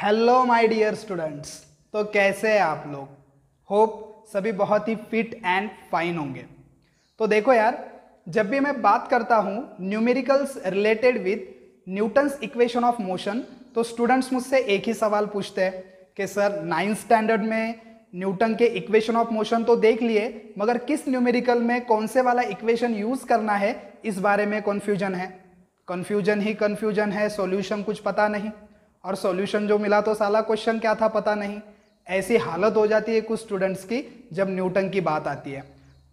Hello my dear students. तो कैसे हैं आप लोग? होप सभी बहुत ही फिट एंड फाइन होंगे। तो देखो यार, जब भी मैं बात करता हूँ numericals related with Newton's equation of motion, तो स्टूडेंट्स मुझसे एक ही सवाल पूछते हैं कि सर 9th स्टैंडर्ड में न्यूटन के इक्वेशन ऑफ मोशन तो देख लिए, मगर किस न्यूमेरिकल में कौन से वाला इक्वेशन यूज करना है इस बारे में कन्फ्यूजन है। कन्फ्यूजन ही कन्फ्यूजन है, सॉल्यूशन कुछ पता नहीं, और सॉल्यूशन जो मिला तो साला क्वेश्चन क्या था पता नहीं। ऐसी हालत हो जाती है कुछ स्टूडेंट्स की जब न्यूटन की बात आती है।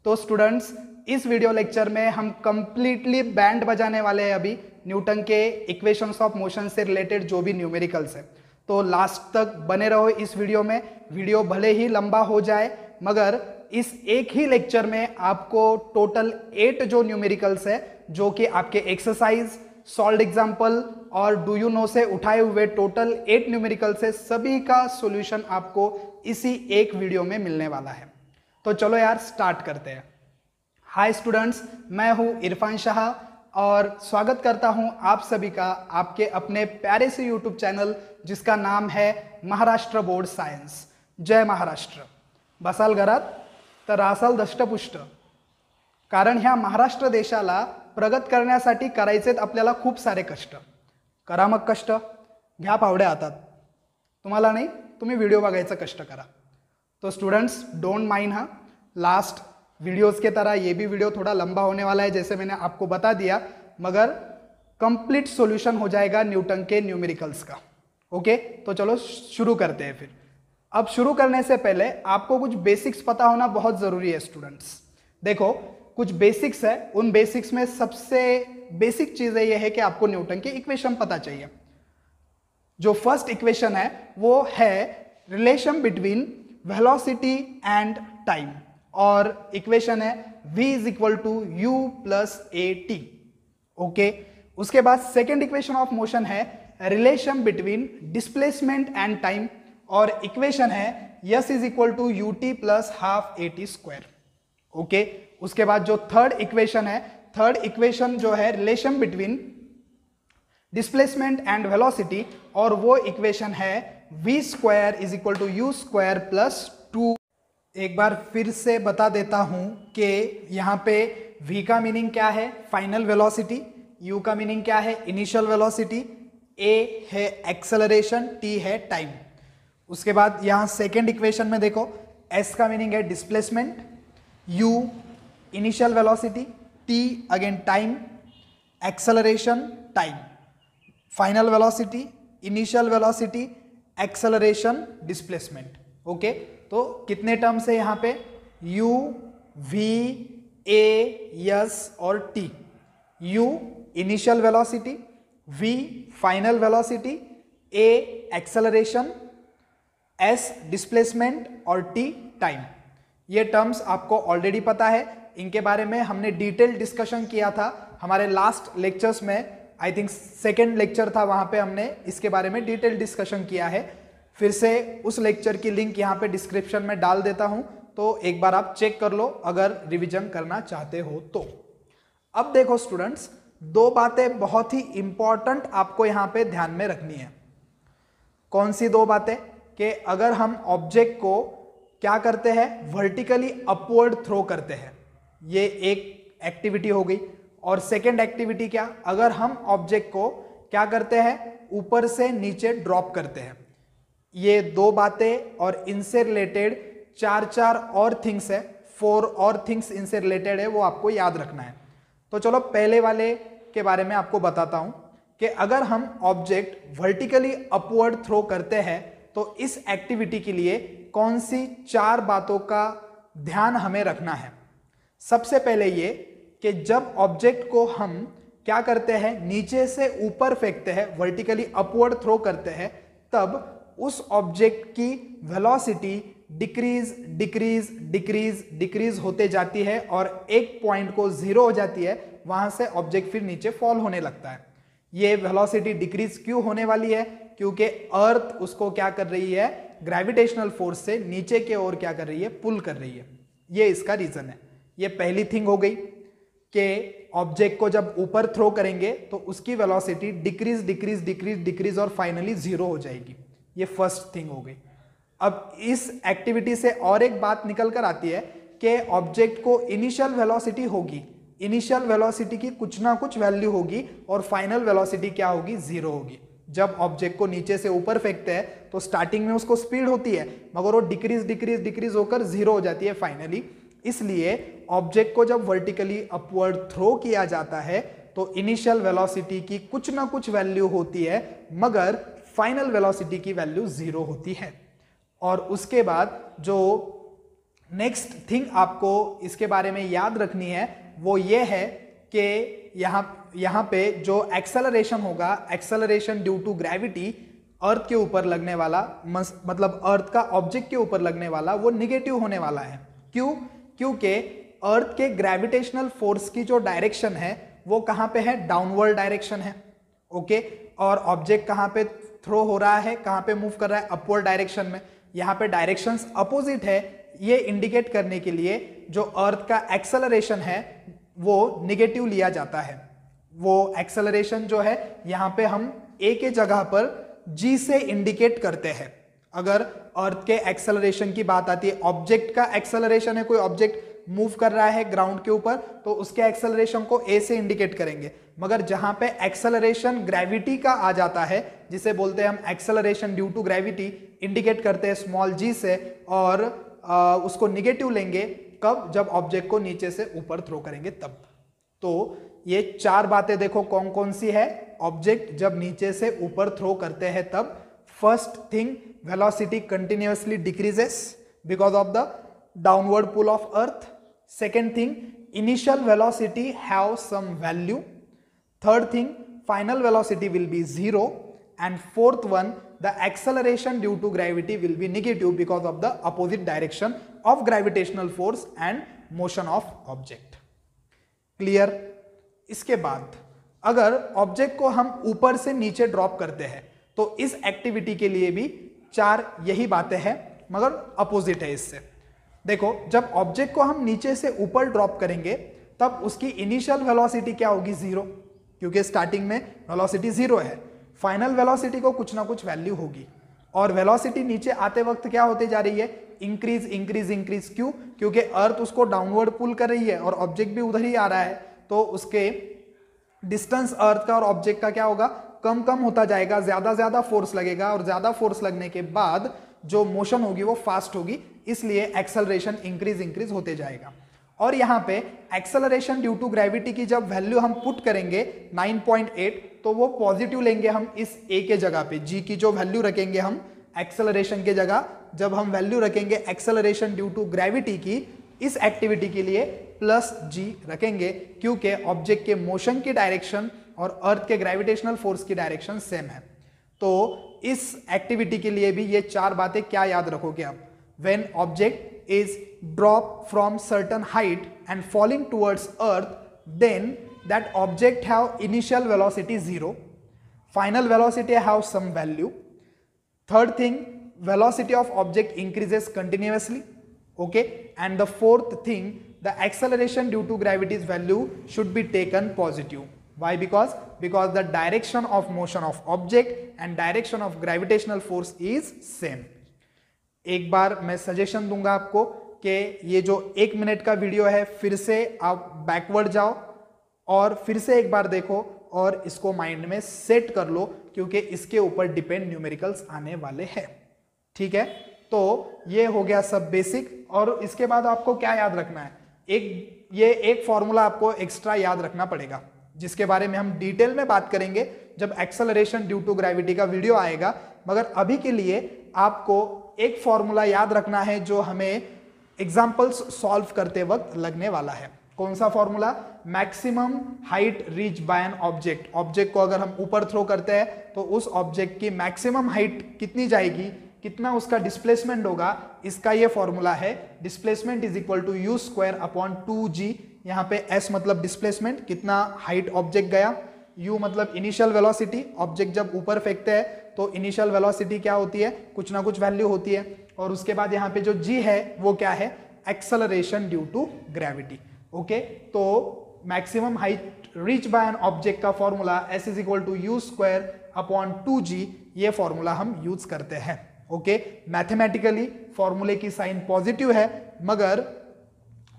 तो स्टूडेंट्स, इस वीडियो लेक्चर में हम कंप्लीटली बैंड बजाने वाले हैं अभी न्यूटन के इक्वेशंस ऑफ मोशन से रिलेटेड जो भी न्यूमेरिकल्स है। तो लास्ट तक बने रहो इस वीडियो में। वीडियो भले ही लंबा हो जाए, मगर इस एक ही लेक्चर में आपको टोटल 8 जो न्यूमेरिकल्स है, जो कि आपके एक्सरसाइज, सॉल्व्ड एग्जाम्पल और डू यू नो से उठाए हुए टोटल 8 न्यूमेरिकल से सभी का सॉल्यूशन आपको इसी एक वीडियो में मिलने वाला है। तो चलो यार स्टार्ट करते हैं। हाय स्टूडेंट्स, मैं हूं इरफान शाह और स्वागत करता हूं आप सभी का आपके अपने प्यारे से यूट्यूब चैनल जिसका नाम है महाराष्ट्र बोर्ड सायन्स। जय महाराष्ट्र। बसाल घरात तर रासाल दष्टपुष्ट, कारण ह्या महाराष्ट्र देशाला प्रगत करण्यासाठी करायचेत आपल्याला खूप सारे कष्ट। करा मग कष्ट, घ्या पावड्या हातात। तुम्हाला नाही, तुम्ही व्हिडिओ बघायचा कष्ट करा। तो स्टूडेंट्स डोंट माइंड, हाँ लास्ट वीडियोस के तरह ये भी वीडियो थोड़ा लंबा होने वाला है जैसे मैंने आपको बता दिया, मगर कंप्लीट सॉल्यूशन हो जाएगा न्यूटन के न्यूमेरिकल्स का। ओके, तो चलो शुरू करते हैं। फिर अब शुरू करने से पहले आपको कुछ बेसिक्स पता होना बहुत ज़रूरी है स्टूडेंट्स। देखो, कुछ बेसिक्स है, उन बेसिक्स में सबसे बेसिक चीज़ यह है कि आपको न्यूटन की इक्वेशन पता चाहिए। जो फर्स्ट इक्वेशन है वो है relation between velocity and time, और इक्वेशन है v is equal to u plus a t. Okay, उसके बाद सेकेंड इक्वेशन ऑफ मोशन है relation between displacement and time, और इक्वेशन है s is equal to u t plus half a t square. Okay, उसके बाद जो third equation है, third equation जो है relation between displacement and velocity, और वो इक्वेशन है v square is equal to u square plus 2। एक बार फिर से बता देता हूं कि यहाँ पे v का मीनिंग क्या है, फाइनल वेलोसिटी, u का मीनिंग क्या है, इनिशियल वेलोसिटी, a है एक्सेलरेशन, t है टाइम। उसके बाद यहाँ सेकेंड इक्वेशन में देखो, s का मीनिंग है displacement, u initial velocity, t again time, acceleration time, final velocity, initial velocity, acceleration, displacement. Okay, तो कितने टर्म्स है यहाँ पे, u, v, a, s और t। u initial velocity, v final velocity, a acceleration, s displacement और t time. ये terms आपको already पता है, इनके बारे में हमने डिटेल डिस्कशन किया था हमारे लास्ट लेक्चर्स में। आई थिंक सेकेंड लेक्चर था, वहां पे हमने इसके बारे में डिटेल डिस्कशन किया है। फिर से उस लेक्चर की लिंक यहाँ पे डिस्क्रिप्शन में डाल देता हूं, तो एक बार आप चेक कर लो अगर रिवीजन करना चाहते हो तो। अब देखो स्टूडेंट्स, दो बातें बहुत ही इंपॉर्टेंट आपको यहाँ पे ध्यान में रखनी है। कौन सी दो बातें? कि अगर हम ऑब्जेक्ट को क्या करते हैं, वर्टिकली अपवर्ड थ्रो करते हैं, ये एक एक्टिविटी हो गई। और सेकेंड एक्टिविटी क्या, अगर हम ऑब्जेक्ट को क्या करते हैं, ऊपर से नीचे ड्रॉप करते हैं। ये दो बातें और इनसे रिलेटेड चार और थिंग्स है, 4 और थिंग्स इनसे रिलेटेड है, वो आपको याद रखना है। तो चलो पहले वाले के बारे में आपको बताता हूं कि अगर हम ऑब्जेक्ट वर्टिकली अपवर्ड थ्रो करते हैं तो इस एक्टिविटी के लिए कौन सी 4 बातों का ध्यान हमें रखना है। सबसे पहले ये कि जब ऑब्जेक्ट को हम क्या करते हैं, नीचे से ऊपर फेंकते हैं, वर्टिकली अपवर्ड थ्रो करते हैं, तब उस ऑब्जेक्ट की velocity decrease decrease decrease decrease होते जाती है और एक पॉइंट को 0 हो जाती है। वहां से ऑब्जेक्ट फिर नीचे फॉल होने लगता है। ये वेलोसिटी डिक्रीज क्यों होने वाली है? क्योंकि अर्थ उसको क्या कर रही है, ग्रेविटेशनल फोर्स से नीचे के ओर क्या कर रही है, पुल कर रही है। ये इसका रीजन है। ये पहली थिंग हो गई कि ऑब्जेक्ट को जब ऊपर थ्रो करेंगे तो उसकी velocity decrease decrease decrease decrease और फाइनली 0 हो जाएगी। ये फर्स्ट थिंग हो गई। अब इस एक्टिविटी से और एक बात निकल कर आती है कि ऑब्जेक्ट को इनिशियल वेलोसिटी होगी, इनिशियल वेलोसिटी की कुछ ना कुछ वैल्यू होगी और फाइनल वेलोसिटी क्या होगी, 0 होगी। जब ऑब्जेक्ट को नीचे से ऊपर फेंकते हैं तो स्टार्टिंग में उसको स्पीड होती है, मगर वो डिक्रीज होकर 0 हो जाती है फाइनली। इसलिए ऑब्जेक्ट को जब वर्टिकली अपवर्ड थ्रो किया जाता है तो इनिशियल वेलोसिटी की कुछ ना कुछ वैल्यू होती है, मगर फाइनल वेलोसिटी की वैल्यू 0 होती है। और उसके बाद जो नेक्स्ट थिंग आपको इसके बारे में याद रखनी है वो ये है कि यहाँ पे जो एक्सेलरेशन होगा, एक्सेलरेशन ड्यू टू ग्रेविटी, अर्थ के ऊपर लगने वाला, मतलब अर्थ का ऑब्जेक्ट के ऊपर लगने वाला, वो निगेटिव होने वाला है। क्यों? क्योंकि अर्थ के ग्रेविटेशनल फोर्स की जो डायरेक्शन है वो कहाँ पे है, डाउनवर्ड डायरेक्शन है। ओके, और ऑब्जेक्ट कहाँ पे थ्रो हो रहा है, कहाँ पे मूव कर रहा है, अपवर्ड डायरेक्शन में। यहाँ पे डायरेक्शंस अपोजिट है, ये इंडिकेट करने के लिए जो अर्थ का एक्सेलरेशन है वो निगेटिव लिया जाता है। वो एक्सेलरेशन जो है यहाँ पे हम ए के जगह पर जी से इंडिकेट करते हैं। अगर अर्थ के एक्सेलरेशन की बात आती है, ऑब्जेक्ट का एक्सेलरेशन है, कोई ऑब्जेक्ट मूव कर रहा है ग्राउंड के ऊपर तो उसके एक्सेलरेशन को ए से इंडिकेट करेंगे। मगर जहां पे एक्सेलरेशन ग्रेविटी का आ जाता है, जिसे बोलते हैं हम acceleration due to gravity, indicate करते हैं स्मॉल जी से, और उसको निगेटिव लेंगे कब, जब ऑब्जेक्ट को नीचे से ऊपर थ्रो करेंगे तब। तो ये 4 बातें देखो कौन कौन सी है। ऑब्जेक्ट जब नीचे से ऊपर थ्रो करते हैं तब first thing, velocity continuously decreases because of the downward pull of earth. Second thing, initial velocity have some value. Third thing, final velocity will be 0 and fourth one, the acceleration due to gravity will be negative because of the opposite direction of gravitational force and motion of object. Clear? इसके बाद अगर object को हम ऊपर से नीचे drop करते हैं तो इस एक्टिविटी के लिए भी 4 यही बातें हैं, मगर अपोजिट है इससे। देखो, जब ऑब्जेक्ट को हम नीचे से ऊपर ड्रॉप करेंगे तब उसकी इनिशियल वेलोसिटी क्या होगी, 0, क्योंकि स्टार्टिंग में वेलोसिटी 0 है। फाइनल वेलोसिटी को कुछ ना कुछ वैल्यू होगी, और वेलोसिटी नीचे आते वक्त क्या होते जा रही है, इंक्रीज इंक्रीज इंक्रीज। क्यों? क्योंकि अर्थ उसको डाउनवर्ड पुल कर रही है और ऑब्जेक्ट भी उधर ही आ रहा है, तो उसके डिस्टेंस अर्थ का और ऑब्जेक्ट का क्या होगा, कम कम होता जाएगा, ज्यादा फोर्स लगेगा, और ज्यादा फोर्स लगने के बाद जो मोशन होगी वो फास्ट होगी, इसलिए एक्सेलरेशन इंक्रीज इंक्रीज होते जाएगा। और यहाँ पे एक्सेलरेशन ड्यू टू ग्रेविटी की जब वैल्यू हम पुट करेंगे 9.8, तो वो पॉजिटिव लेंगे हम इस ए के जगह पे। जी की जो वैल्यू रखेंगे हम एक्सेलरेशन के जगह, जब हम वैल्यू रखेंगे एक्सेलरेशन ड्यू टू ग्रेविटी की इस एक्टिविटी के लिए +g रखेंगे, क्योंकि ऑब्जेक्ट के मोशन की डायरेक्शन और अर्थ के ग्रेविटेशनल फोर्स की डायरेक्शन सेम है। तो इस एक्टिविटी के लिए भी ये 4 बातें क्या याद रखोगे आप। When object is drop from certain height and falling towards earth, then that object have initial velocity 0, final velocity have some value. Third thing, velocity of object increases continuously, okay, and the fourth thing, the acceleration due to gravity's value should be taken positive. Why? Because the direction of motion of object and direction of gravitational force is same. एक बार मैं suggestion दूंगा आपको कि ये जो 1 minute का video है फिर से आप बैकवर्ड जाओ और फिर से एक बार देखो और इसको माइंड में सेट कर लो, क्योंकि इसके ऊपर डिपेंड न्यूमेरिकल्स आने वाले हैं। ठीक है, तो ये हो गया सब बेसिक। और इसके बाद आपको क्या याद रखना है, एक फॉर्मूला आपको एक्स्ट्रा याद रखना पड़ेगा, जिसके बारे में हम डिटेल में बात करेंगे जब एक्सेलरेशन ड्यू टू ग्रेविटी का वीडियो आएगा। मगर अभी के लिए आपको एक फॉर्मूला याद रखना है जो हमें एग्जाम्पल्स सॉल्व करते वक्त लगने वाला है। कौन सा formula? Maximum height reach by an object. Object को अगर हम ऊपर थ्रो करते हैं तो उस ऑब्जेक्ट की मैक्सिमम हाइट कितनी जाएगी, कितना उसका डिस्प्लेसमेंट होगा, इसका ये फॉर्मूला है। Displacement is equal to u² upon 2g। यहाँ पे s मतलब डिस्प्लेसमेंट, कितना हाइट ऑब्जेक्ट गया, u मतलब इनिशियल वेलोसिटी, ऑब्जेक्ट जब ऊपर फेंकते हैं तो इनिशियल वेलोसिटी क्या होती है, कुछ ना कुछ वैल्यू होती है, और उसके बाद यहाँ पे जो g है वो क्या है, acceleration due to gravity. Okay, तो maximum height reach by an object का formula s is equal to u square upon 2g, ये फॉर्मूला हम यूज करते हैं। ओके, मैथमेटिकली फॉर्मूले की साइन पॉजिटिव है, मगर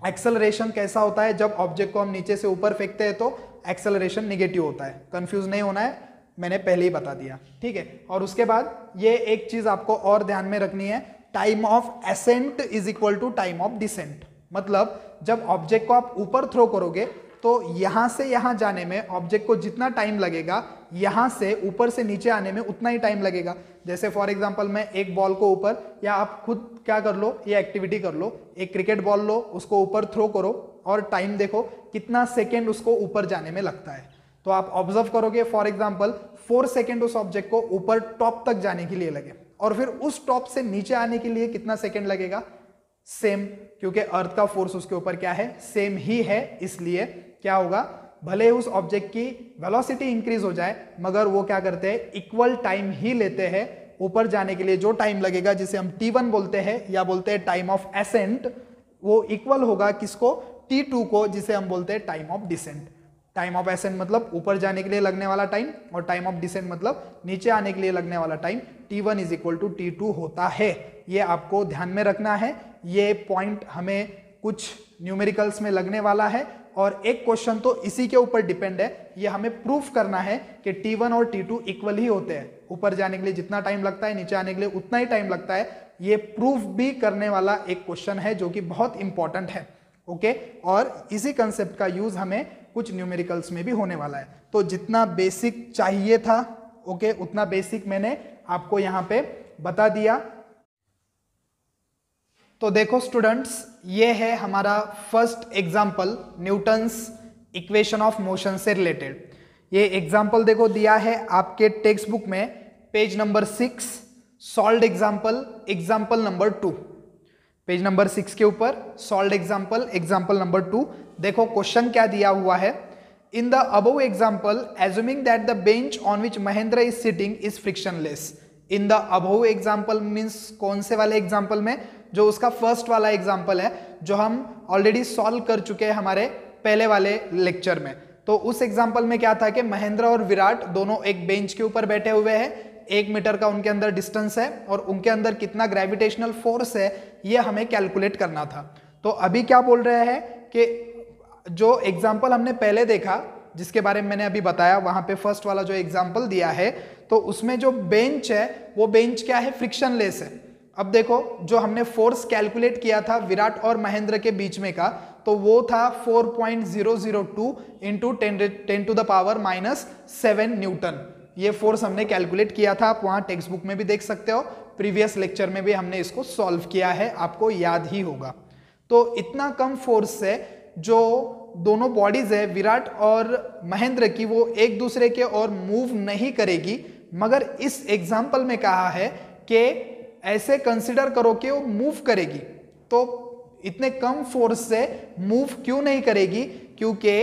एक्सेलरेशन कैसा होता है, जब ऑब्जेक्ट को हम नीचे से ऊपर फेंकते हैं तो एक्सेलरेशन निगेटिव होता है। कंफ्यूज नहीं होना है, मैंने पहले ही बता दिया, ठीक है। और उसके बाद ये एक चीज आपको और ध्यान में रखनी है, time of ascent is equal to time of descent. मतलब जब ऑब्जेक्ट को आप ऊपर थ्रो करोगे तो यहां से यहां जाने में ऑब्जेक्ट को जितना टाइम लगेगा, यहां से ऊपर से नीचे आने में उतना ही टाइम लगेगा। जैसे फॉर एग्जांपल मैं एक बॉल को ऊपर, या आप खुद क्या कर लो, ये एक्टिविटी कर लो, एक क्रिकेट बॉल लो, उसको ऊपर थ्रो करो और टाइम देखो कितना सेकेंड उसको ऊपर जाने में लगता है। तो आप ऑब्जर्व करोगे फॉर एग्जांपल 4 सेकेंड उस ऑब्जेक्ट को ऊपर टॉप तक जाने के लिए लगे, और फिर उस टॉप से नीचे आने के लिए कितना सेकेंड लगेगा, सेम, क्योंकि अर्थ का फोर्स उसके ऊपर क्या है, सेम ही है। इसलिए क्या होगा, भले उस ऑब्जेक्ट की वेलोसिटी इंक्रीज हो जाए, मगर वो क्या करते हैं, इक्वल टाइम ही लेते हैं ऊपर जाने के लिए। जो टाइम लगेगा जिसे हम t1 बोलते हैं या बोलते हैं टाइम ऑफ एसेंट, वो इक्वल होगा किसको, t2 को, जिसे हम बोलते हैं time of descent. Time of ascent मतलब ऊपर जाने के लिए लगने वाला टाइम, और टाइम ऑफ डिसेंट मतलब नीचे आने के लिए लगने वाला time. t1 is equal to t2 होता है। ये आपको ध्यान में रखना है। ये पॉइंट हमें कुछ न्यूमेरिकल्स में लगने वाला है, और एक क्वेश्चन तो इसी के ऊपर डिपेंड है। ये हमें प्रूफ करना है कि t1 और t2 इक्वल ही होते हैं। ऊपर जाने के लिए जितना टाइम लगता है, नीचे आने के लिए उतना ही टाइम लगता है। ये प्रूफ भी करने वाला एक क्वेश्चन है जो कि बहुत इंपॉर्टेंट है। ओके, और इसी कंसेप्ट का यूज हमें कुछ न्यूमेरिकल्स में भी होने वाला है। तो जितना बेसिक चाहिए था, ओके, उतना बेसिक मैंने आपको यहां पे बता दिया। तो देखो स्टूडेंट्स, ये है हमारा first example Newton's equation of motion से रिलेटेड। ये एग्जाम्पल देखो दिया है आपके टेक्स्ट बुक में, page number 6, solved example, example number 2। Page number 6 के ऊपर सॉल्व्ड एग्जाम्पल, एग्जाम्पल नंबर 2। देखो क्वेश्चन क्या दिया हुआ है, in the above example assuming that the bench on which Mahendra is sitting is frictionless. In the above example means कौन से वाले एग्जाम्पल में, जो उसका फर्स्ट वाला एग्जाम्पल है, जो हम ऑलरेडी सॉल्व कर चुके हैं हमारे पहले वाले लेक्चर में। तो उस एग्जाम्पल में क्या था कि महेंद्र और विराट दोनों एक बेंच के ऊपर बैठे हुए हैं, 1 मीटर का उनके अंदर डिस्टेंस है, और उनके अंदर कितना ग्रेविटेशनल फोर्स है ये हमें कैलकुलेट करना था। तो अभी क्या बोल रहे हैं कि जो एग्जाम्पल हमने पहले देखा, जिसके बारे में मैंने अभी बताया, वहां पे फर्स्ट वाला जो एग्जाम्पल दिया है, तो उसमें जो बेंच है वो बेंच क्या है, फ्रिक्शनलेस है। अब देखो जो हमने फोर्स कैलकुलेट किया था विराट और महेंद्र के बीच में का, तो वो था 4.002 into 10 to the power -7 newton. ये फोर्स हमने कैलकुलेट किया था, आप वहां टेक्स्ट बुक में भी देख सकते हो, प्रीवियस लेक्चर में भी हमने इसको सॉल्व किया है, आपको याद ही होगा। तो इतना कम फोर्स से जो दोनों बॉडीज है विराट और महेंद्र की, वो एक दूसरे के और मूव नहीं करेगी, मगर इस एग्जाम्पल में कहा है कि ऐसे कंसिडर करो कि वो मूव करेगी। तो इतने कम फोर्स से मूव क्यों नहीं करेगी, क्योंकि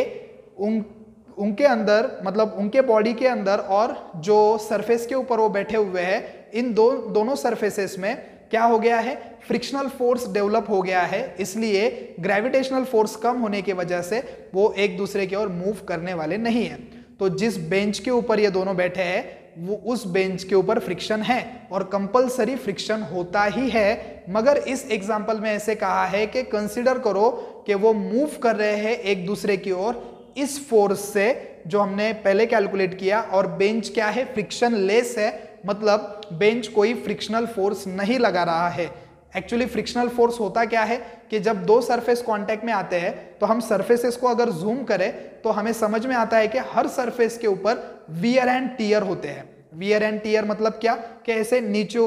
उनके अंदर, मतलब उनके बॉडी के अंदर और जो सरफेस के ऊपर वो बैठे हुए हैं, इन दोनों सरफेसेस में क्या हो गया है, फ्रिक्शनल फोर्स डेवलप हो गया है। इसलिए ग्रेविटेशनल फोर्स कम होने की वजह से वो एक दूसरे की ओर मूव करने वाले नहीं है। तो जिस बेंच के ऊपर ये दोनों बैठे हैं, वो उस बेंच के ऊपर फ्रिक्शन है, और कंपलसरी फ्रिक्शन होता ही है। मगर इस एग्जाम्पल में ऐसे कहा है कि कंसिडर करो कि वो मूव कर रहे हैं एक दूसरे की ओर इस फोर्स से जो हमने पहले कैलकुलेट किया, और बेंच क्या है, फ्रिक्शन लेस है, मतलब बेंच कोई फ्रिक्शनल फोर्स नहीं लगा रहा है। एक्चुअली फ्रिक्शनल फोर्स होता क्या है कि जब दो सरफेस कांटेक्ट में आते हैं, तो हम सरफेसेस को अगर जूम करें तो हमें समझ में आता है कि हर सरफेस के ऊपर वियर एंड टियर होते हैं। वियर एंड टियर मतलब क्या, कि ऐसे नीचे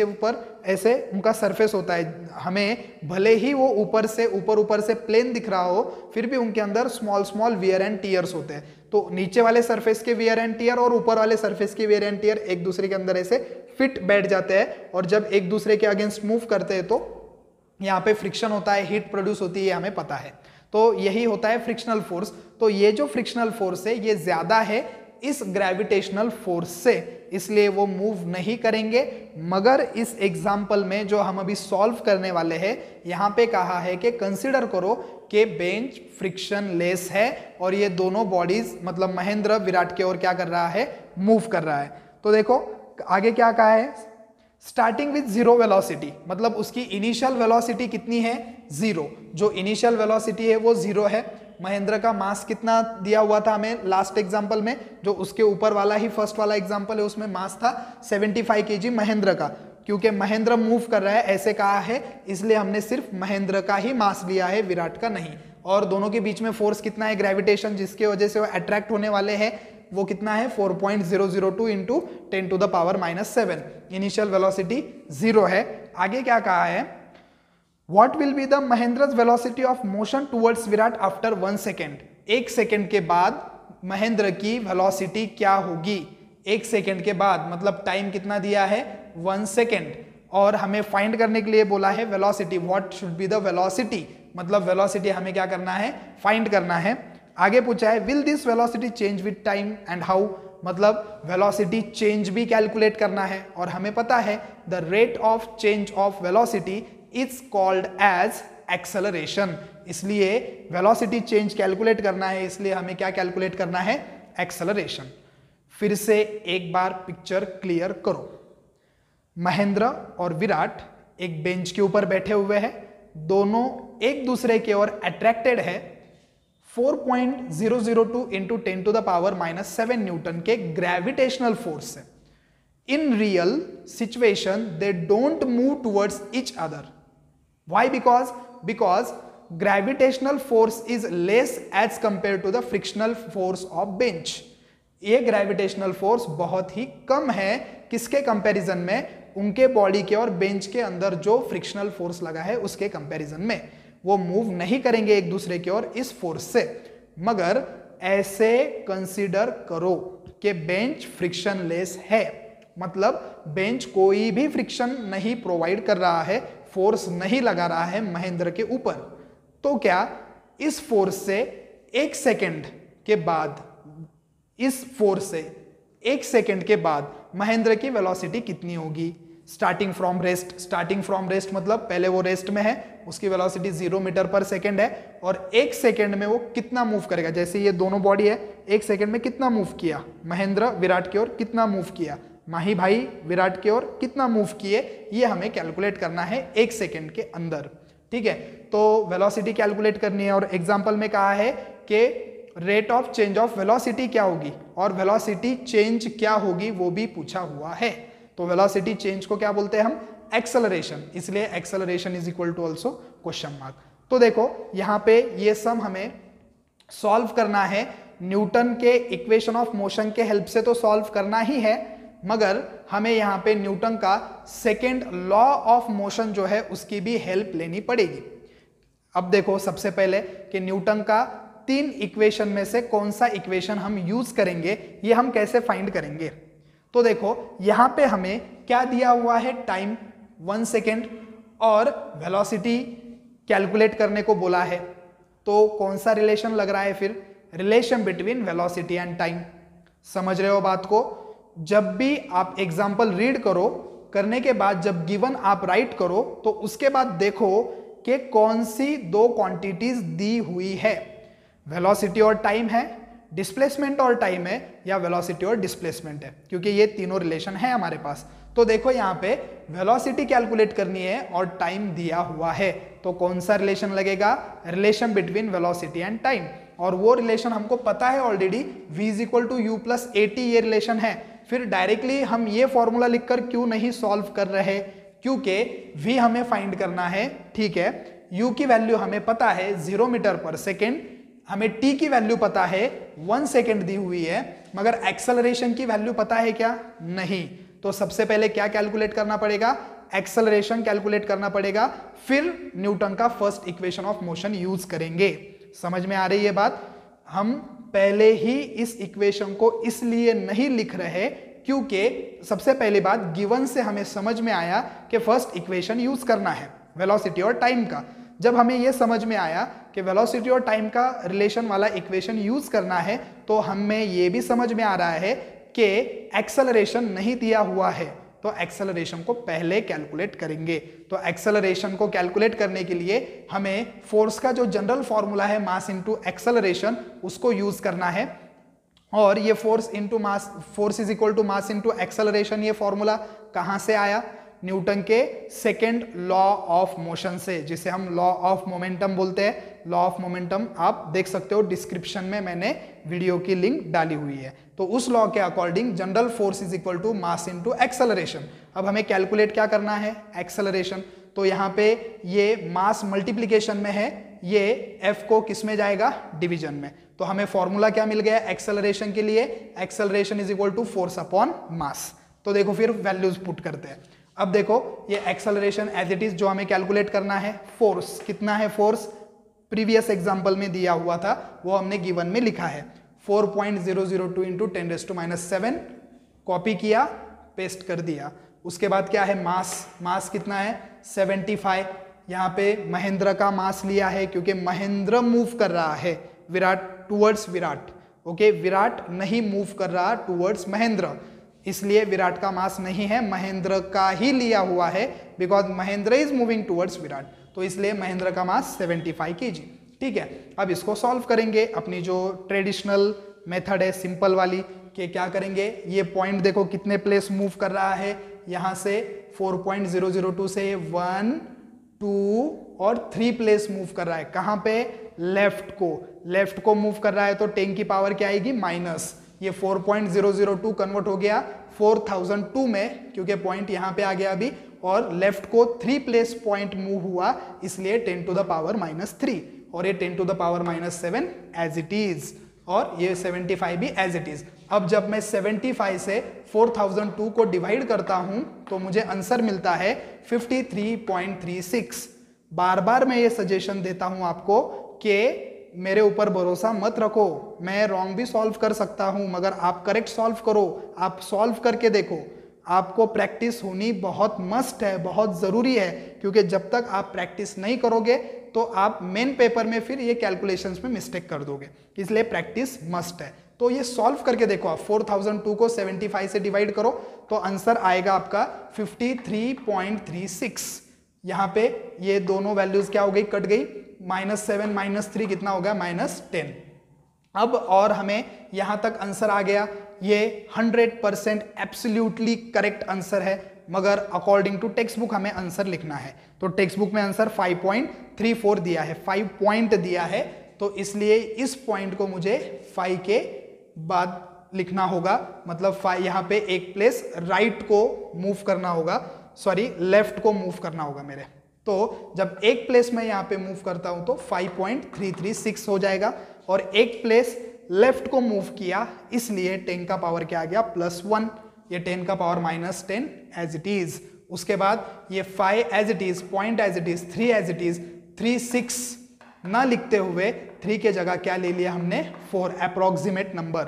ऊपर ऐसे उनका सरफेस होता है। हमें भले ही वो ऊपर से प्लेन दिख रहा हो, फिर भी उनके अंदर स्मॉल वियर एंड टियर्स होते हैं। तो नीचे वाले सरफेस के वियर एंड टियर और ऊपर वाले सरफेस के वियर एंड टियर एक दूसरे के अंदर ऐसे फिट बैठ जाते हैं, और जब एक दूसरे के अगेंस्ट मूव करते हैं तो यहाँ पे फ्रिक्शन होता है, हीट प्रोड्यूस होती है, ये हमें पता है। तो यही होता है फ्रिक्शनल फोर्स। तो ये जो फ्रिक्शनल फोर्स है ये ज्यादा है इस ग्रेविटेशनल फोर्स से, इसलिए वो मूव नहीं करेंगे। मगर इस एग्जाम्पल में जो हम अभी सॉल्व करने वाले हैं, यहाँ पे कहा है कि कंसिडर करो कि बेंच फ्रिक्शन लेस है और ये दोनों बॉडीज मतलब महेंद्र विराट की ओर क्या कर रहा है, मूव कर रहा है। तो देखो आगे क्या कहा है, स्टार्टिंग विथ जीरो वेलोसिटी, मतलब उसकी इनिशियल वेलोसिटी कितनी है, जीरो। जो इनिशियल वेलोसिटी है वो जीरो है। महेंद्र का मास कितना दिया हुआ था हमें लास्ट एग्जांपल में, जो उसके ऊपर वाला ही फर्स्ट वाला एग्जांपल है उसमें मास था 75 kg महेंद्र का। क्योंकि महेंद्र मूव कर रहा है ऐसे कहा है, इसलिए हमने सिर्फ महेंद्र का ही मास लिया है, विराट का नहीं। और दोनों के बीच में फोर्स कितना है, ग्रेविटेशन, जिसके वजह से वो अट्रैक्ट होने वाले हैं, वो कितना है 4.002 इंटू 10⁻⁻7। इनिशियल वेलोसिटी जीरो है। आगे क्या कहा है, what will be the Mahendra's velocity of motion towards Virat after 1 second. 1 second के बाद महेंद्र की वेलोसिटी क्या होगी, 1 सेकेंड के बाद, मतलब टाइम कितना दिया है 1 सेकेंड, और हमें फाइंड करने के लिए बोला है velocity, what should be the velocity, मतलब वेलोसिटी हमें क्या करना है, फाइंड करना है। आगे पूछा है will this velocity change with time and how, मतलब वेलोसिटी चेंज भी कैलकुलेट करना है, और हमें पता है the rate of change of velocity is called as acceleration. इसलिए वेलोसिटी चेंज कैलकुलेट करना है, इसलिए हमें क्या कैलकुलेट करना है, एक्सेलरेशन। फिर से एक बार पिक्चर क्लियर करो, महेंद्र और विराट एक बेंच के ऊपर बैठे हुए हैं, दोनों एक दूसरे की ओर अट्रैक्टेड है 4.002 इंटू 10⁻⁻7 न्यूटन के ग्रेविटेशनल फोर्स से। In real situation they don't move towards each other. Why? Because gravitational force is less as compare to the frictional force of bench. ये ग्रेविटेशनल फोर्स बहुत ही कम है, किसके कंपैरिजन में, उनके बॉडी के और बेंच के अंदर जो फ्रिक्शनल फोर्स लगा है उसके कंपैरिजन में। वो मूव नहीं करेंगे एक दूसरे की ओर इस फोर्स से। मगर ऐसे कंसीडर करो कि बेंच फ्रिक्शन लेस है, मतलब बेंच कोई भी फ्रिक्शन नहीं प्रोवाइड कर रहा है, फोर्स नहीं लगा रहा है महेंद्र के ऊपर। तो क्या इस फोर्स से 1 सेकेंड के बाद, इस फोर्स से 1 सेकेंड के बाद महेंद्र की वेलोसिटी कितनी होगी, स्टार्टिंग फ्रॉम रेस्ट मतलब पहले वो रेस्ट में है, उसकी वेलोसिटी 0 मीटर पर सेकेंड है, और 1 सेकेंड में वो कितना मूव करेगा। जैसे ये दोनों बॉडी है, 1 सेकेंड में कितना मूव किया, महेंद्र विराट की ओर कितना मूव किया, माही भाई विराट की ओर कितना मूव किए, ये हमें कैलकुलेट करना है 1 सेकेंड के अंदर। ठीक है, तो वेलोसिटी कैलकुलेट करनी है, और एग्जाम्पल में कहा है कि rate of change of velocity क्या होगी और वेलोसिटी चेंज क्या होगी वो भी पूछा हुआ है। तो वेलोसिटी चेंज को क्या बोलते हैं हम, एक्सेलरेशन, इसलिए acceleration is equal to also question mark. तो देखो यहाँ पे ये सम हमें सॉल्व करना है, न्यूटन के इक्वेशन ऑफ मोशन के हेल्प से तो सॉल्व करना ही है, मगर हमें यहाँ पे न्यूटन का सेकेंड लॉ ऑफ मोशन जो है उसकी भी हेल्प लेनी पड़ेगी। अब देखो सबसे पहले कि न्यूटन का 3 इक्वेशन में से कौन सा इक्वेशन हम यूज करेंगे, ये हम कैसे फाइंड करेंगे। तो देखो यहां पे हमें क्या दिया हुआ है, टाइम 1 सेकेंड और वेलोसिटी कैलकुलेट करने को बोला है। तो कौन सा रिलेशन लग रहा है फिर, relation between velocity and time. समझ रहे हो बात को। जब भी आप एग्जाम्पल रीड करो, करने के बाद जब गिवन आप राइट करो, तो उसके बाद देखो कि कौन सी 2 क्वांटिटीज दी हुई है, वेलोसिटी और टाइम है, डिस्प्लेसमेंट और टाइम है, या वेलोसिटी और डिस्प्लेसमेंट है, क्योंकि ये तीनों रिलेशन है हमारे पास। तो देखो यहाँ पे वेलोसिटी कैलकुलेट करनी है और टाइम दिया हुआ है, तो कौन सा रिलेशन लगेगा, relation between velocity and time. और वो रिलेशन हमको पता है ऑलरेडी, v = u + at ये रिलेशन है। फिर डायरेक्टली हम ये फॉर्मूला लिखकर क्यों नहीं सॉल्व कर रहे, क्योंकि v हमें फाइंड करना है, ठीक है, u की वैल्यू हमें पता है 0 मीटर पर सेकेंड, हमें t की वैल्यू पता है 1 सेकेंड दी हुई है, मगर एक्सेलरेशन की वैल्यू पता है क्या, नहीं। तो सबसे पहले क्या कैलकुलेट करना पड़ेगा, एक्सेलरेशन कैलकुलेट करना पड़ेगा, फिर न्यूटन का first equation of motion use करेंगे। समझ में आ रही है बात। हम पहले ही इस इक्वेशन को इसलिए नहीं लिख रहे क्योंकि सबसे पहली बात, गिवन से हमें समझ में आया कि फर्स्ट इक्वेशन यूज करना है वेलोसिटी और टाइम का। जब हमें यह समझ में आया कि वेलोसिटी और टाइम का रिलेशन वाला इक्वेशन यूज करना है, तो हमें यह भी समझ में आ रहा है कि एक्सेलरेशन नहीं दिया हुआ है, तो एक्सेलरेशन को पहले कैलकुलेट करेंगे। तो एक्सेलरेशन को कैलकुलेट करने के लिए हमें फोर्स का जो जनरल फॉर्मूला है मास इनटू एक्सेलरेशन उसको यूज करना है। और ये force into mass, force is equal to mass into acceleration, ये फॉर्मूला कहां से आया? न्यूटन के सेकेंड लॉ ऑफ मोशन से, जिसे हम लॉ ऑफ मोमेंटम बोलते हैं। लॉ ऑफ मोमेंटम आप देख सकते हो, डिस्क्रिप्शन में मैंने वीडियो की लिंक डाली हुई है। तो उस लॉ के according general force is equal to mass into acceleration. अब हमें कैलकुलेट क्या करना है? एक्सेलरेशन। तो यहाँ पे ये मास मल्टीप्लीकेशन में है, ये F को किस में जाएगा? डिवीजन में। तो हमें फॉर्मूला क्या मिल गया एक्सेलरेशन के लिए? Acceleration is equal to force upon mass. तो देखो फिर वैल्यूज पुट करते हैं। अब देखो ये एक्सेलरेशन एज इट इज जो हमें कैलकुलेट करना है, फोर्स कितना है? फोर्स प्रीवियस एग्जांपल में दिया हुआ था, वो हमने गिवन में लिखा है 4.002 इंटू 10⁻⁷ कॉपी किया, पेस्ट कर दिया। उसके बाद क्या है? मास। मास कितना है? 75। यहाँ पे महेंद्र का मास लिया है क्योंकि महेंद्र मूव कर रहा है विराट टूवर्ड्स विराट। ओके, विराट नहीं मूव कर रहा टूवर्ड्स महेंद्र, इसलिए विराट का मास नहीं है, महेंद्र का ही लिया हुआ है, because Mahendra is moving towards Virat, तो इसलिए महेंद्र का मास 75 kg। ठीक है, अब इसको सॉल्व करेंगे अपनी जो ट्रेडिशनल मेथड है, सिंपल वाली, कि क्या करेंगे? ये पॉइंट देखो कितने प्लेस मूव कर रहा है, यहाँ से 4.002 से 1, 2 और 3 प्लेस मूव कर रहा है। कहाँ पे? लेफ्ट को। लेफ्ट को मूव कर रहा है तो 10 की पावर क्या आएगी? माइनस। ये 4.002 कन्वर्ट हो गया 4002 में, क्योंकि पॉइंट यहाँ पे आ गया अभी, और लेफ्ट को 3 प्लेस पॉइंट मूव हुआ, इसलिए 10 टू द पावर -3, और ये 10 to the power -7 as it is, और ये 75 भी एज इट इज। अब जब मैं 75 से 4002 को डिवाइड करता हूं तो मुझे आंसर मिलता है 53.36। बार बार मैं ये सजेशन देता हूं आपको कि मेरे ऊपर भरोसा मत रखो, मैं रॉन्ग भी सॉल्व कर सकता हूं, मगर आप करेक्ट सॉल्व करो, आप सॉल्व करके देखो। आपको प्रैक्टिस होनी बहुत मस्ट है, बहुत ज़रूरी है, क्योंकि जब तक आप प्रैक्टिस नहीं करोगे तो आप मेन पेपर में फिर ये कैलकुलेशंस में मिस्टेक कर दोगे, इसलिए प्रैक्टिस मस्ट है। तो ये सॉल्व करके देखो आप, 4002 को 75 से डिवाइड करो तो आंसर आएगा आपका 53.36। यहाँ पे ये दोनों वैल्यूज क्या हो गई? कट गई। -7 -3 कितना हो गया? -10। अब और हमें यहां तक आंसर आ गया, ये 100% एब्सोल्युटली करेक्ट आंसर है, मगर अकॉर्डिंग टू टेक्स्ट बुक हमें आंसर लिखना है। तो टेक्स्ट बुक में आंसर 5.34 दिया है, 5 पॉइंट दिया है, तो इसलिए इस पॉइंट को मुझे 5 के बाद लिखना होगा, मतलब 5 यहाँ पे एक प्लेस राइट को मूव करना होगा, सॉरी लेफ्ट को मूव करना होगा मेरे। तो जब एक प्लेस में यहाँ पे मूव करता हूं तो 5.336 हो जाएगा, और एक प्लेस लेफ्ट को मूव किया इसलिए 10 का पावर क्या आ गया? +1, ये 10 का पावर -10 एज इट इज। उसके बाद ये 5 as it is, point as it is, 3 as it is, 3 6 ना लिखते हुए 3 के जगह क्या ले लिया हमने? 4, approximate number.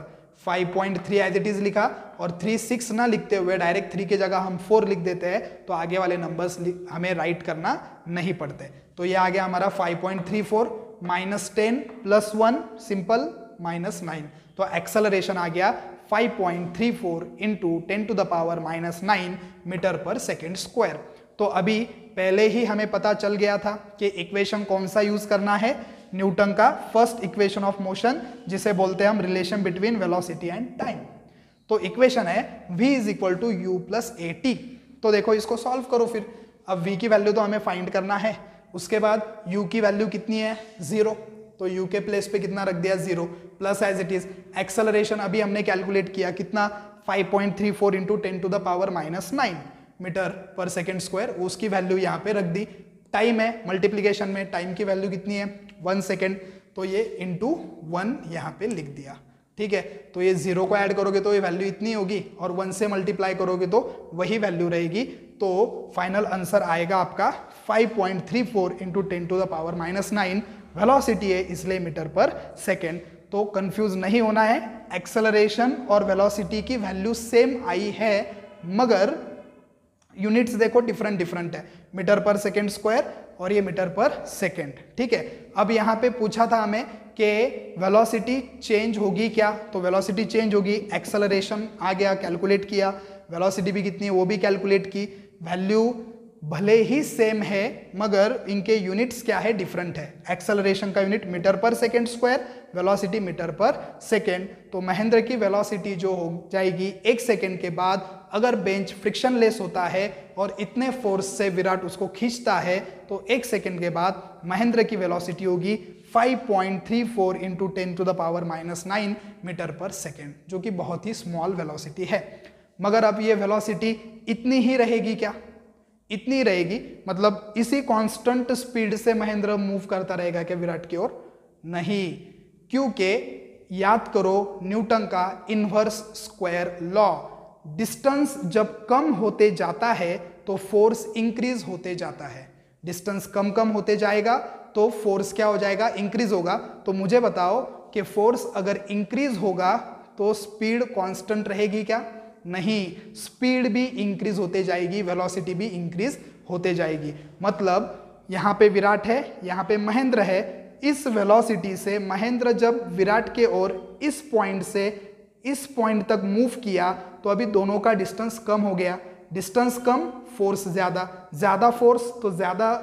5.3 as it is लिखा, और 3 6 ना लिखते हुए डायरेक्ट 3 के जगह हम 4 लिख देते हैं, तो आगे वाले नंबर्स हमें राइट करना नहीं पड़ते। तो ये आ गया हमारा 5.34 -10 +1 सिंपल -9। तो एक्सेलरेशन आ गया 5.34 into 10 to the power -9 metre per second square. तो अभी पहले ही हमें पता चल गया था कि इक्वेशन कौन सा यूज करना है? न्यूटन का फर्स्ट इक्वेशन ऑफ मोशन, जिसे बोलते हैं हम relation between velocity and time. तो इक्वेशन है v = u + at। तो देखो इसको सॉल्व करो फिर। अब v की वैल्यू तो हमें फाइंड करना है, उसके बाद u की वैल्यू कितनी है? 0, तो u के प्लेस पे कितना रख दिया? 0, plus as it is. Acceleration अभी हमने कैलकुलेट किया कितना? 5.34 into 10 to the power -9 metre per second square, उसकी वैल्यू यहाँ पे रख दी। टाइम है, मल्टीप्लीकेशन में टाइम की वैल्यू कितनी है? 1 सेकेंड, तो ये इंटू 1 यहाँ पे लिख दिया। ठीक है, तो ये 0 को ऐड करोगे तो ये वैल्यू इतनी होगी, और 1 से मल्टीप्लाई करोगे तो वही वैल्यू रहेगी। तो फाइनल आंसर आएगा आपका 5.34 into 10 to the power -9। Velocity है इसलिए मीटर पर सेकेंड। तो कंफ्यूज नहीं होना है, एक्सेलरेशन और वेलोसिटी की वैल्यू सेम आई है, मगर यूनिट्स देखो डिफरेंट है, मीटर पर सेकेंड स्क्वायर और ये मीटर पर सेकेंड। ठीक है, अब यहाँ पे पूछा था हमें कि वेलोसिटी चेंज होगी क्या, तो वेलोसिटी चेंज होगी, एक्सेलरेशन आ गया, कैलकुलेट किया, वेलोसिटी भी कितनी है वो भी कैलकुलेट की, वैल्यू भले ही सेम है मगर इनके यूनिट्स क्या है, डिफरेंट है। एक्सेलरेशन का unit metre per second square, velocity metre per second. तो महेंद्र की वेलोसिटी जो हो जाएगी 1 सेकेंड के बाद, अगर बेंच फ्रिक्शनलेस होता है और इतने फोर्स से विराट उसको खींचता है तो 1 सेकेंड के बाद महेंद्र की वेलोसिटी होगी 5.34 इंटू 10⁻⁹ मीटर पर सेकेंड, जो कि बहुत ही स्मॉल वेलोसिटी है। मगर अब ये वेलोसिटी इतनी ही रहेगी क्या, इतनी रहेगी, मतलब इसी कांस्टेंट स्पीड से महेंद्र मूव करता रहेगा क्या विराट की ओर? नहीं, क्योंकि याद करो न्यूटन का इनवर्स स्क्वायर लॉ, डिस्टेंस जब कम होते जाता है तो फोर्स इंक्रीज होते जाता है। डिस्टेंस कम कम होते जाएगा तो फोर्स क्या हो जाएगा, इंक्रीज होगा। तो मुझे बताओ कि फोर्स अगर इंक्रीज होगा तो स्पीड कांस्टेंट रहेगी क्या? नहीं, स्पीड भी इंक्रीज होते जाएगी, वेलोसिटी भी इंक्रीज होते जाएगी। मतलब यहाँ पे विराट है, यहाँ पे महेंद्र है, इस वेलोसिटी से महेंद्र जब विराट के ओर इस पॉइंट से इस पॉइंट तक मूव किया तो अभी दोनों का डिस्टेंस कम हो गया। डिस्टेंस कम, फोर्स ज्यादा, ज्यादा फोर्स तो ज्यादा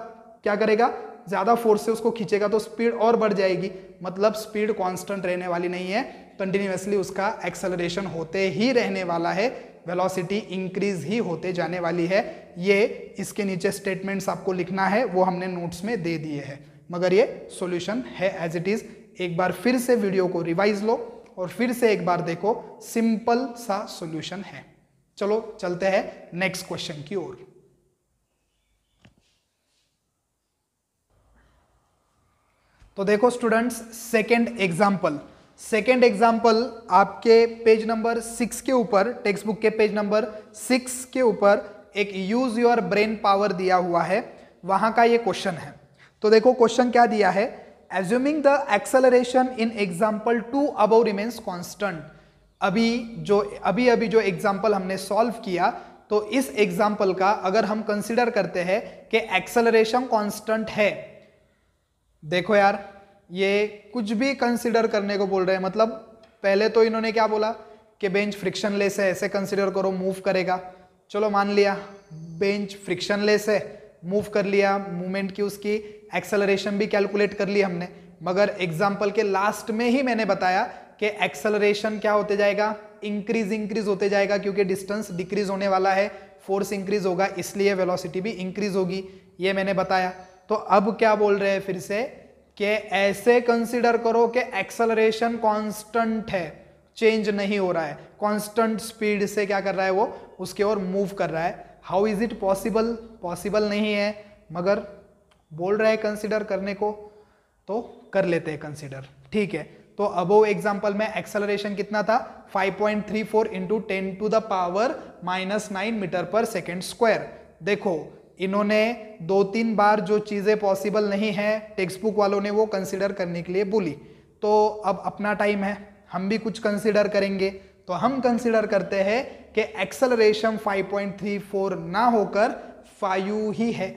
क्या करेगा, ज्यादा फोर्स से उसको खींचेगा तो स्पीड और बढ़ जाएगी। मतलब स्पीड कांस्टेंट रहने वाली नहीं है, कंटिन्यूअसली उसका एक्सेलरेशन होते ही रहने वाला है, वेलोसिटी इंक्रीज ही होते जाने वाली है। ये इसके नीचे स्टेटमेंट्स आपको लिखना है, वो हमने नोट्स में दे दिए हैं, मगर ये सॉल्यूशन है एज इट इज। एक बार फिर से वीडियो को रिवाइज लो और फिर से एक बार देखो, सिंपल सा सॉल्यूशन है। चलो चलते हैं नेक्स्ट क्वेश्चन की ओर। तो देखो स्टूडेंट्स, सेकेंड एग्जाम्पल आपके पेज नंबर 6 के ऊपर, टेक्स्ट बुक के पेज नंबर 6 के ऊपर एक यूज योर ब्रेन पावर दिया हुआ है, वहां का ये क्वेश्चन है। तो देखो क्वेश्चन क्या दिया है, assuming the acceleration in example 2 above remains constant. अभी जो एग्जाम्पल हमने सॉल्व किया, तो इस एग्जाम्पल का अगर हम कंसिडर करते हैं कि एक्सेलरेशन कांस्टेंट है, देखो यार ये कुछ भी कंसिडर करने को बोल रहे हैं। मतलब पहले तो इन्होंने क्या बोला कि बेंच फ्रिक्शनलेस है, ऐसे कंसिडर करो मूव करेगा। चलो मान लिया बेंच फ्रिक्शनलेस है, मूव कर लिया, मूवमेंट की उसकी एक्सेलरेशन भी कैलकुलेट कर ली हमने। मगर एग्जाम्पल के लास्ट में ही मैंने बताया कि एक्सेलरेशन क्या होते जाएगा, इंक्रीज होते जाएगा, क्योंकि डिस्टेंस डिक्रीज होने वाला है, फोर्स इंक्रीज होगा, इसलिए वेलोसिटी भी इंक्रीज होगी, ये मैंने बताया। तो अब क्या बोल रहे हैं फिर से कि ऐसे कंसीडर करो कि एक्सेलरेशन कांस्टेंट है, चेंज नहीं हो रहा है, कांस्टेंट स्पीड से क्या कर रहा है वो, उसके ओर मूव कर रहा है। How is it possible? Possible नहीं है, मगर बोल रहा है कंसीडर करने को, तो कर लेते हैं कंसीडर, ठीक है। तो अबो एग्जांपल में एक्सेलरेशन कितना था, 5.34 into 10⁻⁹ metre per second square. देखो इन्होंने 2-3 बार जो चीजें पॉसिबल नहीं है टेक्स्ट बुक वालों ने वो कंसीडर करने के लिए बोली, तो अब अपना टाइम है, हम भी कुछ कंसीडर करेंगे। तो हम कंसीडर करते हैं कि एक्सेलरेशन 5.34 ना होकर 5 ही है,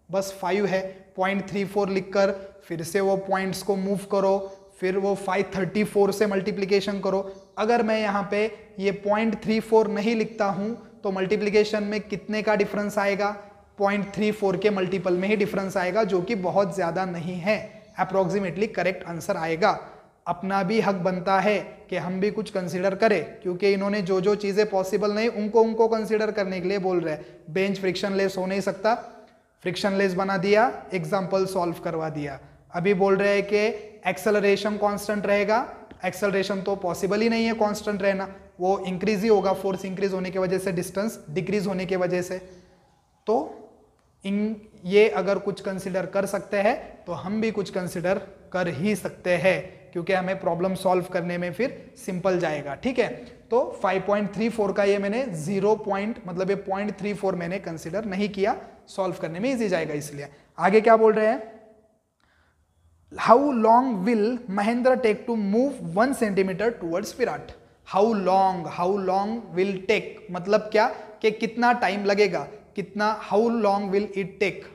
बस 5 है। 0.34 लिखकर फिर से वो पॉइंट्स को मूव करो, फिर वो 534 से मल्टीप्लीकेशन करो। अगर मैं यहाँ पे ये 0.34 नहीं लिखता हूँ तो मल्टीप्लीकेशन में कितने का डिफरेंस आएगा, 0.34 के मल्टीपल में ही डिफरेंस आएगा, जो कि बहुत ज्यादा नहीं है, अप्रोक्सीमेटली करेक्ट आंसर आएगा। अपना भी हक बनता है कि हम भी कुछ कंसीडर करें, क्योंकि इन्होंने जो जो चीजें पॉसिबल नहीं उनको कंसीडर करने के लिए बोल रहे हैं। बेंच फ्रिक्शनलेस हो नहीं सकता, फ्रिक्शनलेस बना दिया, एग्जाम्पल सॉल्व करवा दिया। अभी बोल रहे हैं कि एक्सेलरेशन कांस्टेंट रहेगा, एक्सेलरेशन तो पॉसिबल ही नहीं है कांस्टेंट रहना, वो इंक्रीज ही होगा, फोर्स इंक्रीज होने की वजह से, डिस्टेंस डिक्रीज होने की वजह से। तो ये अगर कुछ कंसिडर कर सकते हैं तो हम भी कुछ कंसिडर कर ही सकते हैं, क्योंकि हमें प्रॉब्लम सॉल्व करने में फिर सिंपल जाएगा, ठीक है। तो 5.34 का ये मैंने 0 ये 0.34 मैंने कंसिडर नहीं किया, सॉल्व करने में इजी जाएगा इसलिए। आगे क्या बोल रहे हैं, how long will Mahendra take to move 1 centimetre towards Virat. How long will take मतलब क्या, कि कितना टाइम लगेगा, कितना, how long will it take,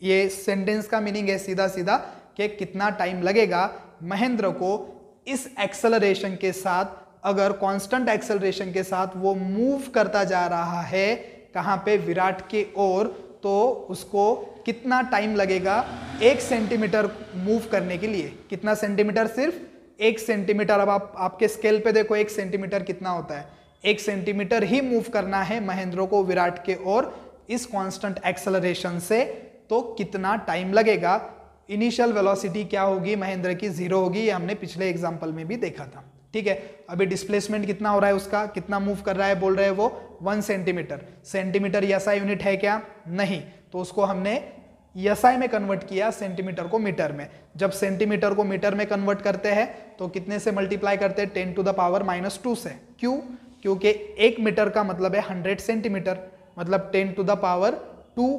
ये सेंटेंस का मीनिंग है सीधा सीधा कि कितना टाइम लगेगा महेंद्र को इस एक्सेलरेशन के साथ, अगर कांस्टेंट एक्सेलरेशन के साथ वो मूव करता जा रहा है कहां पे, विराट के ओर, तो उसको कितना टाइम लगेगा 1 सेंटीमीटर मूव करने के लिए। कितना सेंटीमीटर? सिर्फ 1 सेंटीमीटर। अब आप आपके स्केल पे देखो 1 सेंटीमीटर कितना होता है। 1 सेंटीमीटर ही मूव करना है महेंद्र को विराट के ओर इस कांस्टेंट एक्सेलरेशन से, तो कितना टाइम लगेगा। इनिशियल वेलोसिटी क्या होगी महेंद्र की? 0 होगी। ये हमने पिछले एग्जांपल में भी देखा था, ठीक है। अभी डिस्प्लेसमेंट कितना हो रहा है उसका, कितना मूव कर रहा है, बोल रहे हैं वो 1 सेंटीमीटर। सेंटीमीटर एसआई यूनिट है क्या? नहीं, तो उसको हमने एसआई में कन्वर्ट किया, सेंटीमीटर को मीटर में। जब सेंटीमीटर को मीटर में कन्वर्ट करते हैं तो कितने से मल्टीप्लाई करते हैं? 10 टू द पावर -2 से। क्यों? क्योंकि 1 मीटर का मतलब है 100 सेंटीमीटर, मतलब 10 टू द पावर 2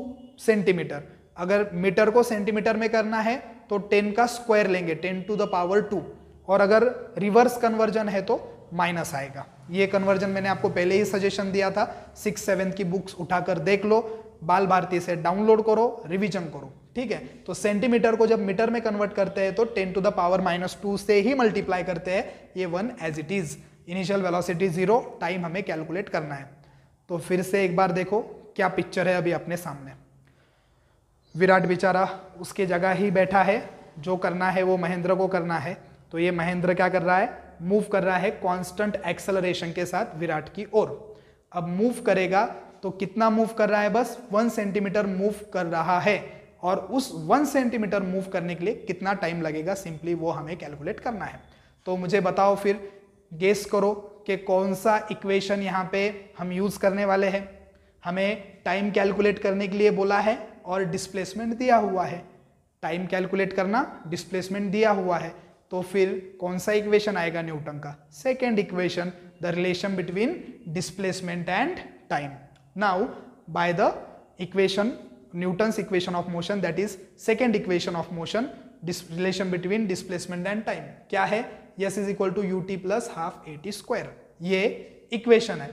सेंटीमीटर। अगर मीटर को सेंटीमीटर में करना है तो 10 का स्क्वायर लेंगे, 10 टू द पावर 2, और अगर रिवर्स कन्वर्जन है तो माइनस आएगा। ये कन्वर्जन मैंने आपको पहले ही सजेशन दिया था, 6-7 की बुक्स उठाकर देख लो, बाल भारती से डाउनलोड करो, रिवीजन करो, ठीक है। तो सेंटीमीटर को जब मीटर में कन्वर्ट करते हैं तो 10 टू द पावर -2 से ही मल्टीप्लाई करते हैं, ये 1 as it is. Initial velocity 0, time हमें कैलकुलेट करना है। तो फिर से एक बार देखो क्या पिक्चर है अभी अपने सामने। विराट बेचारा उसके जगह ही बैठा है, जो करना है वो महेंद्र को करना है। तो ये महेंद्र क्या कर रहा है? मूव कर रहा है कांस्टेंट एक्सेलरेशन के साथ विराट की ओर। अब मूव करेगा तो कितना मूव कर रहा है? बस 1 सेंटीमीटर मूव कर रहा है, और उस 1 सेंटीमीटर मूव करने के लिए कितना टाइम लगेगा, सिंपली वो हमें कैलकुलेट करना है। तो मुझे बताओ, फिर गेस करो कि कौन सा इक्वेशन यहाँ पे हम यूज करने वाले हैं। हमें टाइम कैलकुलेट करने के लिए बोला है और डिस्प्लेसमेंट दिया हुआ है। टाइम कैलकुलेट करना, डिस्प्लेसमेंट दिया हुआ है, तो फिर कौन सा इक्वेशन आएगा न्यूटन का? Second equation, the relation between displacement and time. Now by the equation, Newton's equation of motion, that is second equation of motion, relation between displacement and time क्या है? S is equal to ut plus half at square, ये equation है।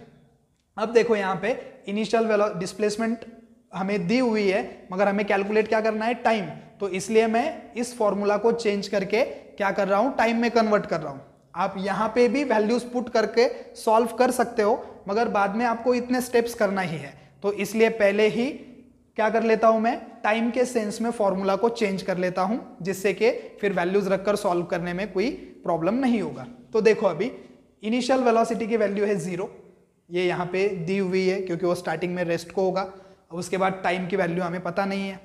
अब देखो यहाँ पे initial displacement हमें दी हुई है, मगर हमें कैलकुलेट क्या करना है? टाइम। तो इसलिए मैं इस फॉर्मूला को चेंज करके क्या कर रहा हूं? टाइम में कन्वर्ट कर रहा हूं। आप यहां पे भी वैल्यूज पुट करके सॉल्व कर सकते हो, मगर बाद में आपको इतने स्टेप्स करना ही है। तो इसलिए पहले ही क्या कर लेता हूं मैं? टाइम के सेंस में फॉर्मूला को चेंज कर लेता हूं, जिससे कि फिर वैल्यूज रखकर सॉल्व करने में कोई प्रॉब्लम नहीं होगा। तो देखो अभी इनिशियल वेलोसिटी की वैल्यू है 0, ये यहाँ पे दी हुई है क्योंकि वो स्टार्टिंग में रेस्ट को होगा। उसके बाद टाइम की वैल्यू हमें पता नहीं है,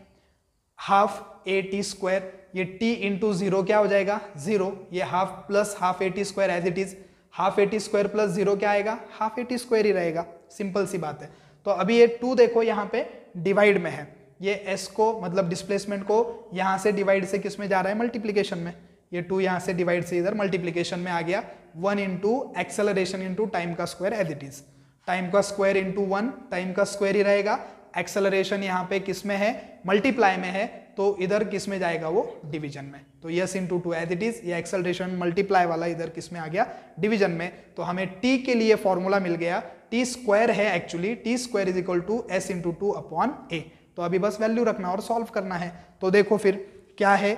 हाफ at स्क्वायर, ये t इंटू 0 क्या हो जाएगा? 0। ये half plus half at square as it is, half at square plus 0 क्या आएगा? हाफ at स्क्वायर ही रहेगा, सिंपल सी बात है। तो अभी ये 2 देखो यहाँ पे डिवाइड में है, ये s को मतलब डिस्प्लेसमेंट को यहाँ से डिवाइड से किस में जा रहा है? मल्टीप्लीकेशन में। ये 2 यहाँ से डिवाइड से इधर मल्टीप्लीकेशन में आ गया। 1 इंटू एक्सेलरेशन इंटू टाइम का square as it is, time का स्क्वायर इंटू 1, टाइम का स्क्वायर ही रहेगा। एक्सेलरेशन यहाँ पे किस में है? मल्टीप्लाई में है, तो इधर किस में जाएगा? वो डिवीजन में। तो s into 2 as it is, ये एक्सेलरेशन मल्टीप्लाई वाला इधर किस में आ गया? डिवीजन में। तो हमें t के लिए फॉर्मूला मिल गया, t स्क्वायर है actually, t square is equal to s into 2 upon a। तो अभी बस वैल्यू रखना और सॉल्व करना है। तो देखो फिर क्या है,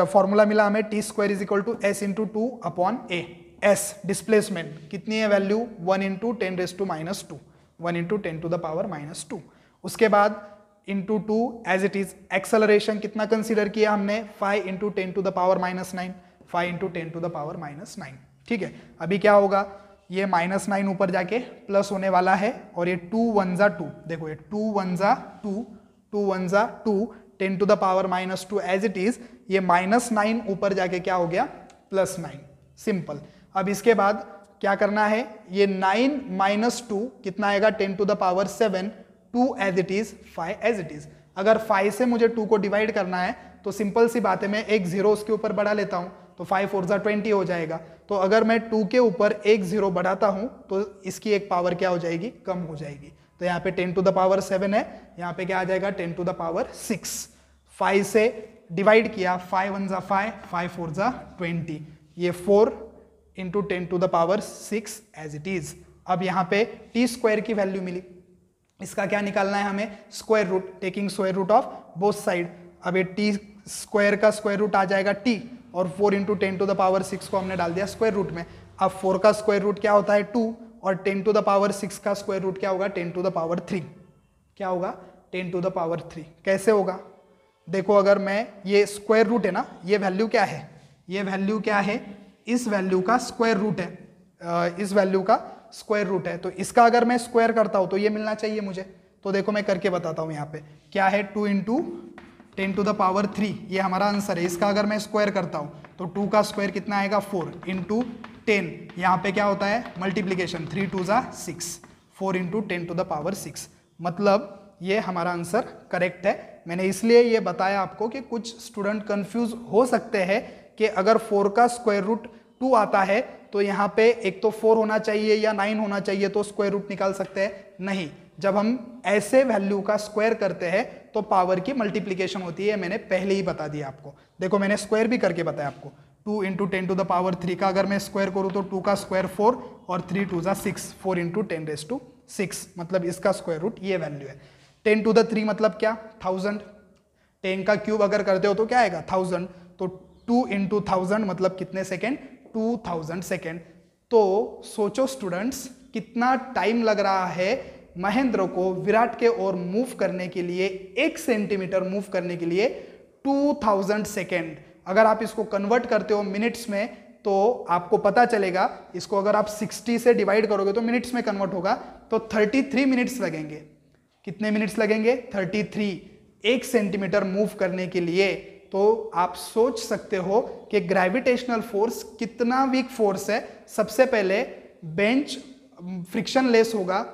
फॉर्मूला मिला हमें, t square is equal to s into 2 upon a। s displacement कितनी है value? 1 into 10⁻², 1 into 10 to the power -2। उसके बाद into 2 as it is. Acceleration कितना कंसीडर किया हमने? 5 into 10 to the power -9, 5 into 10 to the power -9, ठीक है। अभी क्या होगा? ये -9 ऊपर जाके प्लस होने वाला है, और ये 2 1 जा 2, देखो ये 2 1 जा 2, 2 1 जा 2, 10 to the power -2 as it is. ये -9 ऊपर जाके क्या हो गया? +9, सिंपल। अब इसके बाद क्या करना है? ये 9 - 2 कितना आएगा? 10 to the power 7, 2 as it is, 5 as it is. अगर 5 से मुझे 2 को डिवाइड करना है तो सिंपल सी बात है, मैं एक 0 उसके ऊपर बढ़ा लेता हूं, तो 5 4 जा 20 हो जाएगा। तो अगर मैं 2 के ऊपर एक 0 बढ़ाता हूं तो इसकी एक पावर क्या हो जाएगी? कम हो जाएगी। तो यहाँ पे 10 टू द पावर 7 है, यहाँ पे क्या आ जाएगा? 10 टू द पावर 6। 5 से डिवाइड किया, 5 1 जा 5, 5 4 जा 20, ये 4 into 10 to the power 6 as it is. अब यहाँ पे t स्क्वायर की वैल्यू मिली, इसका क्या निकालना है हमें? Square root, taking square root of both side. अब ये t स्क्वायर का स्क्वायर रूट आ जाएगा t, और 4 इंटू 10 टू द पावर 6 को हमने डाल दिया स्क्वायर रूट में। अब 4 का स्क्वायर रूट क्या होता है 2, और 10 टू द पावर 6 का स्क्वायर रूट क्या होगा 10 टू द पावर 3। क्या होगा 10 टू द पावर 3। कैसे होगा देखो, अगर मैं ये स्क्वायर रूट है ना, ये वैल्यू क्या है, ये वैल्यू क्या है, इस वैल्यू का स्क्वायर रूट है, इस वैल्यू का स्क्वायर रूट है, तो इसका अगर मैं स्क्वायर करता हूं तो ये मिलना चाहिए मुझे। तो देखो मैं करके बताता हूं, यहाँ पे क्या है 2 इंटू 10 टू द पावर 3, ये हमारा आंसर है। इसका अगर मैं स्क्वायर करता हूं तो 2 का स्क्वायर कितना आएगा 4 इंटू 10, यहाँ पे क्या होता है मल्टीप्लीकेशन, 3 2 जा 6, 4 इंटू 10 टू द पावर 6, मतलब ये हमारा आंसर करेक्ट है। मैंने इसलिए ये बताया आपको कि कुछ स्टूडेंट कंफ्यूज हो सकते हैं कि अगर 4 का स्क्वायर रूट 2 आता है तो यहाँ पे एक तो 4 होना चाहिए या 9 होना चाहिए तो स्क्वायर रूट निकाल सकते हैं। नहीं, जब हम ऐसे वैल्यू का स्क्वायर करते हैं तो पावर की मल्टीप्लीकेशन होती है, मैंने पहले ही बता दिया आपको। देखो मैंने स्क्वायर भी करके बताया आपको, 2 इंटू 10 टू द पावर 3 का अगर मैं स्क्वायर करूँ तो 2 का स्क्वायर 4 और 3 2 जा 6, 4 इंटू 10 रेज टू 6, मतलब इसका स्क्वायर रूट ये वैल्यू है। 10 टू द 3 मतलब क्या 1000, 10 का क्यूब अगर करते हो तो क्या आएगा 1000, तो 2 इंटू 1000 मतलब कितने सेकेंड 2000 सेकेंड। तो सोचो स्टूडेंट्स कितना टाइम लग रहा है महेंद्र को विराट के ओर मूव करने के लिए, 1 सेंटीमीटर मूव करने के लिए 2000 सेकेंड। अगर आप इसको कन्वर्ट करते हो मिनट्स में तो आपको पता चलेगा, इसको अगर आप 60 से डिवाइड करोगे तो मिनट्स में कन्वर्ट होगा, तो 33 मिनट्स लगेंगे। कितने मिनट्स लगेंगे 33, 1 सेंटीमीटर मूव करने के लिए। तो आप सोच सकते हो कि ग्रेविटेशनल फोर्स कितना वीक फोर्स है। सबसे पहले बेंच फ्रिक्शन लेस होगा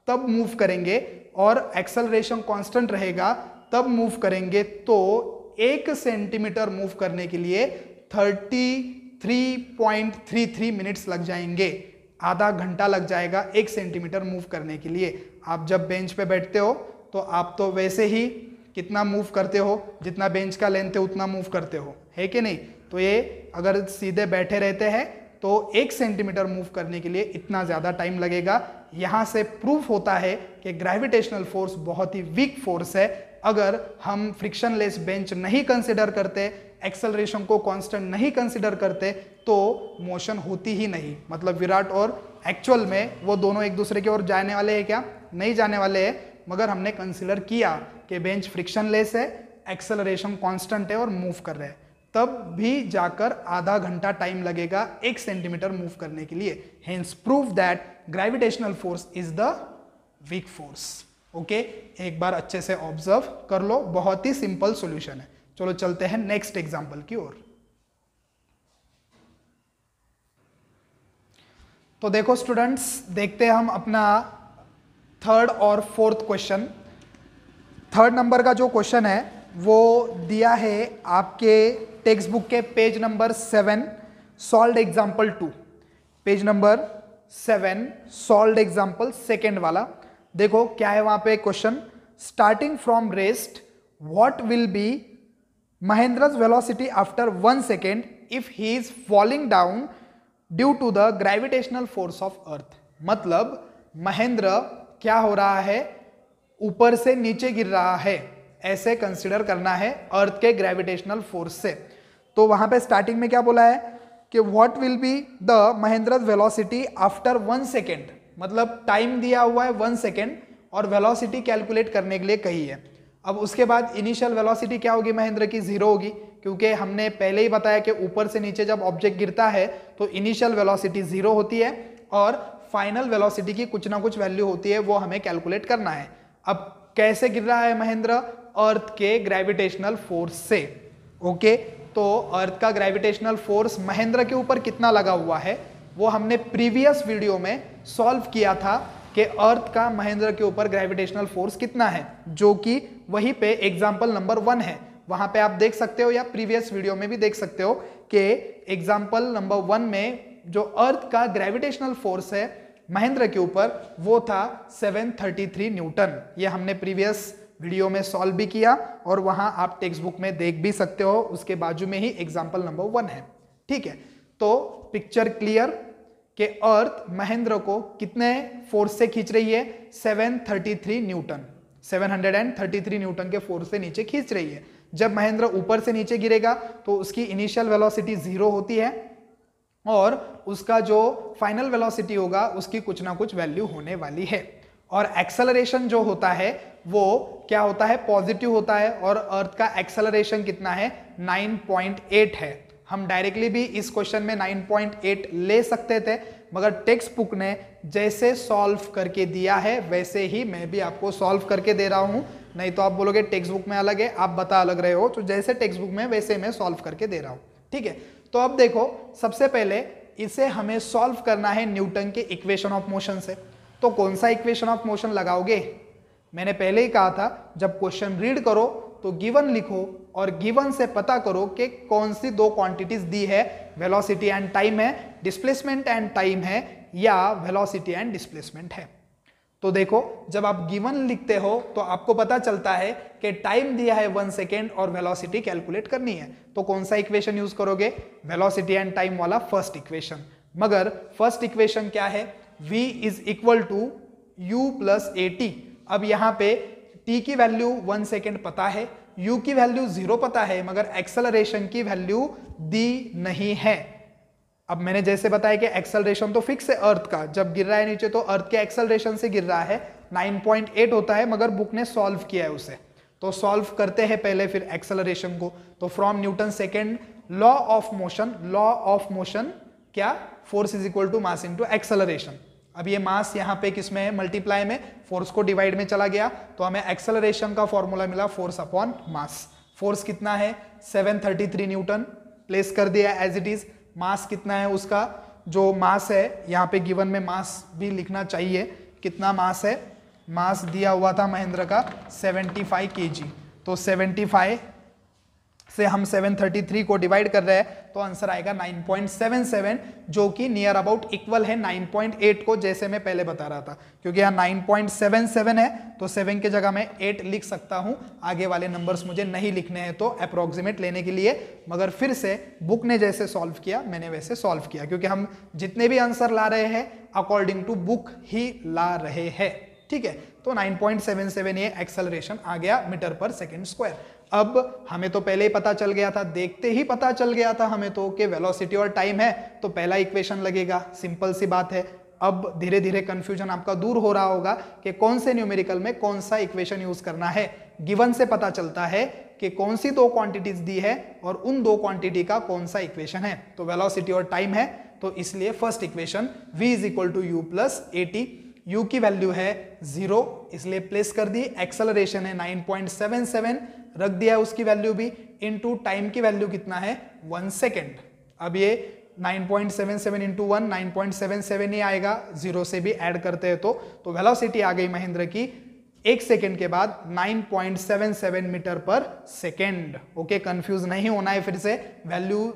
तब मूव करेंगे, और एक्सेलरेशन कांस्टेंट रहेगा तब मूव करेंगे, तो 1 सेंटीमीटर मूव करने के लिए 33.33 मिनट्स लग जाएंगे। आधा घंटा लग जाएगा 1 सेंटीमीटर मूव करने के लिए। आप जब बेंच पे बैठते हो तो आप तो वैसे ही कितना मूव करते हो, जितना बेंच का लेंथ है उतना मूव करते हो, है कि नहीं। तो ये अगर सीधे बैठे रहते हैं तो 1 सेंटीमीटर मूव करने के लिए इतना ज़्यादा टाइम लगेगा। यहाँ से प्रूफ होता है कि ग्रेविटेशनल फोर्स बहुत ही वीक फोर्स है। अगर हम फ्रिक्शनलेस बेंच नहीं कंसिडर करते, एक्सेलरेशन को कांस्टेंट नहीं कंसिडर करते, तो मोशन होती ही नहीं। मतलब विराट और एक्चुअल में वो दोनों एक दूसरे की ओर जाने वाले हैं क्या, नहीं जाने वाले हैं, मगर हमने कंसिडर किया कि बेंच फ्रिक्शनलेस है, एक्सेलरेशन कांस्टेंट है और मूव कर रहे हैं, तब भी जाकर आधा घंटा टाइम लगेगा 1 सेंटीमीटर मूव करने के लिए। Hence prove that gravitational force is the weak force. Okay, एक बार अच्छे से ऑब्जर्व कर लो, बहुत ही सिंपल सॉल्यूशन है। चलो चलते हैं नेक्स्ट एग्जांपल की ओर। तो देखो स्टूडेंट्स, देखते हैं हम अपना 3rd और 4th क्वेश्चन। 3rd नंबर का जो क्वेश्चन है वो दिया है आपके टेक्स्ट बुक के page number 7, solved example 2। Page number 7 solved example second वाला। देखो क्या है वहां पे question, starting from rest what will be Mahendra's velocity after 1 second if he is falling down due to the gravitational force of earth. मतलब महेंद्र क्या हो रहा है, ऊपर से नीचे गिर रहा है, ऐसे कंसिडर करना है अर्थ के ग्रेविटेशनल फोर्स से। तो वहां पे स्टार्टिंग में क्या बोला है कि what will be the Mahendra's velocity after 1 second, मतलब टाइम दिया हुआ है 1 सेकेंड और वेलोसिटी कैलकुलेट करने के लिए कही है। अब उसके बाद इनिशियल वेलोसिटी क्या होगी महेंद्र की, 0 होगी, क्योंकि हमने पहले ही बताया कि ऊपर से नीचे जब ऑब्जेक्ट गिरता है तो इनिशियल वेलोसिटी 0 होती है और फाइनल वेलोसिटी की कुछ ना कुछ वैल्यू होती है, वो हमें कैलकुलेट करना है। अब कैसे गिर रहा है महेंद्र, अर्थ के ग्रेविटेशनल फोर्स से। ओके, तो अर्थ का ग्रेविटेशनल फोर्स महेंद्र के ऊपर कितना लगा हुआ है वो हमने प्रीवियस वीडियो में सॉल्व किया था कि अर्थ का महेंद्र के ऊपर ग्रेविटेशनल फोर्स कितना है, जो कि वहीं पे एग्जाम्पल नंबर 1 है। वहां पे आप देख सकते हो या प्रीवियस वीडियो में भी देख सकते हो कि एग्जाम्पल नंबर 1 में जो अर्थ का ग्रेविटेशनल फोर्स है महेंद्र के ऊपर वो था 733 न्यूटन। ये हमने प्रीवियस वीडियो में सॉल्व भी किया और वहां आप टेक्स्ट बुक में देख भी सकते हो, उसके बाजू में ही एग्जाम्पल नंबर 1 है। ठीक है, तो पिक्चर क्लियर कि अर्थ महेंद्र को कितने फोर्स से खींच रही है, 733 न्यूटन, 733 न्यूटन के फोर्स से नीचे खींच रही है। जब महेंद्र ऊपर से नीचे गिरेगा तो उसकी इनिशियल वेलोसिटी 0 होती है और उसका जो फाइनल वेलोसिटी होगा उसकी कुछ ना कुछ वैल्यू होने वाली है। और एक्सेलरेशन जो होता है वो क्या होता है, पॉजिटिव होता है, और अर्थ का एक्सेलरेशन कितना है, 9.8 है। हम डायरेक्टली भी इस क्वेश्चन में 9.8 ले सकते थे, मगर टेक्स्ट बुक ने जैसे सॉल्व करके दिया है वैसे ही मैं भी आपको सॉल्व करके दे रहा हूं। नहीं तो आप बोलोगे टेक्स्ट बुक में अलग है, आप बता अलग रहे हो, तो जैसे टेक्स्ट बुक में वैसे मैं सॉल्व करके दे रहा हूं। ठीक है, तो अब देखो, सबसे पहले इसे हमें सॉल्व करना है न्यूटन के इक्वेशन ऑफ मोशन से। तो कौन सा इक्वेशन ऑफ मोशन लगाओगे? मैंने पहले ही कहा था, जब क्वेश्चन रीड करो तो गिवन लिखो और गिवन से पता करो कि कौन सी दो क्वांटिटीज दी है, वेलोसिटी एंड टाइम है, डिस्प्लेसमेंट एंड टाइम है, या वेलोसिटी एंड डिस्प्लेसमेंट है। तो देखो, जब आप गिवन लिखते हो तो आपको पता चलता है कि टाइम दिया है 1 सेकेंड और वेलोसिटी कैलकुलेट करनी है। तो कौन सा इक्वेशन यूज करोगे? वेलोसिटी एंड टाइम वाला फर्स्ट इक्वेशन। मगर फर्स्ट इक्वेशन क्या है? v is equal to u plus at। अब यहां पे t की वैल्यू 1 सेकेंड पता है, u की वैल्यू 0 पता है, मगर एक्सेलरेशन की वैल्यू दी नहीं है। अब मैंने जैसे बताया कि एक्सेलरेशन तो फिक्स है अर्थ का, जब गिर रहा है नीचे तो अर्थ के एक्सेलरेशन से गिर रहा है, 9.8 होता है, मगर बुक ने सॉल्व किया है उसे। तो सॉल्व करते हैं पहले फिर एक्सेलरेशन को। तो from Newton second law of motion क्या? Force is equal to mass into acceleration. अब ये मास यहाँ पे किसमें है? मल्टीप्लाई में, फोर्स को डिवाइड में चला गया तो हमें एक्सेलरेशन का फॉर्मूला मिला फोर्स अपॉन मास। फोर्स कितना है? 733 न्यूटन, प्लेस कर दिया एज इट इज। मास कितना है उसका? जो मास है यहाँ पे गिवन में मास भी लिखना चाहिए, कितना मास है? मास दिया हुआ था महेंद्र का 75 kg। तो 75 से हम 733 को डिवाइड कर रहे हैं तो आंसर आएगा 9.77, जो कि नियर अबाउट इक्वल है 9.8 को, जैसे मैं पहले बता रहा था। क्योंकि यहाँ 9.77 है तो 7 के जगह मैं 8 लिख सकता हूँ। आगे वाले नंबर्स मुझे नहीं लिखने हैं तो अप्रोक्सीमेट लेने के लिए, मगर फिर से बुक ने जैसे सॉल्व किया मैंने वैसे सॉल्व किया, क्योंकि हम जितने भी आंसर ला रहे हैं अकॉर्डिंग टू बुक ही ला रहे हैं। ठीक है, तो 9.77 ये एक्सेलरेशन आ गया मीटर पर सेकेंड स्क्वायर। अब हमें तो पहले ही पता चल गया था, देखते ही पता चल गया था हमें तो कि वेलोसिटी और टाइम है, तो पहला इक्वेशन लगेगा, सिंपल सी बात है। अब धीरे धीरे कंफ्यूजन आपका दूर हो रहा होगा कि कौन से न्यूमेरिकल में कौन सा इक्वेशन यूज करना है। गिवन से पता चलता है कि कौन सी दो क्वांटिटीज दी है और उन दो क्वांटिटी का कौन सा इक्वेशन है। तो वेलोसिटी और टाइम है, तो इसलिए first equation v is equal to u plus at। u की वैल्यू है 0, इसलिए प्लेस कर दी। एक्सेलरेशन है 9.77, रख दिया उसकी वैल्यू भी, इनटू टाइम की वैल्यू कितना है? 1 सेकेंड। अब ये 9.77 इंटू 1 9.77 ही आएगा, 0 से भी ऐड करते हैं तो वेलोसिटी आ गई महेंद्र की 1 सेकेंड के बाद 9.77 metre per second. Okay, confuse नहीं होना है। फिर से वैल्यू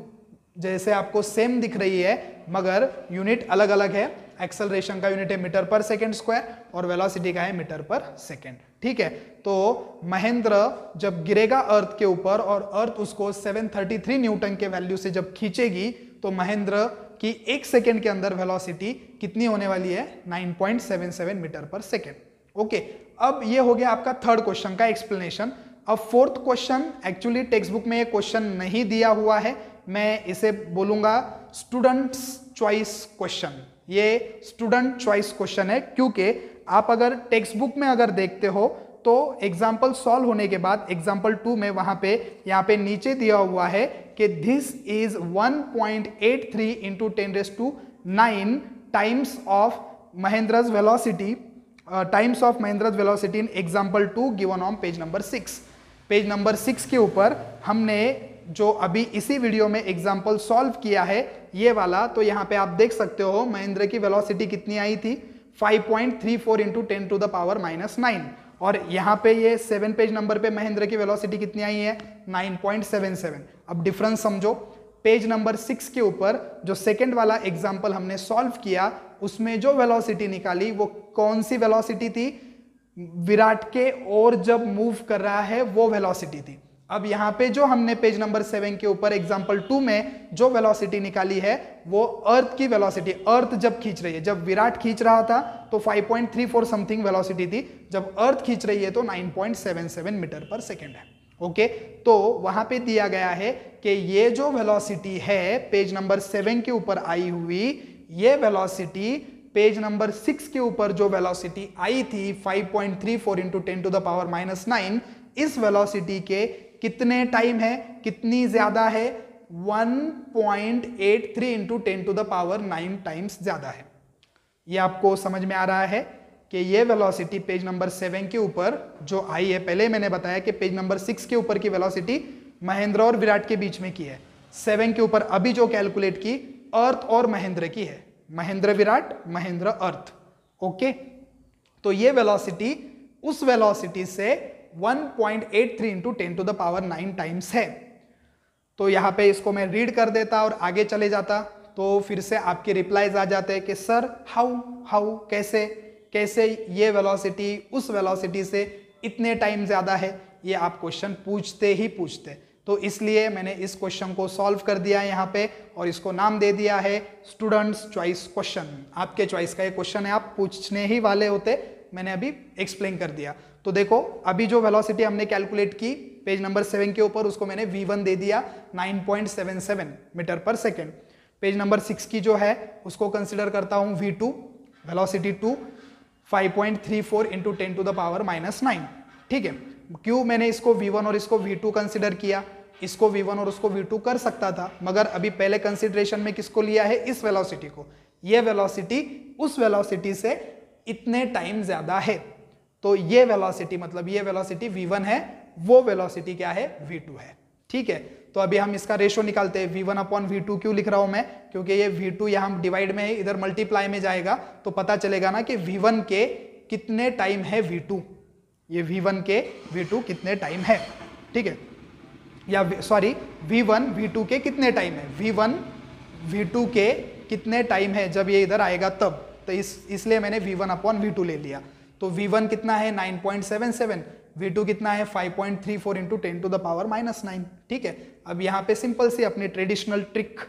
जैसे आपको सेम दिख रही है मगर यूनिट अलग अलग है। एक्सेलरेशन का यूनिट है मीटर पर सेकेंड स्क्वायर और वेलोसिटी का है मीटर पर सेकेंड। ठीक है, तो महेंद्र जब गिरेगा अर्थ के ऊपर और अर्थ उसको 733 न्यूटन के वैल्यू से जब खींचेगी तो महेंद्र की 1 सेकेंड के अंदर वेलोसिटी कितनी होने वाली है? 9.77 मीटर पर सेकेंड। ओके, अब ये हो गया आपका थर्ड क्वेश्चन का एक्सप्लेनेशन। अब fourth question, actually text book में ये क्वेश्चन नहीं दिया हुआ है, मैं इसे बोलूंगा स्टूडेंट्स चॉइस क्वेश्चन। ये स्टूडेंट चॉइस क्वेश्चन है, क्योंकि आप अगर टेक्स्ट बुक में अगर देखते हो तो एग्जाम्पल सॉल्व होने के बाद एग्जाम्पल 2 में वहां पे यहाँ पे नीचे दिया हुआ है कि this is 1.83 into 10⁹ times of Mahendra's velocity, times of Mahendra's velocity in example 2 given on page number 6। Page number 6 के ऊपर हमने जो अभी इसी वीडियो में एग्जाम्पल सॉल्व किया है ये वाला, तो यहाँ पे आप देख सकते हो महेंद्र की वेलोसिटी कितनी आई थी? 5.34 इंटू 10⁻⁹ और यहाँ पे ये 7 पेज नंबर पे महेंद्र की वेलोसिटी कितनी आई है? 9.77। अब डिफरेंस समझो, पेज नंबर 6 के ऊपर जो सेकंड वाला एग्जाम्पल हमने सॉल्व किया उसमें जो वेलोसिटी निकाली वो कौन सी वेलोसिटी थी? विराट के और जब मूव कर रहा है वो वेलोसिटी थी। अब यहाँ पे जो हमने पेज नंबर 7 के ऊपर एग्जाम्पल 2 में जो वेलोसिटी निकाली है वो अर्थ की वेलोसिटी, अर्थ जब खींच रही है, जब विराट खींच रहा था तो 5.34 समथिंग वेलोसिटी थी, जब अर्थ खींच रही है तो 9.77 मीटर पर सेकेंड है। ओके, तो वहां पे दिया गया है कि ये जो वेलोसिटी है पेज नंबर 7 के ऊपर आई हुई, ये वेलोसिटी पेज नंबर 6 के ऊपर जो वेलोसिटी आई थी 5.34 इंटू 10 टू द पावर -9, इस वेलोसिटी के कितने टाइम है, कितनी ज्यादा है, 1.83 into 10 to the power 9 times ज्यादा है। ये आपको समझ में आ रहा है कि ये वेलोसिटी पेज नंबर 7 के ऊपर जो आई है, पहले मैंने बताया कि पेज नंबर 6 के ऊपर की वेलोसिटी महेंद्र और विराट के बीच में की है, 7 के ऊपर अभी जो कैलकुलेट की अर्थ और महेंद्र की है, महेंद्र विराट, महेंद्र अर्थ। ओके, तो ये वेलोसिटी उस वेलोसिटी से 1.83 into 10 to the power 9 times है। तो यहां पे इसको मैं रीड कर देता और आगे चले जाता, तो फिर से आपके रिप्लाईज आ जाते हैं कि सर हाउ कैसे ये वेलोसिटी उस वेलोसिटी से इतने टाइम ज्यादा है। ये आप क्वेश्चन पूछते ही पूछते, तो इसलिए मैंने इस क्वेश्चन को सॉल्व कर दिया है यहाँ पे और इसको नाम दे दिया है स्टूडेंट्स चॉइस क्वेश्चन। आपके चॉइस का ये क्वेश्चन है, आप पूछने ही वाले होते, मैंने अभी एक्सप्लेन कर दिया। तो देखो अभी जो वेलोसिटी हमने कैलकुलेट की पेज नंबर 7 के ऊपर, उसको मैंने v1 दे दिया 9.77 metre per second. Page number 6 की जो है उसको कंसिडर करता हूं v2, velocity 2 5.34 into 10 to the power -9। ठीक है, क्यों मैंने इसको v1 और इसको v2 कंसिडर किया, इसको v1 और उसको v2 कर सकता था, मगर अभी पहले कंसिडरेशन में किसको लिया है, इस वेलोसिटी को। ये वेलोसिटी उस वेलोसिटी से इतने टाइम ज्यादा है, तो ये वेलोसिटी मतलब ये वेलोसिटी v1 है, वो वेलोसिटी क्या है, v2 है। ठीक है, तो अभी हम इसका रेशो निकालते हैं। v1 अपॉन v2 क्यों लिख रहा हूं मैं, क्योंकि ये v2 यहां डिवाइड में है, इधर मल्टीप्लाई में जाएगा, तो पता चलेगा ना कि v1 के कितने टाइम है v2, ये v1 के v2 कितने टाइम है। ठीक है, या सॉरी v1 v2 के कितने टाइम है, v1 v2 के कितने टाइम है जब ये इधर आएगा तब, तो इसलिए मैंने v1 अपॉन v2 ले लिया। तो v1 कितना है 9.77, v2 कितना है 5.34 इंटू 10 टू द पावर -9। ठीक है, अब यहाँ पे सिंपल सी अपनी ट्रेडिशनल ट्रिक,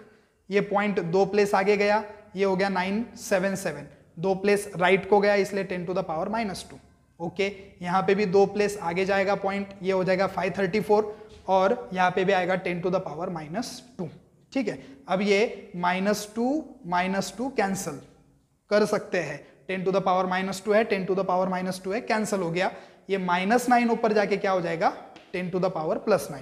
ये पॉइंट 2 प्लेस आगे गया, ये हो गया 977, 2 प्लेस राइट को गया इसलिए 10 टू द पावर -2। ओके, यहाँ पे भी 2 प्लेस आगे जाएगा पॉइंट, ये हो जाएगा 534 और यहाँ पे भी आएगा 10 टू द पावर -2। ठीक है, अब ये -2 कैंसिल कर सकते हैं, 10 टू द पावर -2 है, 10 टू द पावर -2 है, कैंसिल हो गया। ये -9 ऊपर जाके क्या हो जाएगा, 10 टू द पावर +9।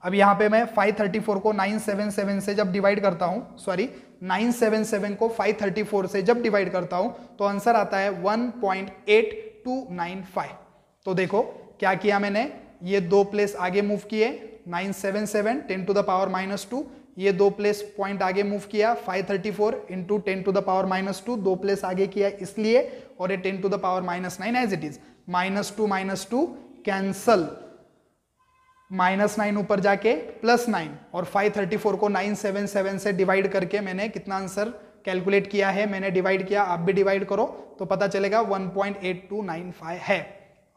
अब यहाँ पे मैं 534 को 977 से जब डिवाइड करता हूँ, सॉरी 977 को 534 से जब डिवाइड करता हूँ तो आंसर आता है 1.8295। तो देखो क्या किया मैंने, ये 2 प्लेस आगे मूव किए, 977 10 टू द पावर -2, ये 2 प्लेस पॉइंट आगे मूव किया, 534 into 10 to the power -2, 2 place आगे किया इसलिए, और ये 10 to the power -9 as it is, -2 cancel, -9 ऊपर जाके +9 और 534 को 977 से डिवाइड करके मैंने कितना आंसर कैलकुलेट किया है, मैंने डिवाइड किया, आप भी डिवाइड करो तो पता चलेगा 1.8295 है,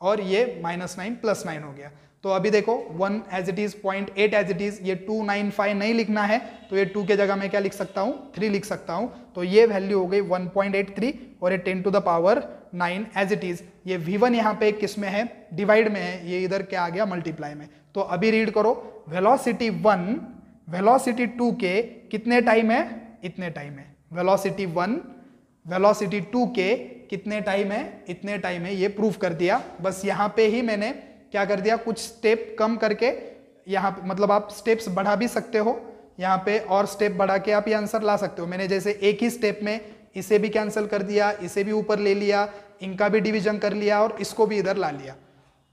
और ये -9 +9 हो गया। तो अभी देखो 1 as it is, 0.8 as it is, ये 295 नहीं लिखना है तो ये 2 के जगह मैं क्या लिख सकता हूँ, 3 लिख सकता हूँ। तो ये वैल्यू हो गई 1.83 और ये 10 to the power 9 as it is. ये v1 यहाँ पे किस में है, डिवाइड में है, ये इधर क्या आ गया, मल्टीप्लाई में। तो अभी रीड करो, वेलोसिटी 1 वेलोसिटी 2 के कितने टाइम है, इतने टाइम है। वेलोसिटी 1 वेलोसिटी 2 के कितने टाइम है, इतने टाइम है, ये प्रूफ कर दिया। बस यहाँ पे ही मैंने क्या कर दिया, कुछ स्टेप कम करके, यहाँ मतलब आप स्टेप्स बढ़ा भी सकते हो, यहाँ पे और स्टेप बढ़ा के आप ये आंसर ला सकते हो। मैंने जैसे एक ही स्टेप में इसे भी कैंसिल कर दिया, इसे भी ऊपर ले लिया, इनका भी डिवीजन कर लिया और इसको भी इधर ला लिया।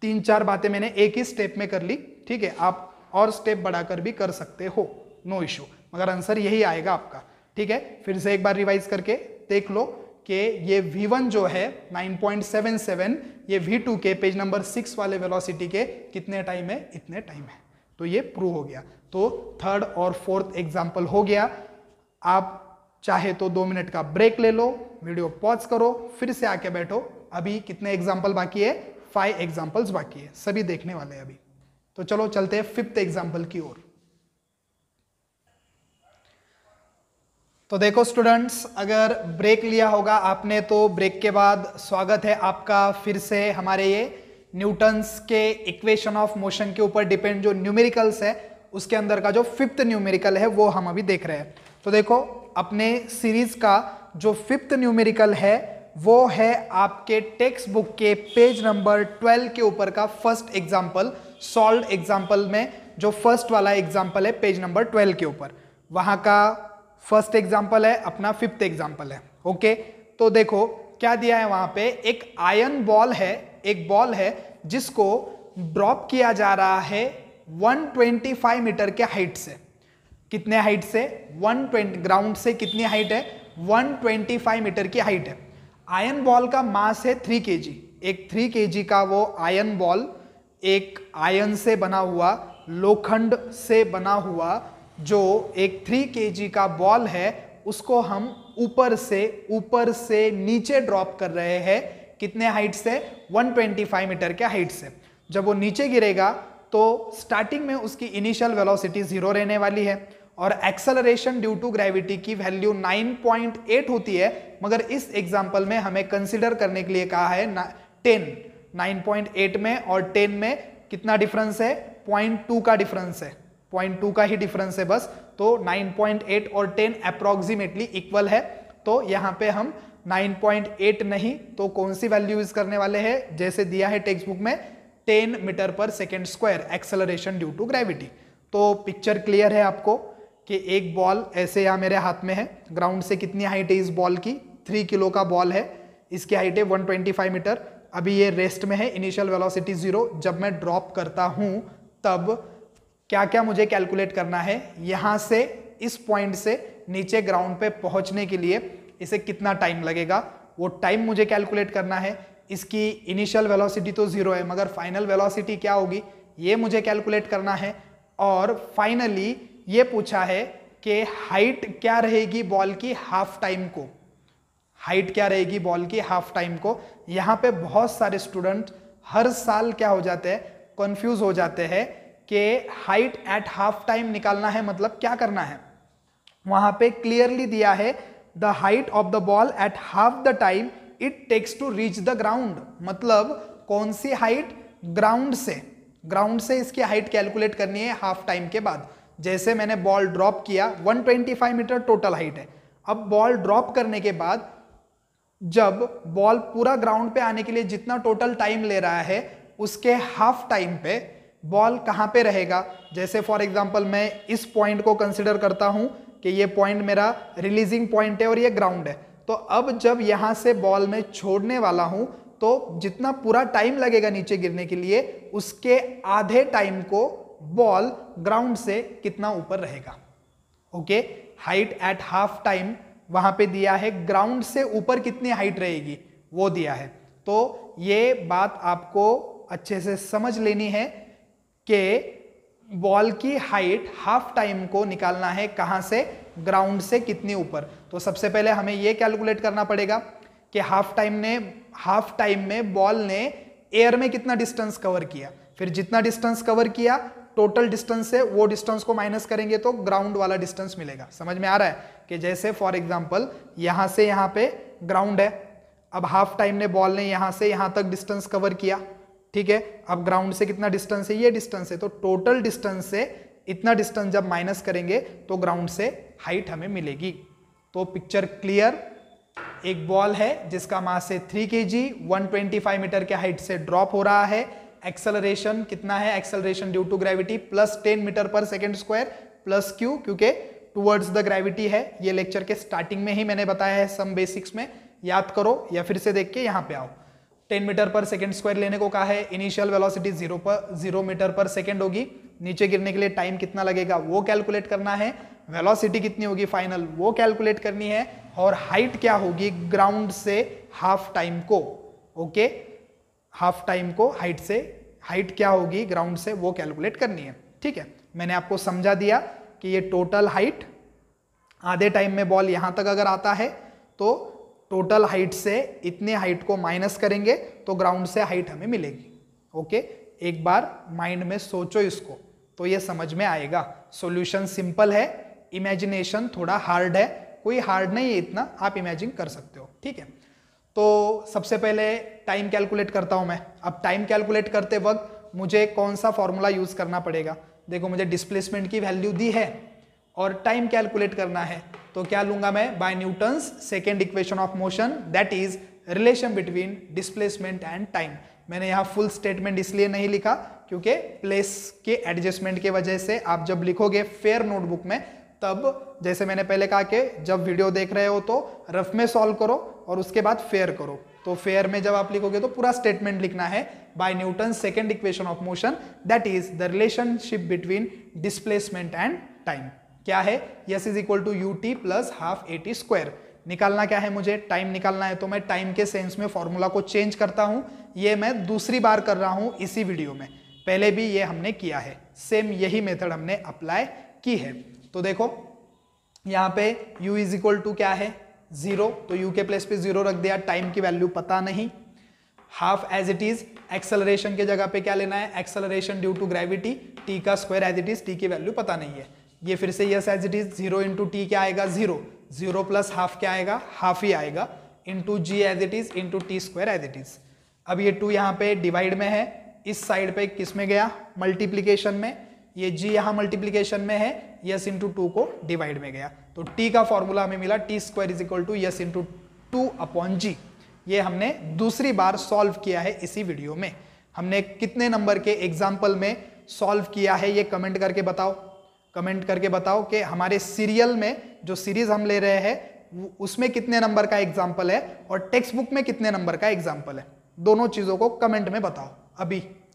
3-4 बातें मैंने एक ही स्टेप में कर ली। ठीक है, आप और स्टेप बढ़ाकर भी कर सकते हो, नो इश्यू, मगर आंसर यही आएगा आपका। ठीक है, फिर से एक बार रिवाइज करके देख लो कि ये v1 जो है 9.77, ये v2 के पेज नंबर 6 वाले वेलोसिटी के कितने टाइम है, इतने टाइम है। तो ये प्रूव हो गया। तो 3rd और 4th एग्जाम्पल हो गया। आप चाहे तो 2 मिनट का ब्रेक ले लो, वीडियो पॉज करो, फिर से आके बैठो। अभी कितने एग्जाम्पल बाकी है, 5 एग्जाम्पल्स बाकी है, सभी देखने वाले हैं अभी। तो चलो चलते हैं 5th एग्जाम्पल की ओर। तो देखो स्टूडेंट्स, अगर ब्रेक लिया होगा आपने तो ब्रेक के बाद स्वागत है आपका फिर से हमारे ये न्यूटन्स के इक्वेशन ऑफ मोशन के ऊपर डिपेंड जो न्यूमेरिकल्स है उसके अंदर का जो 5th न्यूमेरिकल है वो हम अभी देख रहे हैं। तो देखो अपने सीरीज का जो 5th न्यूमेरिकल है वो है आपके टेक्स्ट बुक के पेज नंबर 12 के ऊपर का फर्स्ट एग्जाम्पल। सॉल्व एग्जाम्पल में जो फर्स्ट वाला एग्जाम्पल है पेज नंबर 12 के ऊपर, वहां का फर्स्ट एग्जाम्पल है, अपना 5th एग्जाम्पल है। ओके, तो देखो क्या दिया है वहां पे, एक आयरन बॉल है, एक बॉल है जिसको ड्रॉप किया जा रहा है 125 मीटर के हाइट से। कितने हाइट से? 120, ग्राउंड से कितनी हाइट है? 125 मीटर की हाइट है। आयरन बॉल का मास है 3 kg। एक 3 kg का वो आयरन बॉल, एक आयरन से बना हुआ, लोखंड से बना हुआ जो एक 3 kg का बॉल है, उसको हम ऊपर से नीचे ड्रॉप कर रहे हैं। कितने हाइट से? 125 मीटर के हाइट से। जब वो नीचे गिरेगा तो स्टार्टिंग में उसकी इनिशियल वेलोसिटी 0 रहने वाली है और एक्सेलरेशन ड्यू टू ग्रेविटी की वैल्यू 9.8 होती है, मगर इस एग्जांपल में हमें कंसीडर करने के लिए कहा है 10। 9.8 में और 10 में कितना डिफरेंस है? 0.2 का डिफरेंस है, 0.2 का ही डिफरेंस है बस। तो 9.8 और 10 अप्रोक्सीमेटली इक्वल है। तो यहाँ पे हम 9.8 नहीं तो कौन सी वैल्यू यूज करने वाले हैं? जैसे दिया है टेक्स्ट बुक में 10 metre per second square acceleration due to gravity. तो पिक्चर क्लियर है आपको कि एक बॉल ऐसे यहाँ मेरे हाथ में है, ग्राउंड से कितनी हाइट है इस बॉल की? 3 किलो का बॉल है, इसकी हाइट है 125 मीटर। अभी ये रेस्ट में है, इनिशियल वेलोसिटी 0। जब मैं ड्रॉप करता हूं तब क्या क्या मुझे कैलकुलेट करना है? यहां से इस पॉइंट से नीचे ग्राउंड पे पहुंचने के लिए इसे कितना टाइम लगेगा, वो टाइम मुझे कैलकुलेट करना है। इसकी इनिशियल वेलोसिटी तो 0 है, मगर फाइनल वेलोसिटी क्या होगी ये मुझे कैलकुलेट करना है। और फाइनली ये पूछा है कि हाइट क्या रहेगी बॉल की हाफ टाइम को। हाइट क्या रहेगी बॉल की हाफ टाइम को? यहाँ पे बहुत सारे स्टूडेंट हर साल क्या हो जाते हैं, कंफ्यूज हो जाते हैं कि हाइट एट हाफ टाइम निकालना है मतलब क्या करना है। वहां पे क्लियरली दिया है the height of the ball at half the time it takes to reach the ground. मतलब कौन सी हाइट? ग्राउंड से इसकी हाइट कैलकुलेट करनी है हाफ टाइम के बाद। जैसे मैंने बॉल ड्रॉप किया, 125 मीटर टोटल हाइट है। अब बॉल ड्रॉप करने के बाद जब बॉल पूरा ग्राउंड पे आने के लिए जितना टोटल टाइम ले रहा है उसके हाफ टाइम पे बॉल कहां पे रहेगा? जैसे फॉर एग्जांपल मैं इस पॉइंट को कंसीडर करता हूं कि ये पॉइंट मेरा रिलीजिंग पॉइंट है और ये ग्राउंड है। तो अब जब यहां से बॉल मैं छोड़ने वाला हूं तो जितना पूरा टाइम लगेगा नीचे गिरने के लिए उसके आधे टाइम को बॉल ग्राउंड से कितना ऊपर रहेगा। Okay, height at half time वहां पे दिया है, ग्राउंड से ऊपर कितनी हाइट रहेगी वो दिया है। तो ये बात आपको अच्छे से समझ लेनी है कि बॉल की हाइट हाफ टाइम को निकालना है कहां से? ग्राउंड से कितनी ऊपर। तो सबसे पहले हमें यह कैलकुलेट करना पड़ेगा कि हाफ टाइम में बॉल ने एयर में कितना डिस्टेंस कवर किया, फिर जितना डिस्टेंस कवर किया टोटल डिस्टेंस से वो डिस्टेंस को माइनस करेंगे तो ग्राउंड वाला डिस्टेंस मिलेगा। समझ में आ रहा है कि जैसे फॉर एग्जांपल यहां से यहां पे ग्राउंड है, अब हाफ टाइम ने बॉल ने यहां से यहां तक डिस्टेंस कवर किया, ठीक है। अब ग्राउंड से कितना डिस्टेंस है? ये डिस्टेंस है। तो टोटल डिस्टेंस से इतना डिस्टेंस जब माइनस करेंगे तो ग्राउंड से हाइट हमें मिलेगी। तो पिक्चर क्लियर, एक बॉल है जिसका मास है 3 kg, 125 मीटर के हाइट से ड्रॉप हो रहा है। एक्सेलरेशन कितना है? Acceleration due to gravity plus 10 metre per second square plus क्यू, क्योंकि टुवर्ड्स द ग्रेविटी है। ये लेक्चर के स्टार्टिंग में ही मैंने बताया है, सम बेसिक्स में याद करो या फिर से देख के यहाँ पे आओ। 10 मीटर पर सेकेंड स्क्वायर लेने को कहा है। Initial velocity 0 metre per second होगी। नीचे गिरने के लिए टाइम कितना लगेगा वो कैलकुलेट करना है। वेलोसिटी कितनी होगी फाइनल वो कैलकुलेट करनी है। और हाइट क्या होगी ग्राउंड से हाफ टाइम को। ओके, हाफ टाइम को हाइट क्या होगी ग्राउंड से वो कैलकुलेट करनी है। ठीक है, मैंने आपको समझा दिया कि ये टोटल हाइट, आधे टाइम में बॉल यहां तक अगर आता है तो टोटल हाइट से इतने हाइट को माइनस करेंगे तो ग्राउंड से हाइट हमें मिलेगी। ओके, एक बार माइंड में सोचो इसको तो ये समझ में आएगा। सॉल्यूशन सिंपल है, इमेजिनेशन थोड़ा हार्ड है, कोई हार्ड नहीं है इतना, आप इमेजिन कर सकते हो। ठीक है, तो सबसे पहले टाइम कैलकुलेट करता हूं मैं। अब टाइम कैलकुलेट करते वक्त मुझे कौन सा फॉर्मूला यूज करना पड़ेगा? देखो मुझे डिस्प्लेसमेंट की वैल्यू दी है और टाइम कैलकुलेट करना है, तो क्या लूंगा मैं? By Newton's second equation of motion, that is relation between displacement and time. मैंने यहाँ फुल स्टेटमेंट इसलिए नहीं लिखा क्योंकि प्लेस के एडजस्टमेंट की वजह से आप जब लिखोगे फेयर नोटबुक में, तब जैसे मैंने पहले कहा कि जब वीडियो देख रहे हो तो रफ में सॉल्व करो और उसके बाद फेयर करो। तो फेयर में जब आप लिखोगे तो पूरा स्टेटमेंट लिखना है by Newton second equation of motion, that is the relationship between displacement and time. क्या है? S is equal to u t plus half a t square. निकालना क्या है? मुझे टाइम निकालना है, तो मैं टाइम के सेंस में फॉर्मूला को चेंज करता हूं। ये मैं दूसरी बार कर रहा हूं इसी वीडियो में, पहले भी ये हमने किया है, सेम यही मेथड हमने अप्लाई की है। तो देखो यहाँ पे u इज इक्वल टू क्या है? 0, तो u के प्लेस पे 0 रख दिया, टाइम की वैल्यू पता नहीं। Half as it is, acceleration के जगह पे क्या लेना है? Acceleration due to gravity, t का square as it is, t की वैल्यू पता नहीं है। ये फिर से s as it is, 0 into t क्या आएगा? 0, 0 प्लस हाफ क्या आएगा? हाफ ही आएगा, into g as it is, into t square as it is. अब ये 2 यहाँ पे डिवाइड में है, इस साइड पे किस में गया? मल्टीप्लीकेशन में। ये g यहाँ मल्टीप्लीकेशन में है, यस इंटू 2 को डिवाइड में गया, तो t का फॉर्मूला हमें मिला t square is equal to s into 2 upon g. ये हमने दूसरी बार सॉल्व किया है इसी वीडियो में। हमने कितने नंबर के एग्जाम्पल में सॉल्व किया है ये कमेंट करके बताओ। कमेंट करके बताओ कि हमारे सीरियल में जो सीरीज हम ले रहे हैं उसमें कितने नंबर का एग्जाम्पल है और टेक्स्ट बुक में कितने नंबर का एग्जाम्पल है। दोनों चीजों को कमेंट में बताओ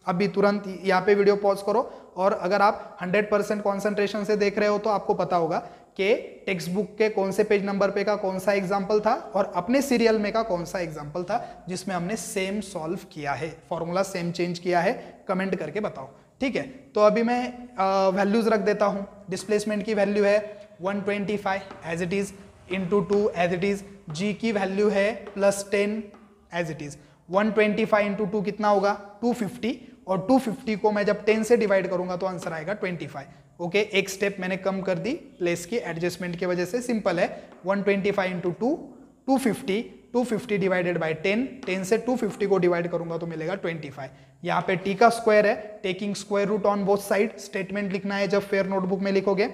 अभी तुरंत यहाँ पे वीडियो पॉज करो। और अगर आप 100% कॉन्सेंट्रेशन से देख रहे हो तो आपको पता होगा कि टेक्स्ट बुक के कौन से पेज नंबर पे का कौन सा एग्जाम्पल था और अपने सीरियल में का कौन सा एग्जाम्पल था जिसमें हमने सेम सॉल्व किया है, फॉर्मूला सेम चेंज किया है। कमेंट करके बताओ, ठीक है। तो अभी मैं वैल्यूज रख देता हूँ। डिस्प्लेसमेंट की वैल्यू है 125 as it is, into 2 as it is, जी की वैल्यू है +10 एज इट इज। 125 इंटू 2 कितना होगा? 250, और 250 को मैं जब 10 से डिवाइड करूंगा तो आंसर आएगा 25। ओके, एक स्टेप मैंने कम कर दी प्लेस की एडजस्टमेंट की वजह से, सिंपल है। 125 इंटू 2 250, 250 डिवाइडेड बाय 10, 10 से 250 को डिवाइड करूंगा तो मिलेगा 25। यहाँ पे t का स्क्वायर है, taking square root on both side, statement लिखना है जब फेयर नोटबुक में लिखोगे।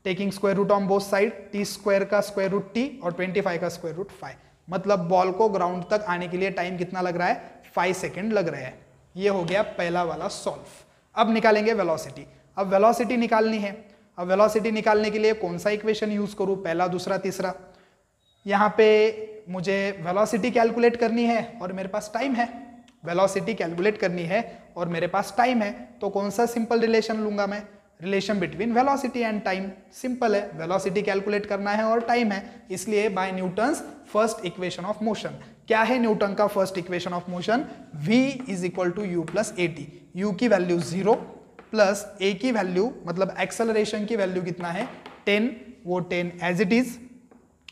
Taking square root on both side, t square का स्क्वायर रूट t और 25 का स्क्वायर रूट 5, मतलब बॉल को ग्राउंड तक आने के लिए टाइम कितना लग रहा है? 5 सेकेंड लग रहे हैं। ये हो गया पहला वाला सॉल्व। अब निकालेंगे वेलोसिटी। अब वेलोसिटी निकालनी है। अब वेलोसिटी निकालने के लिए कौन सा इक्वेशन यूज करूं? पहला, दूसरा, तीसरा। यहाँ पे मुझे वेलोसिटी कैलकुलेट करनी है और मेरे पास टाइम है। वेलोसिटी कैलकुलेट करनी है और मेरे पास टाइम है, तो कौन सा सिंपल रिलेशन लूंगा मैं? Relation between velocity and time. Simple है, वेलोसिटी कैलकुलेट करना है और टाइम है, इसलिए by Newton's first equation of motion. क्या है न्यूटन का first equation of motion? v is equal to u plus a t. U की वैल्यू 0 प्लस ए की वैल्यू, मतलब एक्सेलरेशन की वैल्यू कितना है? 10, वो 10 एज इट इज,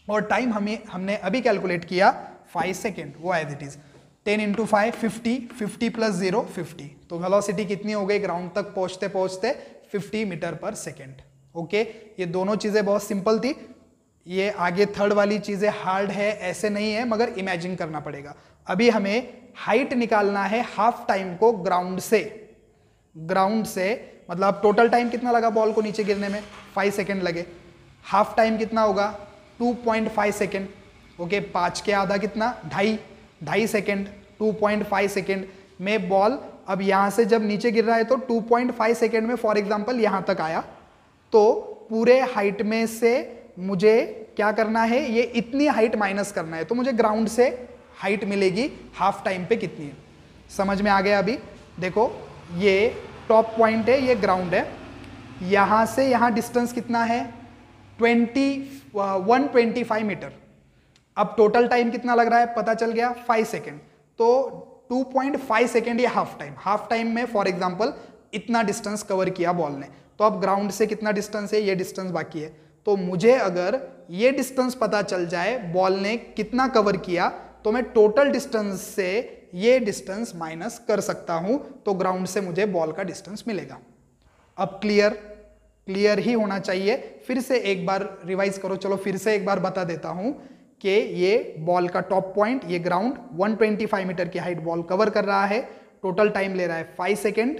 और टाइम हमने अभी कैलकुलेट किया 5 सेकेंड, वो as it is. 10 into 5 50, 50 plus 0 50, तो वेलोसिटी कितनी हो गई ग्राउंड तक पहुंचते पहुंचते? 50 मीटर पर सेकेंड। ओके, ये दोनों चीजें बहुत सिंपल थी। ये आगे थर्ड वाली चीजें हार्ड है ऐसे नहीं है, मगर इमेजिन करना पड़ेगा। अभी हमें हाइट निकालना है हाफ टाइम को ग्राउंड से। ग्राउंड से मतलब टोटल टाइम कितना लगा बॉल को नीचे गिरने में? 5 सेकेंड लगे। हाफ टाइम कितना होगा? 2.5 सेकेंड। ओके, 5 के आधा कितना? 2.5 सेकेंड। 2.5 सेकेंड में बॉल अब यहां से जब नीचे गिर रहा है तो 2.5 सेकेंड में फॉर एग्जांपल यहां तक आया, तो पूरे हाइट में से मुझे क्या करना है? ये इतनी हाइट माइनस करना है, तो मुझे ग्राउंड से हाइट मिलेगी हाफ टाइम पे कितनी है। समझ में आ गया? अभी देखो, ये टॉप पॉइंट है, ये ग्राउंड है, यहां से यहां डिस्टेंस कितना है? 125 मीटर। अब टोटल टाइम कितना लग रहा है पता चल गया? 5 सेकेंड। तो 2.5 सेकेंड ये हाफ टाइम। हाफ टाइम में फॉर एग्जांपल इतना डिस्टेंस कवर किया बॉल ने, तो अब ग्राउंड से कितना डिस्टेंस है? ये डिस्टेंस बाकी है। तो मुझे अगर ये डिस्टेंस पता चल जाए बॉल ने कितना कवर किया, तो मैं टोटल डिस्टेंस से ये डिस्टेंस माइनस कर सकता हूं, तो ग्राउंड से मुझे बॉल का डिस्टेंस मिलेगा। अब क्लियर ही होना चाहिए। फिर से एक बार रिवाइज करो, चलो फिर से एक बार बता देता हूं कि ये बॉल का टॉप पॉइंट, ये ग्राउंड 125 मीटर की हाइट बॉल कवर कर रहा है। टोटल टाइम ले रहा है 5 सेकेंड।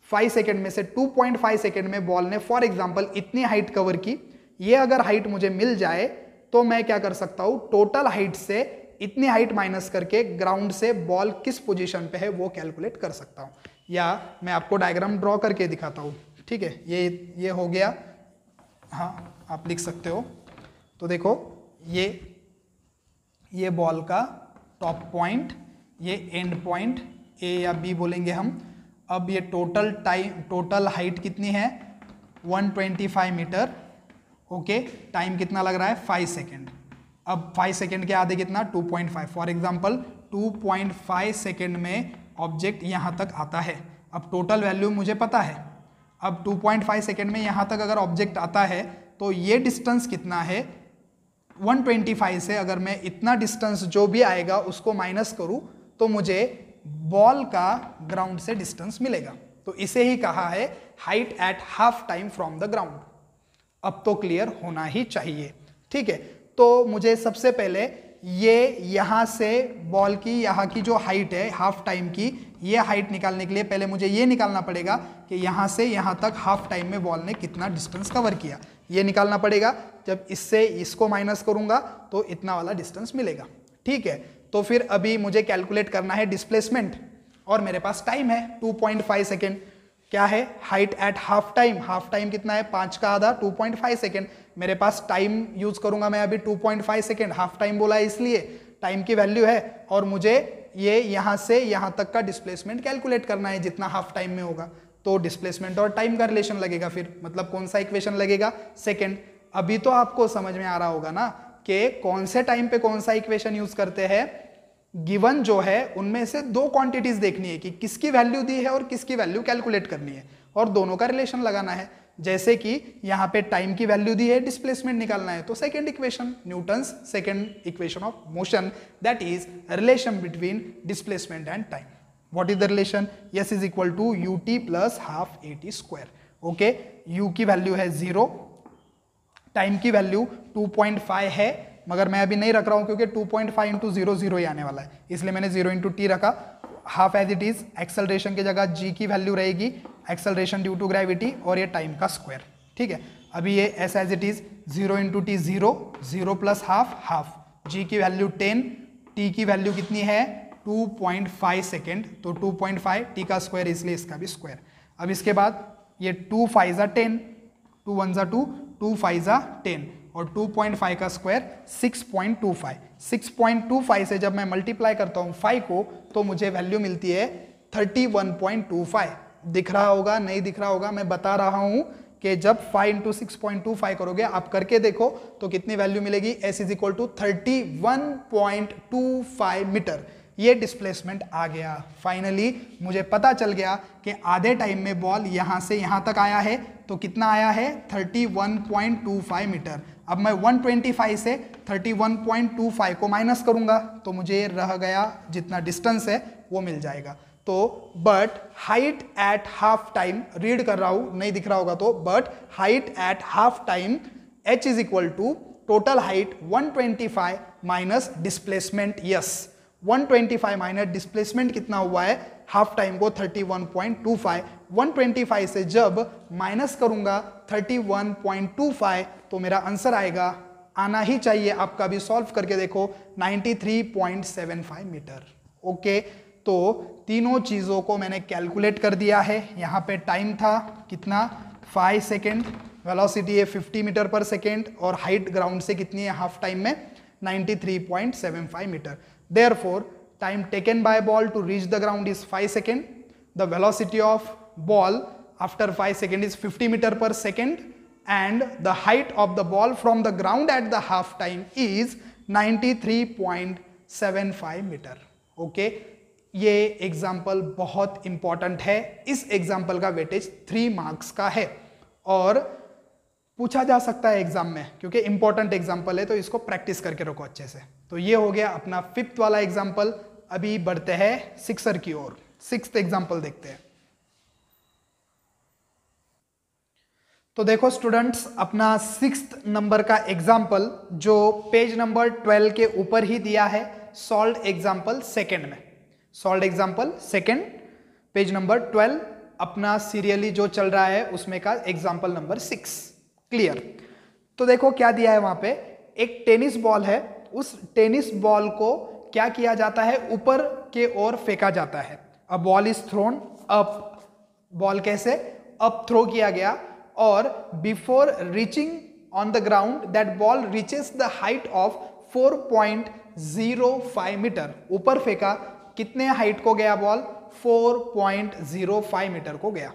5 सेकेंड में से 2.5 सेकेंड में बॉल ने फॉर एग्जांपल इतनी हाइट कवर की। ये अगर हाइट मुझे मिल जाए तो मैं क्या कर सकता हूं, टोटल हाइट से इतनी हाइट माइनस करके ग्राउंड से बॉल किस पोजीशन पे है वो कैलकुलेट कर सकता हूं। या मैं आपको डायग्राम ड्रॉ करके दिखाता हूं, ठीक है। ये हो गया, हाँ आप लिख सकते हो। तो देखो ये बॉल का टॉप पॉइंट, ये एंड पॉइंट, ए या बी बोलेंगे हम। अब ये टोटल हाइट कितनी है, 125 मीटर। ओके, टाइम कितना लग रहा है, 5 सेकेंड। अब 5 सेकेंड के आधे कितना, 2.5। फॉर एग्जांपल 2.5 सेकेंड में ऑब्जेक्ट यहाँ तक आता है। अब टोटल वैल्यू मुझे पता है। अब 2.5 सेकेंड में यहाँ तक अगर ऑब्जेक्ट आता है तो ये डिस्टेंस कितना है, 125 से अगर मैं इतना डिस्टेंस जो भी आएगा उसको माइनस करूं तो मुझे बॉल का ग्राउंड से डिस्टेंस मिलेगा। तो इसे ही कहा है height at half time from the ground. अब तो क्लियर होना ही चाहिए, ठीक है। तो मुझे सबसे पहले ये यहां से बॉल की यहाँ की जो हाइट है हाफ टाइम की, ये हाइट निकालने के लिए पहले मुझे ये निकालना पड़ेगा कि यहां से यहां तक हाफ टाइम में बॉल ने कितना डिस्टेंस कवर किया, ये निकालना पड़ेगा। जब इससे इसको माइनस करूंगा तो इतना वाला डिस्टेंस मिलेगा, ठीक है। तो फिर अभी मुझे कैलकुलेट करना है डिस्प्लेसमेंट, और मेरे पास टाइम है 2.5 सेकेंड। क्या है, height at half time. Half time कितना है, 5 का आधा, 2.5 सेकेंड। मेरे पास टाइम यूज करूंगा मैं अभी 2.5 सेकेंड। हाफ टाइम बोला है इसलिए टाइम की वैल्यू है, और मुझे ये यहां से यहां तक का डिस्प्लेसमेंट कैलकुलेट करना है जितना हाफ टाइम में होगा। तो डिस्प्लेसमेंट और टाइम का रिलेशन लगेगा, फिर मतलब कौन सा इक्वेशन लगेगा, सेकेंड। अभी तो आपको समझ में आ रहा होगा ना कि कौन से टाइम पे कौन सा इक्वेशन यूज करते हैं। गिवन जो है उनमें से दो क्वांटिटीज देखनी है कि किसकी वैल्यू दी है और किसकी वैल्यू कैलकुलेट करनी है, और दोनों का रिलेशन लगाना है। जैसे कि यहाँ पे टाइम की वैल्यू दी है, डिस्प्लेसमेंट निकालना है, तो second equation, Newton's second equation of motion, that is relation between displacement and time. What is the relation, s is equal to ut plus half at square. Okay, u की value है 0, time की value 2.5 है, मगर मैं अभी नहीं रख रहा हूं क्योंकि 2.5 इंटू 0 0 ही आने वाला है, इसलिए मैंने 0 इंटू टी रखा। हाफ एज इट इज, एक्सेलरेशन की जगह g की वैल्यू रहेगी, एक्सेलरेशन ड्यू टू ग्रेविटी, और ये टाइम का स्क्वायर, ठीक है। अभी ये s as it is 0 into t 0, 0 plus half half, g की वैल्यू 10, t की वैल्यू कितनी है 2.5 सेकेंड, तो 2.5 टी का स्क्वायर इसलिए इसका भी स्क्वायर। अब इसके बाद ये 2 5 जा 10, 2 1 जा 2, 2 5 जा 10, और 2.5 का स्क्वायर 6.25। 6.25 से जब मैं मल्टीप्लाई करता हूं 5 को तो मुझे वैल्यू मिलती है 31.25। दिख रहा होगा, नहीं दिख रहा होगा, मैं बता रहा हूं कि जब 5 इंटू 6.25 करोगे, आप करके देखो तो कितनी वैल्यू मिलेगी, s is equal to 31.25 metre. ये डिस्प्लेसमेंट आ गया। फाइनली मुझे पता चल गया कि आधे टाइम में बॉल यहां से यहां तक आया है, तो कितना आया है 31.25 मीटर। अब मैं 125 से 31.25 को माइनस करूंगा तो मुझे रह गया जितना डिस्टेंस है वो मिल जाएगा। तो but height at half time, read कर रहा हूं नहीं दिख रहा होगा तो, but height at half time h is equal to total height 125 minus displacement. Yes, 125 minus displacement कितना हुआ है हाफ टाइम को 31.25। 125 से जब माइनस करूंगा 31.25 तो मेरा आंसर आएगा, आना ही चाहिए, आपका भी सॉल्व करके देखो, 93.75 मीटर। ओके, तो तीनों चीजों को मैंने कैलकुलेट कर दिया है। यहां पे टाइम था कितना 5 सेकेंड, वेलोसिटी है 50 मीटर पर सेकेंड, और हाइट ग्राउंड से कितनी है हाफ टाइम में 93.75 metre. Therefore, time taken by ball to reach the ground is 5 seconds. The velocity of ball after 5 seconds is 50 meter per second, and the height of the ball from the ground at the half time is 93.75 meter. Okay, ये example बहुत important है। इस example का weightage 3 marks का है और पूछा जा सकता है एग्जाम में, क्योंकि इंपॉर्टेंट एग्जाम्पल है, तो इसको प्रैक्टिस करके रखो अच्छे से। तो ये हो गया अपना 5th वाला एग्जाम्पल। अभी बढ़ते हैं 6th की ओर। 6th एग्जाम्पल देखते हैं। तो देखो स्टूडेंट्स, अपना 6th नंबर का एग्जाम्पल जो पेज नंबर 12 के ऊपर ही दिया है, सॉल्व एग्जाम्पल सेकेंड में, solve example second page number 12 अपना सीरियली जो चल रहा है उसमें का एग्जाम्पल नंबर 6। क्लियर? तो देखो क्या दिया है वहां पे, एक टेनिस बॉल है, उस टेनिस बॉल को क्या किया जाता है, ऊपर के ओर फेंका जाता है। A ball is thrown up, ball कैसे अप थ्रो किया गया, और before reaching on the ground that ball reaches the height of 4.05 metre. ऊपर फेंका, कितने हाइट को गया बॉल, 4.05 मीटर को गया।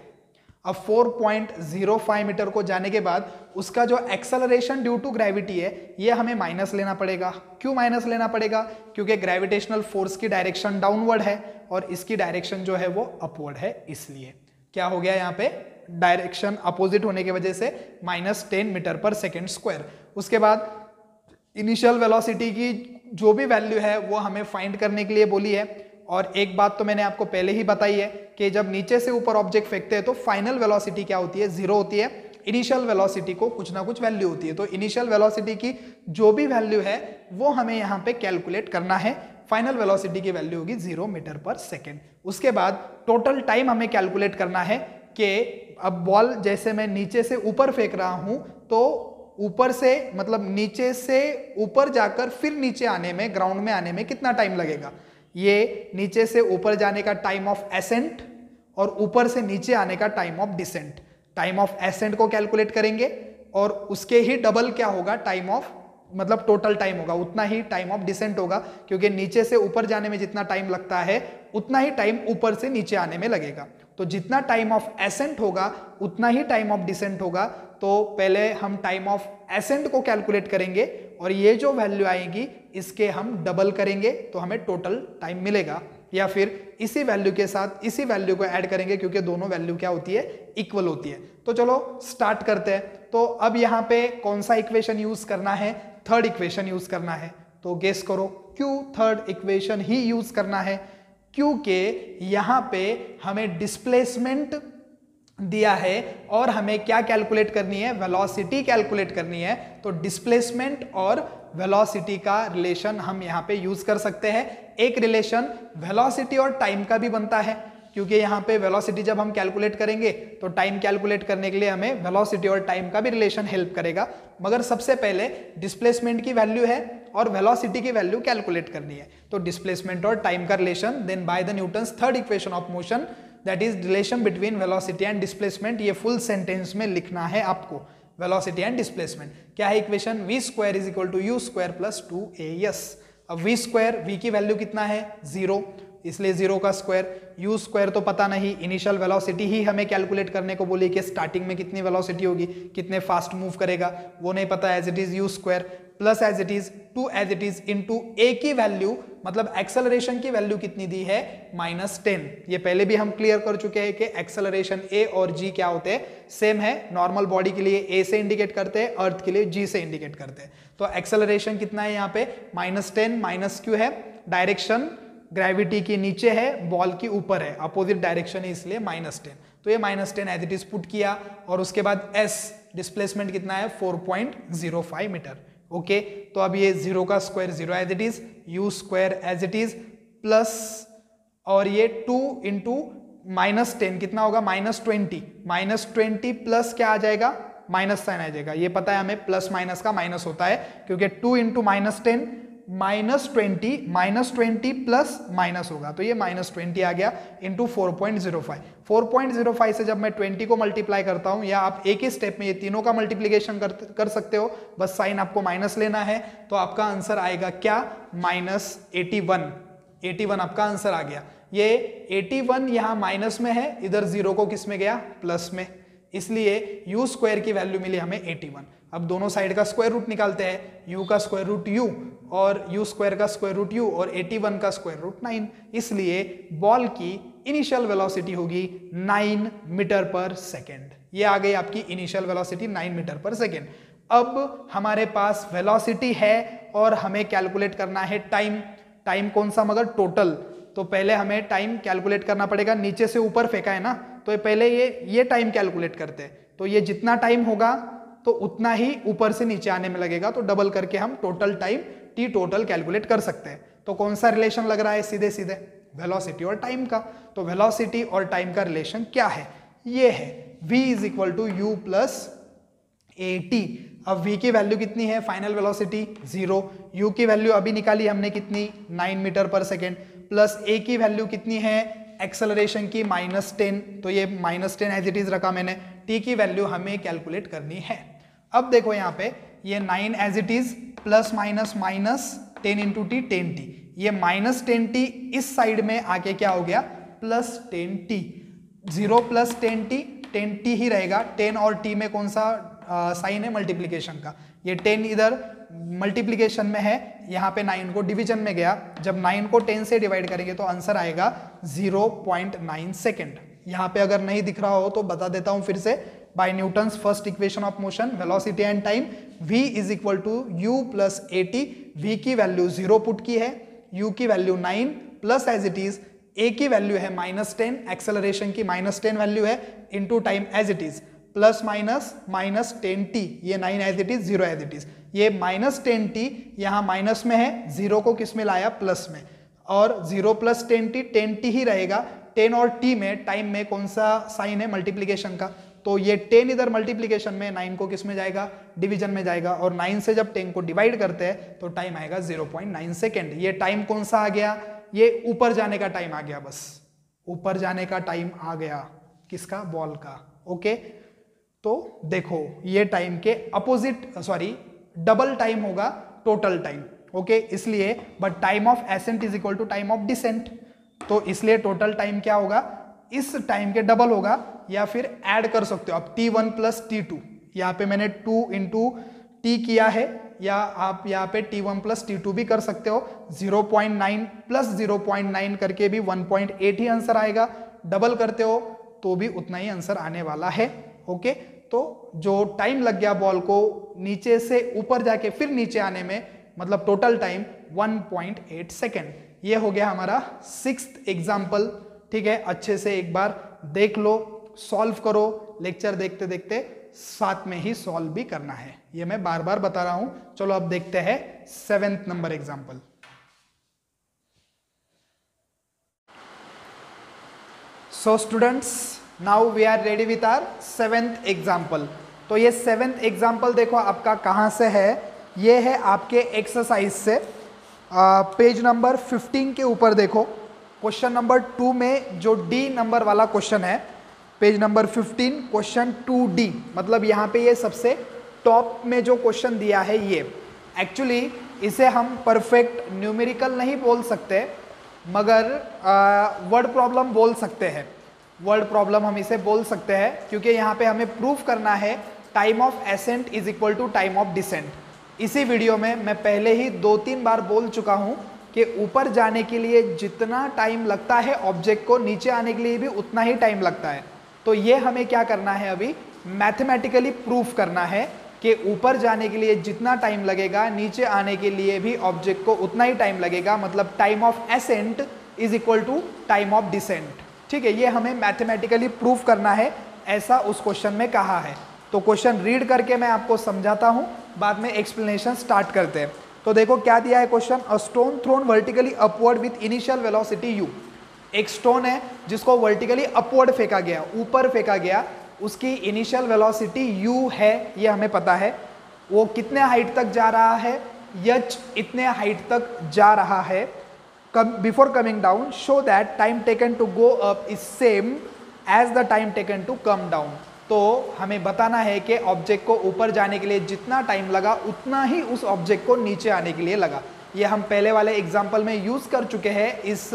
अब 4.05 मीटर को जाने के बाद उसका जो एक्सेलरेशन ड्यू टू ग्रेविटी है ये हमें माइनस लेना पड़ेगा। क्यों माइनस लेना पड़ेगा? क्योंकि ग्रेविटेशनल फोर्स की डायरेक्शन डाउनवर्ड है और इसकी डायरेक्शन जो है वो अपवर्ड है, इसलिए क्या हो गया यहाँ पे, डायरेक्शन अपोजिट होने की वजह से -10 मीटर पर सेकेंड स्क्वायर। उसके बाद इनिशियल वेलोसिटी की जो भी वैल्यू है वो हमें फाइंड करने के लिए बोली है। और एक बात तो मैंने आपको पहले ही बताई है कि जब नीचे से ऊपर ऑब्जेक्ट फेंकते हैं तो फाइनल वेलोसिटी क्या होती है, 0 होती है। इनिशियल वेलोसिटी को कुछ ना कुछ वैल्यू होती है, तो इनिशियल वेलोसिटी की जो भी वैल्यू है वो हमें यहाँ पे कैलकुलेट करना है। फाइनल वेलोसिटी की वैल्यू होगी 0 मीटर पर सेकेंड। उसके बाद टोटल टाइम हमें कैलकुलेट करना है कि अब बॉल जैसे मैं नीचे से ऊपर फेंक रहा हूं तो ऊपर से मतलब नीचे से ऊपर जाकर फिर नीचे आने में, ग्राउंड में आने में कितना टाइम लगेगा। ये नीचे से ऊपर जाने का टाइम ऑफ एसेंट और ऊपर से नीचे आने का time of descent. Time of ascent को कैलकुलेट करेंगे और उसके ही डबल क्या होगा, टाइम ऑफ मतलब टोटल टाइम होगा, उतना ही टाइम ऑफ डिसेंट होगा, क्योंकि नीचे से ऊपर जाने में जितना टाइम लगता है उतना ही टाइम ऊपर से नीचे आने में लगेगा। तो जितना टाइम ऑफ एसेंट होगा उतना ही टाइम ऑफ डिसेंट होगा। तो पहले हम टाइम ऑफ एसेंट को कैलकुलेट करेंगे और ये जो वैल्यू आएगी इसके हम डबल करेंगे तो हमें टोटल टाइम मिलेगा, या फिर इसी वैल्यू के साथ इसी वैल्यू को ऐड करेंगे क्योंकि दोनों वैल्यू क्या होती है, इक्वल होती है। तो चलो स्टार्ट करते हैं। तो अब यहाँ पे कौन सा इक्वेशन यूज करना है, थर्ड इक्वेशन यूज करना है। तो गेस करो क्यों थर्ड इक्वेशन ही यूज करना है, क्योंकि यहां पे हमें डिस्प्लेसमेंट दिया है और हमें क्या कैलकुलेट करनी है, वेलोसिटी कैलकुलेट करनी है। तो डिस्प्लेसमेंट और वेलोसिटी का रिलेशन हम यहां पे यूज कर सकते हैं। एक रिलेशन वेलोसिटी और टाइम का भी बनता है, क्योंकि यहाँ पे वेलोसिटी जब हम कैलकुलेट करेंगे तो टाइम कैलकुलेट करने के लिए हमें वेलोसिटी और टाइम का भी रिलेशन हेल्प करेगा। मगर सबसे पहले डिस्प्लेसमेंट की वैल्यू है और वेलोसिटी की वैल्यू कैलकुलेट करनी है। तो डिस्प्लेसमेंट और टाइम का relation, then by the Newton's third equation of motion, that is relation between velocity and displacement. ये फुल सेंटेंस में लिखना है आपको, वेलोसिटी एंड डिस्प्लेसमेंट। क्या है equation, v square is equal to u square plus 2as। अब v square, v की value कितना है, 0, इसलिए 0 का स्क्वायर। u स्क्वायर तो पता नहीं, इनिशियल वेलोसिटी ही हमें कैलकुलेट करने को बोली कि स्टार्टिंग में कितनी वेलोसिटी होगी, कितने फास्ट मूव करेगा, वो नहीं पता, as it is u square plus as it is 2 as it is into a की वैल्यू, मतलब एक्सेलरेशन की वैल्यू कितनी दी है, -10। ये पहले भी हम क्लियर कर चुके हैं कि एक्सेलरेशन a और g क्या होते हैं, सेम है। नॉर्मल बॉडी के लिए a से इंडिकेट करते हैं, अर्थ के लिए g से इंडिकेट करते हैं। तो एक्सेलरेशन कितना है यहाँ पे, -10, माइनस क्यों है, डायरेक्शन ग्रेविटी की नीचे है, बॉल की ऊपर है, अपोजिट डायरेक्शन है, इसलिए -10। तो ये -10 एज इट इज पुट किया और उसके बाद s डिस्प्लेसमेंट कितना है, 4.05 मीटर। ओके, तो अब ये 0 का square 0 as it is, u square as it is plus, और ये 2 इंटू -10 कितना होगा, -20, -20 प्लस क्या आ जाएगा, माइनस साइन आ जाएगा। ये पता है हमें, प्लस माइनस का माइनस होता है, क्योंकि 2 इंटू -10 -20 प्लस माइनस होगा, तो ये -20 आ गया इंटू 4.05। 4.05 से जब मैं 20 को मल्टीप्लाई करता हूं, या आप एक ही स्टेप में ये तीनों का मल्टीप्लीकेशन कर सकते हो, बस साइन आपको माइनस लेना है, तो आपका आंसर आएगा क्या, -81। 81 आपका आंसर आ गया। ये 81 यहाँ माइनस में है, इधर 0 को किस में गया, प्लस में, इसलिए u स्क्वायर की वैल्यू मिली हमें 81। अब दोनों साइड का स्क्वायर रूट निकालते हैं, u का स्क्वायर रूट u और u स्क्वायर का स्क्वायर रूट u और 81 का स्क्वायर रूट 9, इसलिए बॉल की इनिशियल वेलोसिटी होगी 9 मीटर पर सेकेंड। ये आ गई आपकी initial velocity 9 metre per second. अब हमारे पास वेलोसिटी है और हमें कैलकुलेट करना है टाइम। टाइम कौन सा, मगर टोटल। तो पहले हमें टाइम कैलकुलेट करना पड़ेगा, नीचे से ऊपर फेंका है ना, तो पहले ये टाइम कैलकुलेट करते हैं। तो ये जितना टाइम होगा तो उतना ही ऊपर से नीचे आने में लगेगा, तो डबल करके हम total time T total calculate कर सकते हैं। तो कौन सा रिलेशन लग रहा है? सीधे सीधे वेलोसिटी और टाइम का। तो वेलोसिटी और टाइम का रिलेशन क्या है? ये है v is equal to u plus a t. अब v की वैल्यू कितनी है? फाइनल वेलोसिटी 0, u की वैल्यू अभी निकाली हमने कितनी? 9 metre per second, plus a की वैल्यू कितनी है? एक्सेलरेशन की -10, तो ये -10 एज इट इज रखा मैंने। t की वैल्यू हमें कैलकुलेट करनी है। अब देखो यहाँ पे ये 9 as it is plus minus minus 10 into t 10t, ये -10t इस साइड में आके क्या हो गया? Plus 10t। 0 plus 10t 10t ही रहेगा। 10 और t में कौन सा साइन है? मल्टीप्लीकेशन का। ये 10 इधर मल्टीप्लीकेशन में है, यहाँ पे 9 को डिवीजन में गया। जब 9 को 10 से डिवाइड करेंगे तो आंसर आएगा 0.9 सेकेंड। यहाँ पे अगर नहीं दिख रहा हो तो बता देता हूँ फिर से। By Newton's first equation of motion, velocity and time, v is equal to u plus a t. v की वैल्यू 0 पुट की है, u की value 9 plus as it is a की वैल्यू है -10, एक्सेलरेशन की -10 वैल्यू है, into time as it is plus minus -10t, ये 9 as it is 0 as it is. ये -10t यहाँ माइनस में है, 0 को किस में लाया? प्लस में, और 0 प्लस 10t ही रहेगा। 10 और t में टाइम में कौन सा साइन है? मल्टीप्लीकेशन का। तो ये 10 इधर मल्टीप्लीकेशन में, 9 को किस में जाएगा? डिवीजन में जाएगा, और 9 से जब 10 को डिवाइड करते हैं तो टाइम आएगा 0.9 सेकेंड। ये टाइम कौन सा आ गया? ये ऊपर जाने का टाइम आ गया, बस ऊपर जाने का टाइम आ गया। किसका? बॉल का। ओके, तो देखो ये टाइम के अपोजिट, सॉरी डबल टाइम होगा टोटल टाइम। ओके, इसलिए but time of ascent is equal to time of descent, तो इसलिए टोटल टाइम क्या होगा? इस टाइम के डबल होगा, या फिर ऐड कर सकते हो आप t1 प्लस t2। यहाँ पे मैंने 2 इंटू टी किया है, या आप यहाँ पे t1 प्लस t2 भी कर सकते हो। 0.9 प्लस 0.9 करके भी 1.8 ही आंसर आएगा। डबल करते हो तो भी उतना ही आंसर आने वाला है। ओके, तो जो टाइम लग गया बॉल को नीचे से ऊपर जाके फिर नीचे आने में, मतलब टोटल टाइम 1.8 सेकेंड। ये हो गया हमारा 6th एग्जाम्पल। ठीक है, अच्छे से एक बार देख लो, सॉल्व करो। लेक्चर देखते देखते साथ में ही सॉल्व भी करना है, ये मैं बार बार बता रहा हूं। चलो अब देखते हैं 7th number example. So students, now we are ready with our 7th example. तो ये 7th एग्जाम्पल देखो आपका कहां से है? ये है आपके एक्सरसाइज से, पेज नंबर 15 के ऊपर देखो। क्वेश्चन नंबर 2 में जो डी नंबर वाला क्वेश्चन है, पेज नंबर 15 क्वेश्चन 2D, मतलब यहाँ पे ये सबसे टॉप में जो क्वेश्चन दिया है ये। एक्चुअली इसे हम परफेक्ट न्यूमेरिकल नहीं बोल सकते, मगर वर्ड प्रॉब्लम बोल सकते हैं। वर्ड प्रॉब्लम हम इसे बोल सकते हैं, क्योंकि यहाँ पे हमें प्रूफ करना है time of ascent is equal to time of descent. इसी वीडियो में मैं पहले ही 2-3 बार बोल चुका हूँ कि ऊपर जाने के लिए जितना टाइम लगता है ऑब्जेक्ट को, नीचे आने के लिए भी उतना ही टाइम लगता है। तो ये हमें क्या करना है? अभी मैथमेटिकली प्रूफ करना है कि ऊपर जाने के लिए जितना टाइम लगेगा, नीचे आने के लिए भी ऑब्जेक्ट को उतना ही टाइम लगेगा। मतलब time of ascent is equal to time of descent. ठीक है, ये हमें मैथमेटिकली प्रूफ करना है, ऐसा उस क्वेश्चन में कहा है। तो क्वेश्चन रीड करके मैं आपको समझाता हूं, बाद में एक्सप्लेनेशन स्टार्ट करते हैं। तो देखो क्या दिया है question. A stone thrown vertically upward with initial velocity u। एक स्टोन है जिसको वर्टिकली अपवर्ड फेंका गया, ऊपर फेंका गया, उसकी इनिशियल वेलोसिटी u है, ये हमें पता है। वो कितने हाइट तक जा रहा है? h इतने हाइट तक जा रहा है। Before coming down show that time taken to go up is same as the time taken to come down. तो हमें बताना है कि ऑब्जेक्ट को ऊपर जाने के लिए जितना टाइम लगा उतना ही उस ऑब्जेक्ट को नीचे आने के लिए लगा। ये हम पहले वाले एग्जाम्पल में यूज कर चुके हैं इस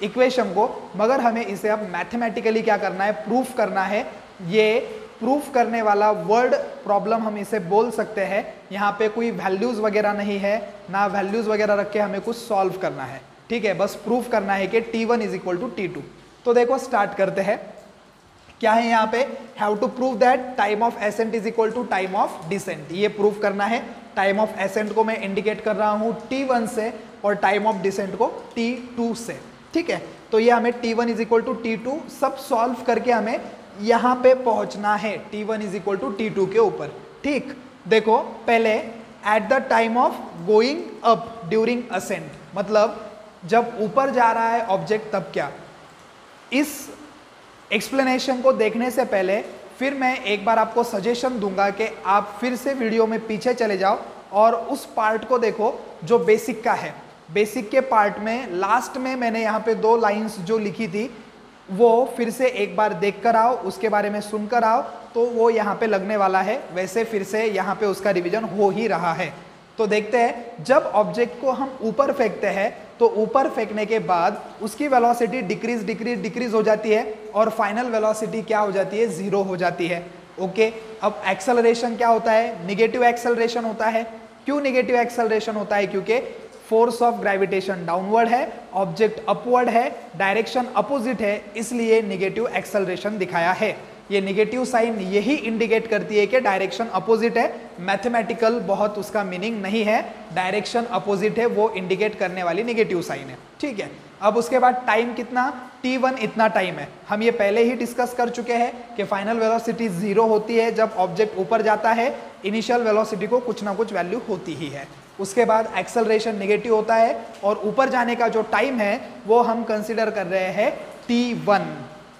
इक्वेशन को, मगर हमें इसे अब मैथमेटिकली क्या करना है? प्रूफ करना है। ये प्रूफ करने वाला वर्ड प्रॉब्लम हम इसे बोल सकते हैं। यहाँ पे कोई वैल्यूज वगैरह नहीं है, ना वैल्यूज वगैरह रख के हमें कुछ सॉल्व करना है। ठीक है, बस प्रूफ करना है कि T1 is equal to T2। तो देखो स्टार्ट करते हैं। क्या है यहाँ पे? Have to prove that time of ascent is equal to time of descent. ये प्रूफ करना है। टाइम ऑफ एसेंट को मैं इंडिकेट कर रहा हूँ T1 से और टाइम ऑफ डिसेंट को T2 से। ठीक है, तो ये हमें T1 is equal to T2 सब सॉल्व करके हमें यहां पे पहुंचना है T1 is equal to T2 के ऊपर। ठीक, देखो पहले at the time of going up during ascent, मतलब जब ऊपर जा रहा है ऑब्जेक्ट तब क्या। इस एक्सप्लेनेशन को देखने से पहले फिर मैं एक बार आपको सजेशन दूंगा कि आप फिर से वीडियो में पीछे चले जाओ और उस पार्ट को देखो जो बेसिक का है। बेसिक के पार्ट में लास्ट में मैंने यहाँ पे 2 लाइंस जो लिखी थी वो फिर से एक बार देख कर आओ, उसके बारे में सुनकर आओ, तो वो यहाँ पे लगने वाला है। वैसे फिर से यहाँ पे उसका रिवीजन हो ही रहा है। तो देखते हैं, जब ऑब्जेक्ट को हम ऊपर फेंकते हैं तो ऊपर फेंकने के बाद उसकी वेलोसिटी डिक्रीज हो जाती है और फाइनल वेलोसिटी क्या हो जाती है, 0 हो जाती है। ओके, अब एक्सेलरेशन क्या होता है, निगेटिव एक्सेलरेशन होता है। क्यों निगेटिव एक्सेलरेशन होता है? क्योंकि फोर्स ऑफ ग्रेविटेशन डाउनवर्ड है, ऑब्जेक्ट अपवर्ड है, डायरेक्शन अपोजिट है, इसलिए निगेटिव एक्सेलरेशन दिखाया है। ये निगेटिव साइन यही इंडिकेट करती है कि डायरेक्शन अपोजिट है। मैथमेटिकल बहुत उसका मीनिंग नहीं है, डायरेक्शन अपोजिट है वो इंडिकेट करने वाली निगेटिव साइन है। ठीक है, अब उसके बाद टाइम कितना, T1 इतना टाइम है। हम ये पहले ही डिस्कस कर चुके हैं कि फाइनल वेलोसिटी 0 होती है जब ऑब्जेक्ट ऊपर जाता है, इनिशियल वेलोसिटी को कुछ ना कुछ वैल्यू होती ही है। उसके बाद एक्सेलरेशन नेगेटिव होता है और ऊपर जाने का जो टाइम है वो हम कंसिडर कर रहे हैं T1।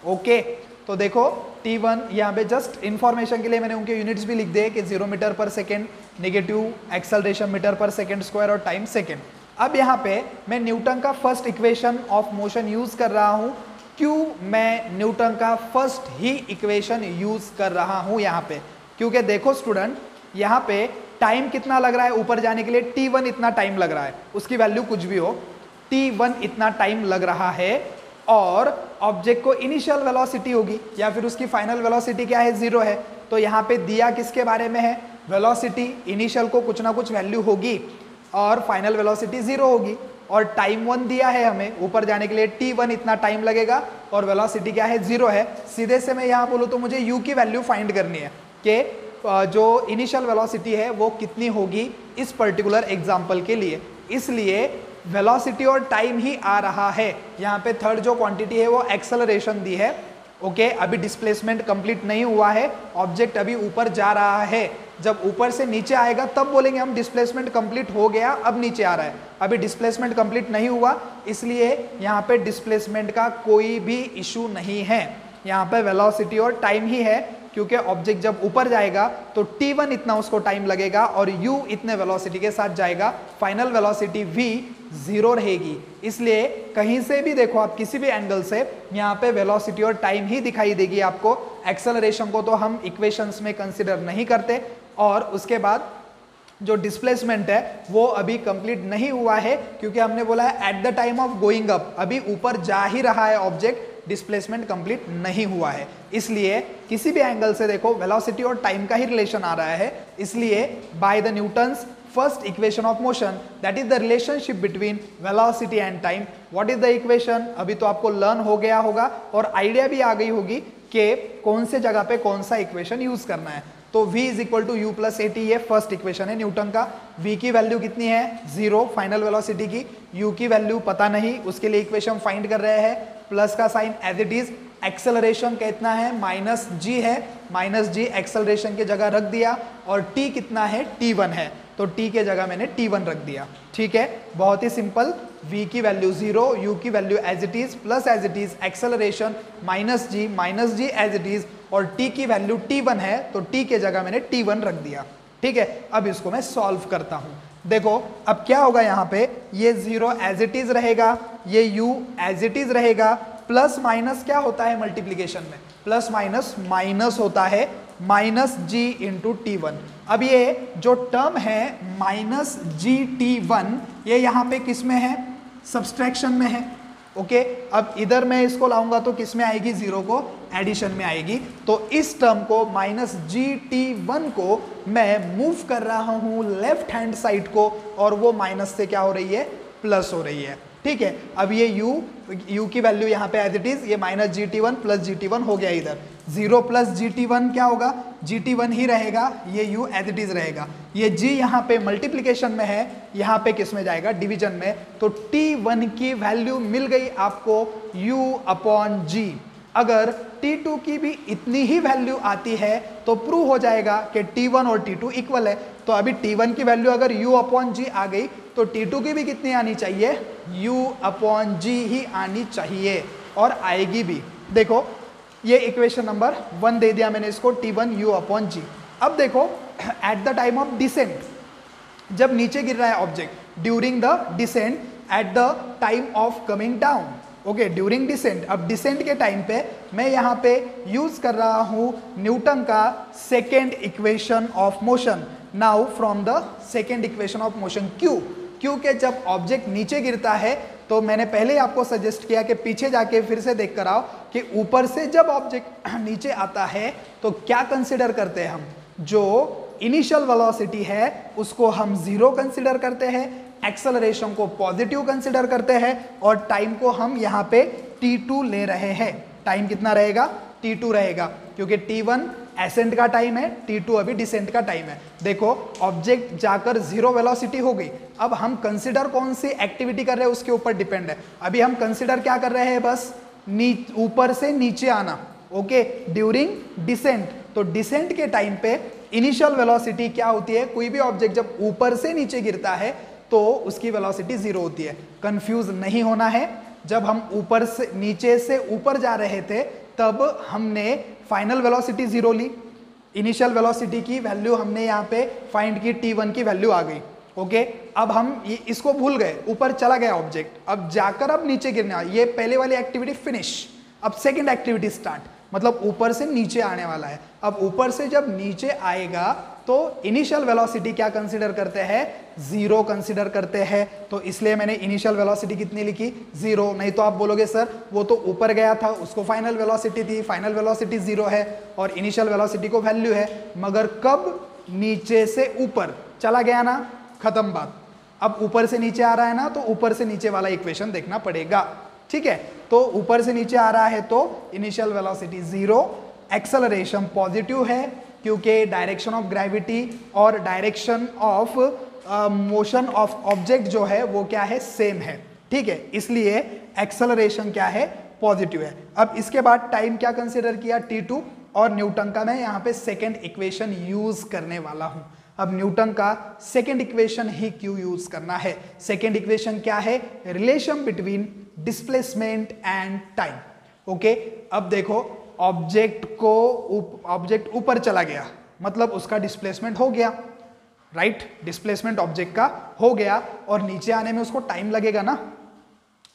ओके, तो देखो T1 यहाँ पे जस्ट इंफॉर्मेशन के लिए मैंने उनके यूनिट्स भी लिख दिए कि 0 metre per second, negative acceleration metre per second square और टाइम सेकेंड। अब यहाँ पे मैं न्यूटन का first equation of motion use कर रहा हूँ। क्यों मैं न्यूटन का फर्स्ट ही इक्वेशन यूज कर रहा हूँ यहाँ पे? क्योंकि देखो स्टूडेंट, यहाँ पे टाइम कितना लग रहा है ऊपर जाने के लिए, T1 इतना टाइम लग रहा है, उसकी वैल्यू कुछ भी हो, T1 इतना टाइम लग रहा है और ऑब्जेक्ट को इनिशियल वेलोसिटी होगी या फिर उसकी फाइनल वेलोसिटी क्या है, 0 है। तो यहाँ पे दिया किसके बारे में है, वेलोसिटी। इनिशियल को कुछ ना कुछ वैल्यू होगी और फाइनल वेलोसिटी 0 होगी और टाइम 1 दिया है हमें ऊपर जाने के लिए, T1 इतना टाइम लगेगा और वेलोसिटी क्या है, 0 है। सीधे से मैं यहाँ बोलूँ तो मुझे u की वैल्यू फाइंड करनी है कि जो इनिशियल वेलोसिटी है वो कितनी होगी इस पर्टिकुलर एग्जाम्पल के लिए। इसलिए वेलोसिटी और टाइम ही आ रहा है। यहाँ पे थर्ड जो क्वांटिटी है वो एक्सेलरेशन दी है। ओके, अभी डिस्प्लेसमेंट कंप्लीट नहीं हुआ है, ऑब्जेक्ट अभी ऊपर जा रहा है। जब ऊपर से नीचे आएगा तब बोलेंगे हम डिस्प्लेसमेंट कंप्लीट हो गया, अब नीचे आ रहा है। अभी डिस्प्लेसमेंट कंप्लीट नहीं हुआ, इसलिए यहाँ पे डिस्प्लेसमेंट का कोई भी इशू नहीं है। यहाँ पे वेलोसिटी और टाइम ही है, क्योंकि ऑब्जेक्ट जब ऊपर जाएगा तो T1 इतना उसको टाइम लगेगा और u इतने वेलोसिटी के साथ जाएगा, फाइनल वेलोसिटी v 0 रहेगी। इसलिए कहीं से भी देखो आप, किसी भी एंगल से, यहाँ पे वेलोसिटी और टाइम ही दिखाई देगी आपको। एक्सेलरेशन को तो हम इक्वेशंस में कंसिडर नहीं करते। और उसके बाद जो डिस्प्लेसमेंट है वो अभी कंप्लीट नहीं हुआ है, क्योंकि हमने बोला है eight the time of going up, अभी ऊपर जा ही रहा है ऑब्जेक्ट, डिस्प्लेसमेंट कंप्लीट नहीं हुआ है। इसलिए किसी भी एंगल से देखो वेलोसिटी और टाइम का ही रिलेशन आ रहा है। इसलिए bye the Newton's first equation of motion, that is the relationship between velocity and time. What is the equation? अभी तो आपको लर्न हो गया होगा और आइडिया भी आ गई होगी कि कौन से जगह पे कौन सा इक्वेशन यूज करना है। तो v is equal to u plus a t, ये फर्स्ट इक्वेशन है न्यूटन का। v की वैल्यू कितनी है, 0 फाइनल वेलोसिटी की। u की वैल्यू पता नहीं, उसके लिए इक्वेशन फाइंड कर रहे हैं। प्लस का sign as it is. Acceleration कितना है, -g है, -g एक्सेलरेशन की जगह रख दिया और t कितना है, T1 है, तो t के जगह मैंने T1 रख दिया। ठीक है, बहुत ही सिंपल। v की वैल्यू 0, u की value as it is, plus as it is acceleration -g as it is और t की वैल्यू T1 है, तो t के जगह मैंने T1 रख दिया। ठीक है, अब इसको मैं सॉल्व करता हूं। देखो अब क्या होगा, यहाँ पे ये 0 एज इट इज रहेगा, ये u एज इट इज रहेगा, प्लस माइनस क्या होता है मल्टीप्लीकेशन में, प्लस माइनस माइनस होता है, -g इंटू T1। अब ये जो टर्म है -g/T1, ये यहाँ पे किस में है, सब्सट्रैक्शन में है। ओके, अब इधर मैं इसको लाऊंगा तो किस में आएगी, 0 को एडिशन में आएगी। तो इस टर्म को -g/T1 को मैं मूव कर रहा हूं लेफ्ट हैंड साइड को, और वो माइनस से क्या हो रही है, प्लस हो रही है। ठीक है, अब ये u की वैल्यू यहाँ पे एज इट इज, ये -g/T1 प्लस g/T1 हो गया इधर। 0 प्लस g/T1 क्या होगा, g/T1 ही रहेगा, ये u एज इट इज रहेगा। ये g यहाँ पे मल्टीप्लीकेशन में है, यहाँ पे किस में जाएगा, डिवीजन में। तो T1 की वैल्यू मिल गई आपको u/g। अगर T2 की भी इतनी ही वैल्यू आती है तो प्रूव हो जाएगा कि T1 और T2 इक्वल है। तो अभी T1 की वैल्यू अगर U/G आ गई तो T2 की भी कितनी आनी चाहिए, U/G ही आनी चाहिए, और आएगी भी। देखो ये इक्वेशन नंबर 1 दे दिया मैंने इसको, T1 U/G। अब देखो at the time of descent, जब नीचे गिर रहा है object, during the descent at the time of coming down, okay, during descent. अब डिसेंट के टाइम पे मैं यहाँ पे यूज कर रहा हूँ न्यूटन का second equation of motion. Now from the second equation of motion, क्योंकि जब ऑब्जेक्ट नीचे गिरता है तो मैंने पहले ही आपको सजेस्ट किया कि पीछे जाके फिर से देख कर आओ कि ऊपर से जब ऑब्जेक्ट नीचे आता है तो क्या कंसिडर करते हैं हम, जो इनिशियल वेलोसिटी है उसको हम जीरो कंसिडर करते हैं, एक्सेलरेशन को पॉजिटिव कंसिडर करते हैं, और टाइम को हम यहाँ पे T2 ले रहे हैं। टाइम कितना रहेगा, T2 रहेगा, क्योंकि T1 एसेंट का टाइम है, T2 अभी डिसेंट का टाइम है। देखो ऑब्जेक्ट जाकर जीरो वेलोसिटी हो गई। अब हम कंसिडर कौन सी एक्टिविटी कर रहे हैं उसके ऊपर डिपेंड है। अभी हम कंसिडर क्या कर रहे हैं, बस ऊपर से नीचे आना, ओके, ड्यूरिंग डिसेंट। तो डिसेंट के टाइम पे इनिशियल वेलोसिटी क्या होती है, कोई भी ऑब्जेक्ट जब ऊपर से नीचे गिरता है तो उसकी वेलोसिटी जीरो होती है। कंफ्यूज नहीं होना है, जब हम ऊपर से नीचे से ऊपर जा रहे थे तब हमने फाइनल वेलोसिटी जीरो ली, इनिशियल वेलोसिटी की वैल्यू हमने यहाँ पे फाइंड की, T1 की वैल्यू आ गई, ओके। अब हम इसको भूल गए, ऊपर चला गया ऑब्जेक्ट, अब जाकर अब नीचे गिरना, ये पहले वाली एक्टिविटी फिनिश, अब सेकेंड एक्टिविटी स्टार्ट, मतलब ऊपर से नीचे आने वाला है। अब ऊपर से जब नीचे आएगा तो इनिशियल वेलोसिटी क्या कंसीडर करते हैं, जीरो कंसीडर करते हैं। तो इसलिए मैंने इनिशियल वेलोसिटी कितनी लिखी, जीरो। नहीं तो आप बोलोगे सर वो तो ऊपर गया था, उसको फाइनल वेलोसिटी थी, फाइनल वेलोसिटी जीरो है और इनिशियल वेलोसिटी को वैल्यू है, मगर कब नीचे से ऊपर चला गया ना, खत्म बात। अब ऊपर से नीचे आ रहा है ना, तो ऊपर से नीचे वाला इक्वेशन देखना पड़ेगा, ठीक है। तो ऊपर से नीचे आ रहा है तो initial velocity zero, acceleration positive है क्योंकि डायरेक्शन ऑफ ग्रेविटी और direction of motion of object जो है वो क्या है, सेम है, ठीक है, इसलिए एक्सेलरेशन क्या है, पॉजिटिव है। अब इसके बाद टाइम क्या कंसीडर किया, T2, और न्यूटन का मैं यहाँ पे सेकेंड इक्वेशन यूज करने वाला हूं। अब न्यूटन का सेकेंड इक्वेशन ही क्यों यूज करना है, सेकेंड इक्वेशन क्या है, relation between displacement and time, okay. अब देखो ऑब्जेक्ट ऊपर चला गया, मतलब उसका डिस्प्लेसमेंट हो गया, राइट, डिस्प्लेसमेंट ऑब्जेक्ट का हो गया, और नीचे आने में उसको टाइम लगेगा ना,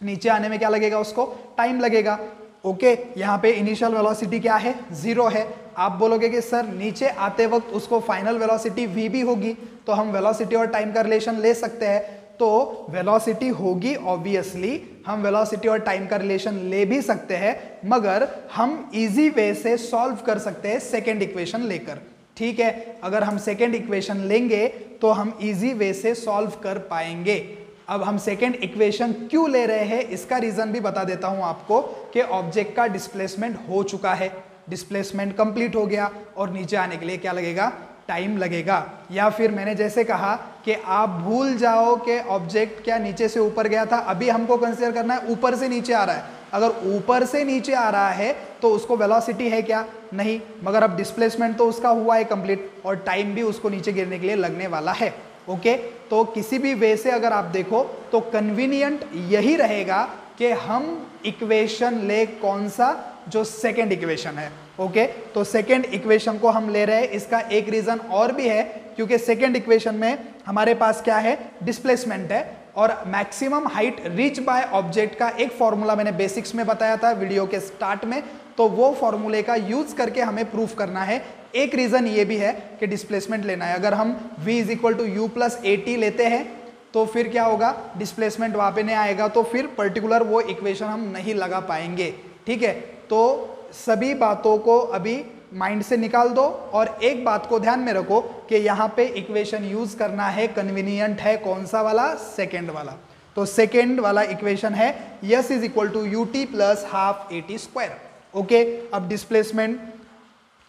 नीचे आने में क्या लगेगा, उसको टाइम लगेगा, ओके। यहाँ पे इनिशियल वेलोसिटी क्या है, जीरो है। आप बोलोगे कि सर नीचे आते वक्त उसको फाइनल वेलोसिटी v भी होगी, तो हम वेलोसिटी और टाइम का रिलेशन ले सकते हैं। तो वेलोसिटी होगी ऑब्वियसली, हम वेलोसिटी और टाइम का रिलेशन ले भी सकते हैं, मगर हम इजी वे से सॉल्व कर सकते हैं सेकेंड इक्वेशन लेकर, ठीक है। अगर हम सेकेंड इक्वेशन लेंगे तो हम इजी वे से सॉल्व कर पाएंगे। अब हम सेकेंड इक्वेशन क्यों ले रहे हैं, इसका रीजन भी बता देता हूं आपको कि ऑब्जेक्ट का डिस्प्लेसमेंट हो चुका है, डिस्प्लेसमेंट कंप्लीट हो गया, और नीचे आने के लिए क्या लगेगा, टाइम लगेगा। या फिर मैंने जैसे कहा कि आप भूल जाओ कि ऑब्जेक्ट क्या नीचे से ऊपर गया था, अभी हमको कंसीडर करना है ऊपर से नीचे आ रहा है। अगर ऊपर से नीचे आ रहा है तो उसको वेलोसिटी है क्या, नहीं, मगर अब डिस्प्लेसमेंट तो उसका हुआ है कंप्लीट, और टाइम भी उसको नीचे गिरने के लिए लगने वाला है, ओके। तो किसी भी वे से अगर आप देखो तो कन्वीनियंट यही रहेगा कि हम इक्वेशन ले कौन सा, जो सेकेंड इक्वेशन है, ओके। तो सेकेंड इक्वेशन को हम ले रहे हैं, इसका एक रीजन और भी है, क्योंकि सेकेंड इक्वेशन में हमारे पास क्या है, डिस्प्लेसमेंट है, और maximum height reach by object का एक फॉर्मूला मैंने बेसिक्स में बताया था वीडियो के स्टार्ट में, तो वो फॉर्मूले का यूज करके हमें प्रूफ करना है। एक रीजन ये भी है कि डिस्प्लेसमेंट लेना है। अगर हम v = u + at लेते हैं तो फिर क्या होगा, डिस्प्लेसमेंट वहां पे नहीं आएगा, तो फिर पर्टिकुलर वो इक्वेशन हम नहीं लगा पाएंगे, ठीक है। तो सभी बातों को अभी माइंड से निकाल दो, और एक बात को ध्यान में रखो कि यहाँ पे इक्वेशन यूज करना है, कन्वीनियंट है कौन सा वाला, सेकेंड वाला। तो सेकेंड वाला इक्वेशन है s = ut + ½ at², ओके। अब displacement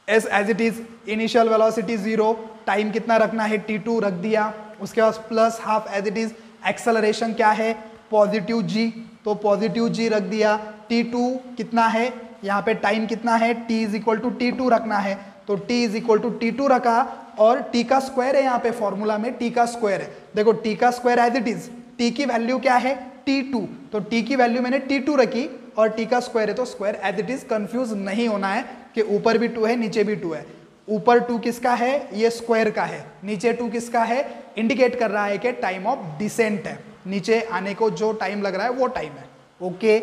as it is, initial velocity zero, time कितना रखना है, T2 रख दिया, उसके बाद plus half as it is, acceleration क्या है, पॉजिटिव g, तो पॉजिटिव g रख दिया, T2 कितना है, यहाँ पे टाइम कितना है, t is equal to T2 रखना है, तो t is equal to T2 रखा और t का स्क्वायर है यहाँ पे फॉर्मूला में, t का स्क्वायर है, देखो t का square as it is, t की वैल्यू क्या है T2, तो t की वैल्यू मैंने T2 रखी और t का स्क्वायर है तो square as it is, confuse नहीं होना है कि ऊपर भी 2 है नीचे भी 2 है, ऊपर 2 किसका है, ये स्क्वायर का है, नीचे 2 किसका है, इंडिकेट कर रहा है कि टाइम ऑफ डिसेंट है, नीचे आने को जो टाइम लग रहा है वो टाइम है। ओके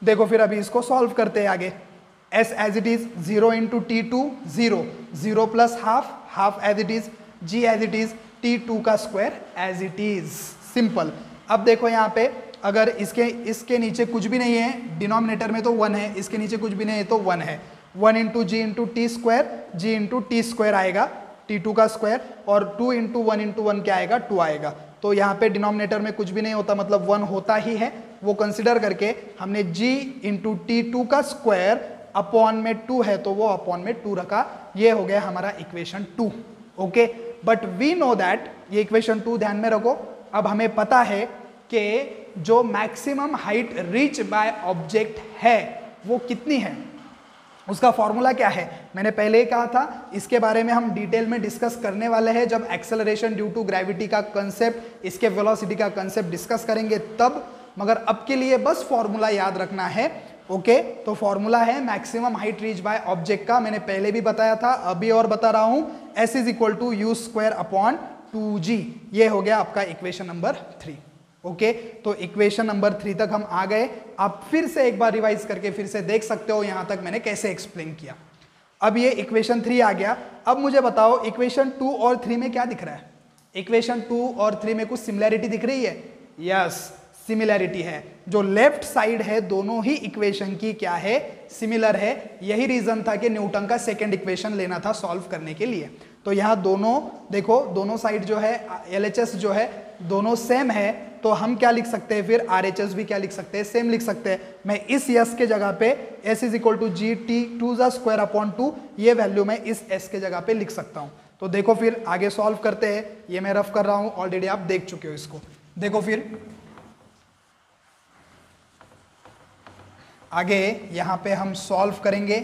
देखो फिर अभी इसको सॉल्व करते हैं आगे, s as it is 0 into T2 0, 0 plus half, half as it is, g as it is, T2 का square as it is, simple. अब देखो यहाँ पे अगर इसके नीचे कुछ भी नहीं है, डिनोमिनेटर में तो 1 है, इसके नीचे कुछ भी नहीं है तो 1 है, 1 इंटू जी इंटू टी स्क्वायर, जी इंटू टी स्क्वायर आएगा, T2 का स्क्वायर, और 2 इंटू 1 क्या आएगा, 2 आएगा। तो यहाँ पे डिनोमिनेटर में कुछ भी नहीं होता मतलब 1 होता ही है, वो कंसिडर करके हमने g इंटू T2 का स्क्वायर अपॉन में 2 है तो वो अपॉन में 2 रखा, ये हो गया हमारा equation 2। Okay but we know that, ये इक्वेशन 2 ध्यान में रखो, अब हमें पता है कि जो maximum height reach by object है वो कितनी है, उसका फॉर्मूला क्या है, मैंने पहले ही कहा था, इसके बारे में हम डिटेल में डिस्कस करने वाले हैं जब एक्सेलरेशन ड्यू टू ग्रेविटी का कंसेप्ट, इसके वेलोसिटी का कंसेप्ट डिस्कस करेंगे तब, मगर अब के लिए बस फॉर्मूला याद रखना है। ओके तो फॉर्मूला है maximum height reach by object का, मैंने पहले भी बताया था अभी और बता रहा हूं, s is equal to u square upon 2g, ये हो गया आपका इक्वेशन नंबर 3। ओके तो इक्वेशन नंबर 3 तक हम आ गए, आप फिर से एक बार रिवाइज करके फिर से देख सकते हो यहां तक मैंने कैसे एक्सप्लेन किया। अब ये इक्वेशन 3 आ गया, अब मुझे बताओ इक्वेशन 2 और 3 में क्या दिख रहा है, इक्वेशन 2 और 3 में कुछ सिमिलैरिटी दिख रही है, यस सिमिलैरिटी है, जो लेफ्ट साइड है दोनों ही इक्वेशन की क्या है, सिमिलर है, यही रीजन था कि न्यूटन का सेकंड इक्वेशन लेना था सॉल्व करने के लिए। तो यहाँ दोनों देखो, दोनों साइड जो है LHS जो है दोनों सेम है, तो हम क्या लिख सकते हैं फिर, RHS भी क्या लिख सकते हैं, सेम लिख सकते हैं। मैं इस s के जगह पे s is equal to g t 2 square upon 2, ये वैल्यू मैं इस s के जगह पे लिख सकता हूँ। तो देखो फिर आगे सॉल्व करते हैं, ये मैं रफ कर रहा हूँ, ऑलरेडी आप देख चुके हो इसको। देखो फिर आगे यहाँ पे हम सॉल्व करेंगे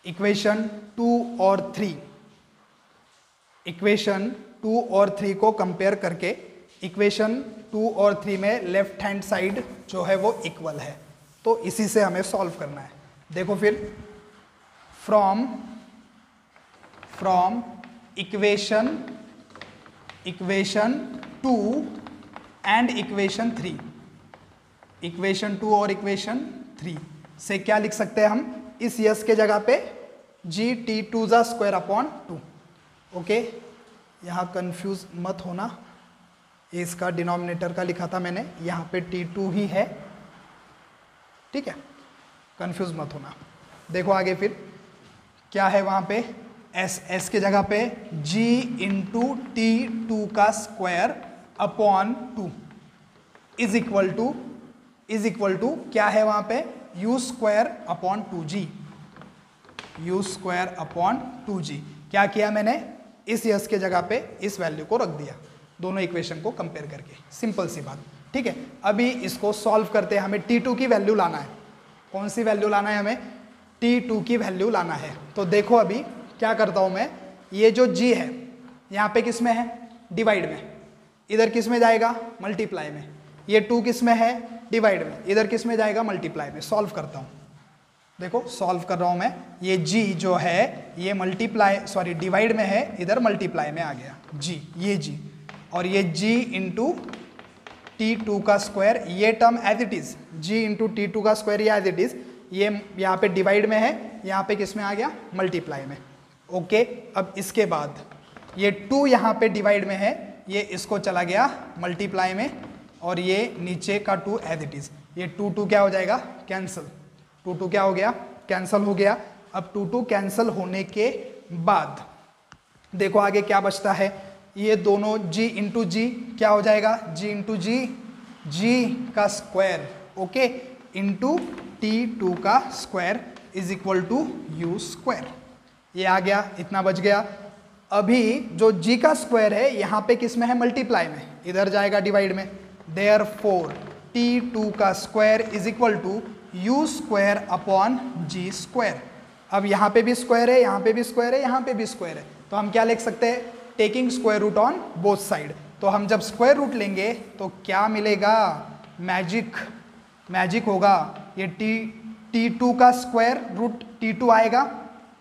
इक्वेशन 2 और 3, इक्वेशन 2 और 3 को कंपेयर करके, इक्वेशन 2 और 3 में लेफ्ट हैंड साइड जो है वो इक्वल है, तो इसी से हमें सॉल्व करना है। देखो फिर from equation 2 and equation 3, equation 2 और इक्वेशन 3 से क्या लिख सकते हैं हम, इस यस के जगह पे जी टी 2 स्क्वायर अपॉन 2। ओके यहाँ कंफ्यूज मत होना, इसका डिनोमिनेटर का लिखा था मैंने, यहाँ पे T2 ही है, ठीक है, कंफ्यूज मत होना। देखो आगे फिर क्या है वहाँ पे, s के जगह पे g इंटू T2 का square upon 2 is equal to क्या है वहाँ पे, u square upon 2g, u square upon 2g। क्या किया मैंने, इस यस के जगह पे इस वैल्यू को रख दिया, दोनों इक्वेशन को कंपेयर करके, सिंपल सी बात, ठीक है। अभी इसको सॉल्व करते हैं, हमें T2 की वैल्यू लाना है, कौन सी वैल्यू लाना है हमें, T2 की वैल्यू लाना है। तो देखो अभी क्या करता हूं मैं, ये जो G है यहाँ पे किस में है, डिवाइड में, इधर किस में जाएगा, मल्टीप्लाई में, ये 2 किस में है, डिवाइड में, इधर किस में जाएगा, मल्टीप्लाई में। सॉल्व करता हूँ, देखो सॉल्व कर रहा हूं मैं, ये G जो है ये मल्टीप्लाई सॉरी डिवाइड में है, इधर मल्टीप्लाई में आ गया G, ये G, और ये G इंटू T2 का स्क्वायर, ये term as it is, G into T2 का स्क्वायर ये एज इट इज, ये यहाँ पे डिवाइड में है, यहाँ पे किस में आ गया, मल्टीप्लाई में। ओके अब इसके बाद ये 2 यहाँ पे डिवाइड में है, ये इसको चला गया मल्टीप्लाई में, और ये नीचे का 2 एज इट इज, ये 2 क्या हो जाएगा, कैंसल, 2 क्या हो गया, कैंसल हो गया। अब 2 कैंसल होने के बाद देखो आगे क्या बचता है, ये दोनों G इंटू जी क्या हो जाएगा, G इंटू जी, G का स्क्वायर, ओके, इंटू T2 का square is equal to u square, ये आ गया, इतना बच गया। अभी जो G का स्क्वायर है यहाँ पे किस में है, मल्टीप्लाई में, इधर जाएगा डिवाइड में, देयरफॉर T2 का square is equal to u square upon g square. अब यहाँ पे भी स्क्वायर है, यहाँ पे भी स्क्वायर है, यहाँ पे भी स्क्वायर है, तो हम क्या लिख सकते हैं, taking square root on both side. तो हम जब स्क्वायर रूट लेंगे तो क्या मिलेगा, मैजिक होगा। ये T2 का स्क्वायर रूट T2 आएगा,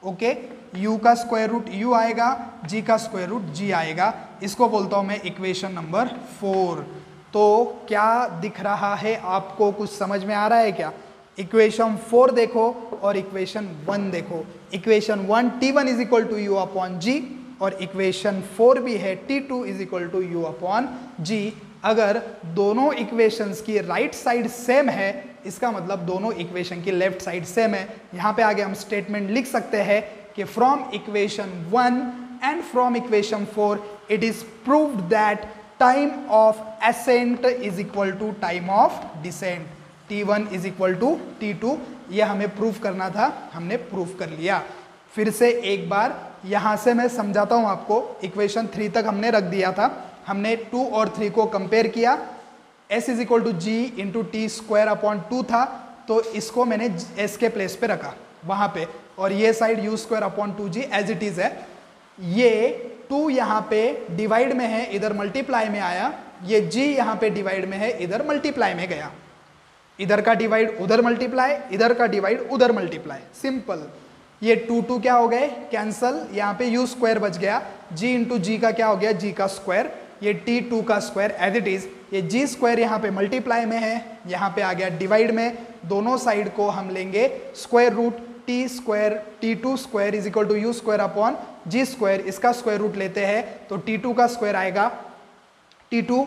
ओके, u का स्क्वायर रूट u आएगा, g का स्क्वायर रूट g आएगा। इसको बोलता हूं मैं इक्वेशन नंबर 4। तो क्या दिख रहा है आपको, कुछ समझ में आ रहा है क्या? इक्वेशन 4 देखो और इक्वेशन 1 देखो। Equation 1 T1 is equal to u upon g, और इक्वेशन 4 भी है T2 is equal to u upon g. अगर दोनों इक्वेशंस की राइट साइड सेम है, इसका मतलब दोनों इक्वेशन की लेफ्ट साइड सेम है। यहाँ पे आगे हम स्टेटमेंट लिख सकते हैं कि from equation 1 and from equation 4 it is proved that time of ascent is equal to time of descent. T1 is equal to T2, ये हमें प्रूव करना था, हमने प्रूव कर लिया। फिर से एक बार यहाँ से मैं समझाता हूँ आपको। इक्वेशन 3 तक हमने रख दिया था, हमने 2 और 3 को कंपेयर किया। s is equal to g into t square upon 2 था, तो इसको मैंने s के प्लेस पे रखा वहाँ पे, और ये side u square upon 2g as it is है। ये 2 यहाँ पे डिवाइड में है, इधर मल्टीप्लाई में आया, ये g यहाँ पे डिवाइड में है, इधर मल्टीप्लाई में गया। इधर का डिवाइड उधर मल्टीप्लाई, इधर का डिवाइड उधर मल्टीप्लाई, सिंपल। ये 2 क्या हो गए, कैंसल, यहाँ पे यू स्क्वायर बच गया, g इंटू जी का क्या हो गया, g का स्क्वायर, ये T2 का स्क्वायर एज इट इज। ये जी स्क्वायर यहाँ पे मल्टीप्लाई में है, यहाँ पे आ गया डिवाइड में। दोनों साइड को हम लेंगे square root, T square T2 square is equal to u square upon g square. इसका स्क्वायर रूट लेते हैं तो T2 का स्क्वायर आएगा, T2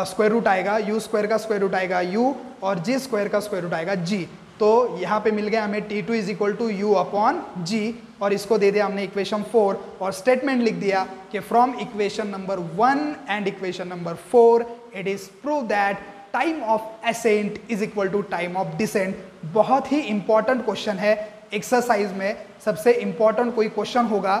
स्क्वायर रूट आएगा, यू स्क्वायर का स्क्वायर रूट आएगा यू, और जी स्क्वायर का स्क्वायर रूट आएगा जी। तो यहाँ पे मिल गया हमें T2 is equal to u upon g, और इसको दे दिया हमने इक्वेशन 4, और स्टेटमेंट लिख दिया कि from equation number 1 and equation number 4 it is prove that time of ascent is equal to time of descent. बहुत ही इंपॉर्टेंट क्वेश्चन है, एक्सरसाइज में सबसे इंपॉर्टेंट कोई क्वेश्चन होगा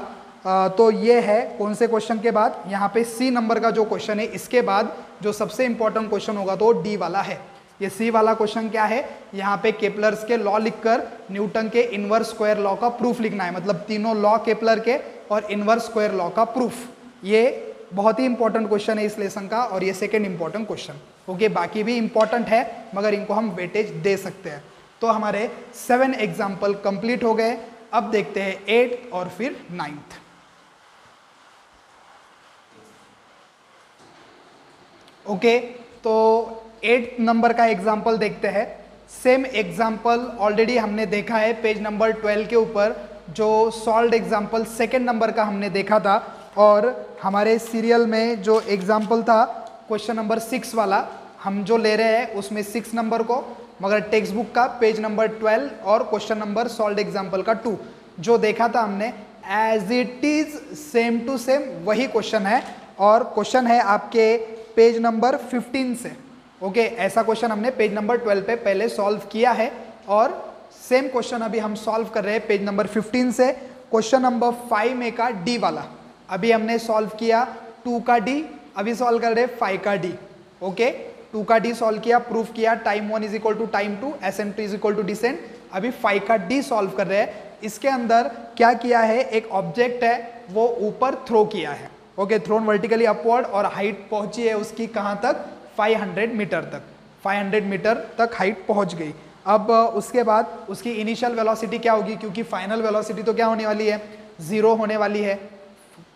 तो ये है। कौन से क्वेश्चन के बाद, यहाँ पे सी नंबर का जो क्वेश्चन है, इसके बाद जो सबसे इंपॉर्टेंट क्वेश्चन होगा तो डी वाला है। ये सी वाला क्वेश्चन क्या है, यहाँ पे केपलर्स के लॉ लिखकर न्यूटन के इनवर्स स्क्वायर लॉ का प्रूफ लिखना है, मतलब तीनों लॉ केपलर के और इनवर्स स्क्वायर लॉ का प्रूफ। ये बहुत ही इंपॉर्टेंट क्वेश्चन है इस लेसन का, और ये सेकेंड इंपॉर्टेंट क्वेश्चन। ओके, बाकी भी इंपॉर्टेंट है मगर इनको हम वेटेज दे सकते हैं। तो हमारे 7 एग्जाम्पल कंप्लीट हो गए। अब देखते हैं 8 और फिर 9th। ओके, तो 8 नंबर का एग्जाम्पल देखते हैं। सेम एग्जाम्पल ऑलरेडी हमने देखा है पेज नंबर 12 के ऊपर, जो सॉल्व्ड एग्जाम्पल सेकेंड नंबर का हमने देखा था, और हमारे सीरियल में जो एग्जाम्पल था क्वेश्चन नंबर 6 वाला हम जो ले रहे हैं उसमें 6 नंबर को, मगर टेक्स्ट बुक का पेज नंबर 12 और क्वेश्चन नंबर सॉल्व्ड एग्जाम्पल का 2 जो देखा था हमने, as it is same to same वही क्वेश्चन है, और क्वेश्चन है आपके पेज नंबर 15 से। ओके, ऐसा क्वेश्चन हमने पेज नंबर 12 पे पहले सॉल्व किया है, और सेम क्वेश्चन अभी हम सॉल्व कर रहे हैं पेज नंबर 15 से। क्वेश्चन नंबर 5 में का डी वाला अभी हमने सॉल्व किया, 2 का डी, अभी सॉल्व कर रहे हैं 5 का डी। ओके, 2 का डी सॉल्व किया, प्रूफ किया time 1 is equal to time 2, ascent 2 is equal to descent. अभी 5 का डी सॉल्व कर रहे हैं। इसके अंदर क्या किया है, एक ऑब्जेक्ट है वो ऊपर थ्रो किया है। ओके, थ्रोन वर्टिकली अपवर्ड, और हाइट पहुंची है उसकी कहाँ तक, 500 मीटर तक, 500 मीटर तक हाइट पहुंच गई। अब उसके बाद उसकी इनिशियल वेलोसिटी क्या होगी, क्योंकि फाइनल वेलोसिटी तो क्या होने वाली है, 0 होने वाली है,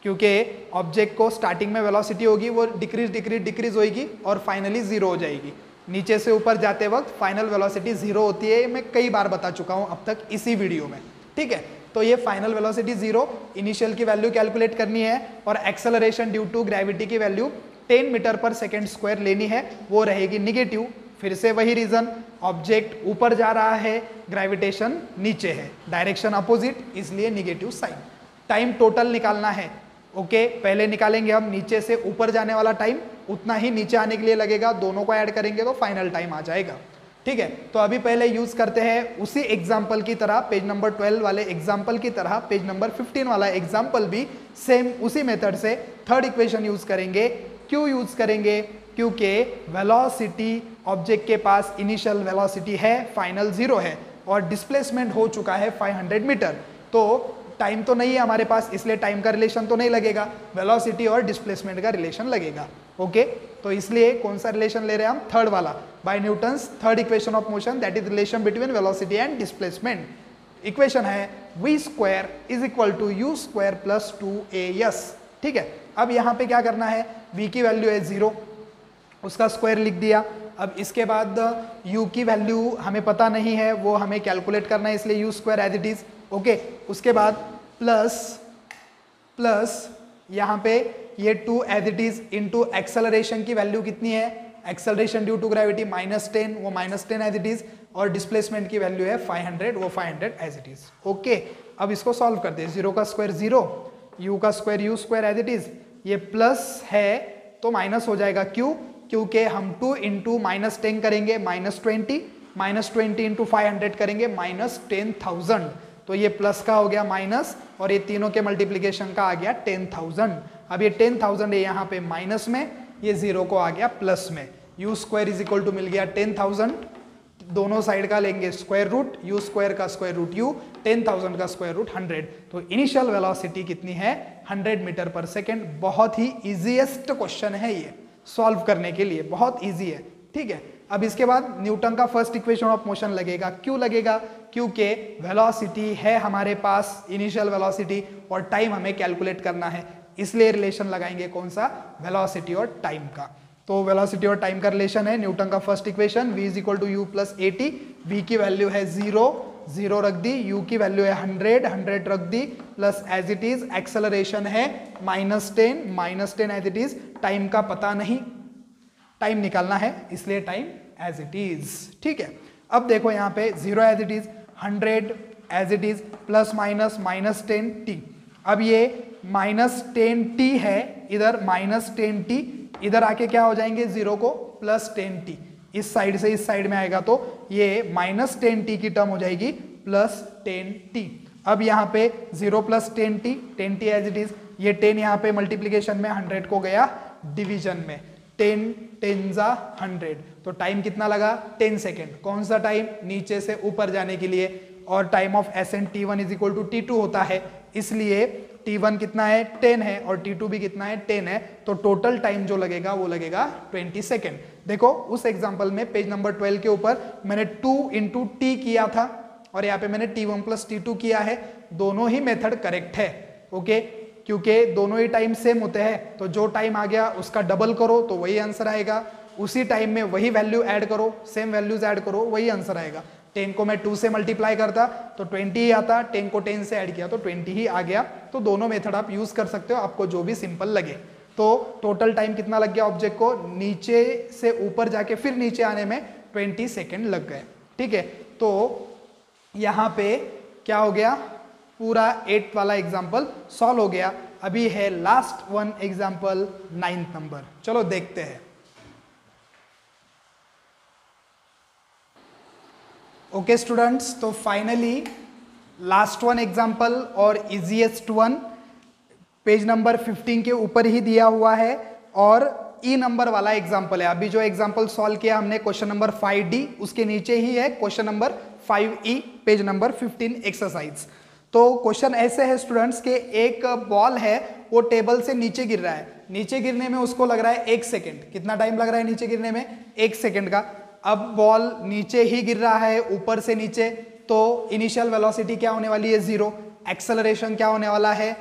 क्योंकि ऑब्जेक्ट को स्टार्टिंग में वेलोसिटी होगी वो डिक्रीज होगी और फाइनली 0 हो जाएगी। नीचे से ऊपर जाते वक्त फाइनल वेलोसिटी 0 होती है, मैं कई बार बता चुका हूँ अब तक इसी वीडियो में, ठीक है। तो ये फाइनल वेलोसिटी 0, इनिशियल की वैल्यू कैलकुलेट करनी है, और एक्सेलरेशन ड्यू टू ग्रेविटी की value 10 metre per second square लेनी है, वो रहेगी निगेटिव। फिर से वही रीजन, ऑब्जेक्ट ऊपर जा रहा है, ग्रेविटेशन नीचे है, डायरेक्शन अपोजिट, इसलिए निगेटिव साइन। टाइम टोटल निकालना है। ओके, पहले निकालेंगे हम नीचे से ऊपर जाने वाला टाइम, उतना ही नीचे आने के लिए लगेगा, दोनों को ऐड करेंगे तो फाइनल टाइम आ जाएगा, ठीक है। तो अभी पहले यूज करते हैं उसी एग्जाम्पल की तरह, पेज नंबर 12 वाले एग्जाम्पल की तरह पेज नंबर 15 वाला एग्जाम्पल भी सेम उसी मेथड से थर्ड इक्वेशन यूज करेंगे। क्यों यूज करेंगे, क्योंकि वेलोसिटी ऑब्जेक्ट के पास इनिशियल वेलोसिटी है, फाइनल 0 है और डिस्प्लेसमेंट हो चुका है 500 मीटर। तो टाइम तो नहीं है हमारे पास, इसलिए टाइम का रिलेशन तो नहीं लगेगा, वेलोसिटी और डिस्प्लेसमेंट का रिलेशन लगेगा। ओके, तो इसलिए कौन सा रिलेशन ले रहे हैं हम? थर्ड वाला, by Newton's third equation of motion, that is relation between velocity and displacement. Equation है v square is equal to u square plus 2as। ठीक है, अब यहाँ पे क्या करना है, v की वैल्यू है 0, उसका स्क्वायर लिख दिया। अब इसके बाद u की वैल्यू हमें पता नहीं है, वो हमें कैलकुलेट करना है, इसलिए u square as it is. Okay, उसके बाद प्लस यहाँ पे ये 2 as it is into acceleration की वैल्यू कितनी है, एक्सेलरेशन ड्यू टू ग्रेविटी -10, वो -10 एज इट इज, और डिस्प्लेसमेंट की वैल्यू है 500, वो 500 एज इट इज। ओके, अब इसको सॉल्व करते हैं। 0 का स्क्वायर 0, u का square u square as it is, ये प्लस है तो माइनस हो जाएगा। क्यों? क्योंकि हम 2 इंटू -10 करेंगे -20, -20 इंटू 500 करेंगे -10,000, तो ये प्लस का हो गया माइनस, और ये तीनों के मल्टीप्लीकेशन का आ गया 10,000। अब ये 10,000 है यहाँ पे माइनस में, ये 0 को आ गया प्लस में। U square is equal to मिल गया 10,000, दोनों साइड का लेंगे स्क्वायर रूट, यू स्क्वायर का स्क्वायर रूट यू, 10,000 का स्क्वायर रूट 100। तो इनिशियल वेलोसिटी कितनी है? 100 मीटर पर सेकेंड। बहुत ही इजीएस्ट क्वेश्चन है ये सॉल्व करने के लिए, बहुत इजी है। ठीक है, अब इसके बाद न्यूटन का फर्स्ट इक्वेशन ऑफ मोशन लगेगा। क्यों लगेगा? क्योंकि वेलोसिटी है हमारे पास, इनिशियल वेलोसिटी, और टाइम हमें कैलकुलेट करना है, इसलिए रिलेशन लगाएंगे कौन सा? वेलोसिटी और टाइम का। तो वेलोसिटी और टाइम का रिलेशन है न्यूटन का first equation, v is equal to u plus 80। v की वैल्यू है 0, 0 रख दी, u की वैल्यू है 100, 100 रख दी, plus as it is acceleration है -10, -10 एज इट इज। टाइम का पता नहीं, टाइम निकालना है, इसलिए टाइम एज इट इज। ठीक है, अब देखो यहाँ पे 0 as it is, 100 as it is, plus minus -10t। अब ये -10t है, इधर -10t, इधर आके क्या हो जाएंगे 0 को +10t, इस साइड से इस साइड में आएगा तो ये -10t की टर्म हो जाएगी +10t। अब यहाँ पे 0 + 10t, 10t as it is, ये 10 यहाँ पे मल्टीप्लीकेशन में, 100 को गया डिवीजन में, 10 10 जा 100, तो टाइम कितना लगा? 10 सेकेंड। कौन सा टाइम? नीचे से ऊपर जाने के लिए, और time of ascent t1 is equal to t2 होता है, इसलिए t1 कितना है? 10 है, और t2 भी कितना है? 10 है, तो टोटल टाइम जो लगेगा वो लगेगा 20 सेकेंड। देखो उस एग्जाम्पल में पेज नंबर 12 के ऊपर मैंने 2 इंटू टी किया था, और यहाँ पे मैंने t1 + t2 किया है, दोनों ही मेथड करेक्ट है। ओके, क्योंकि दोनों ही टाइम सेम होते हैं, तो जो टाइम आ गया उसका डबल करो तो वही आंसर आएगा, उसी टाइम में वही वैल्यू ऐड करो, सेम वैल्यूज ऐड करो, वही आंसर आएगा। 10 को मैं 2 से मल्टीप्लाई करता तो 20 ही आता, 10 को 10 से ऐड किया तो 20 ही आ गया। तो दोनों मेथड आप यूज कर सकते हो, आपको जो भी सिंपल लगे। तो टोटल टाइम कितना लग गया ऑब्जेक्ट को? नीचे से ऊपर जाके फिर नीचे आने में 20 सेकेंड लग गए। ठीक है, तो यहाँ पे क्या हो गया? पूरा 8 वाला एग्जाम्पल सॉल्व हो गया। अभी है last one example 9th number, चलो देखते हैं। ओके स्टूडेंट्स, तो फाइनली लास्ट वन एग्जाम्पल और इजीएस्ट वन पेज नंबर 15 के ऊपर ही दिया हुआ है, और ई नंबर वाला एग्जाम्पल है। अभी जो एग्जाम्पल सॉल्व किया हमने क्वेश्चन नंबर 5D, उसके नीचे ही है question number 5E, page number 15 exercise. तो क्वेश्चन ऐसे है स्टूडेंट्स के, एक बॉल है वो टेबल से नीचे गिर रहा है, नीचे गिरने में उसको लग रहा है 1 सेकेंड। कितना टाइम लग रहा है नीचे गिरने में? 1 सेकेंड का। अब बॉल नीचे ही गिर रहा है, ऊपर से नीचे, तो इनिशियल वेलोसिटी क्या होने वाली है? 0। एक्सेलरेशन क्या होने वाला है?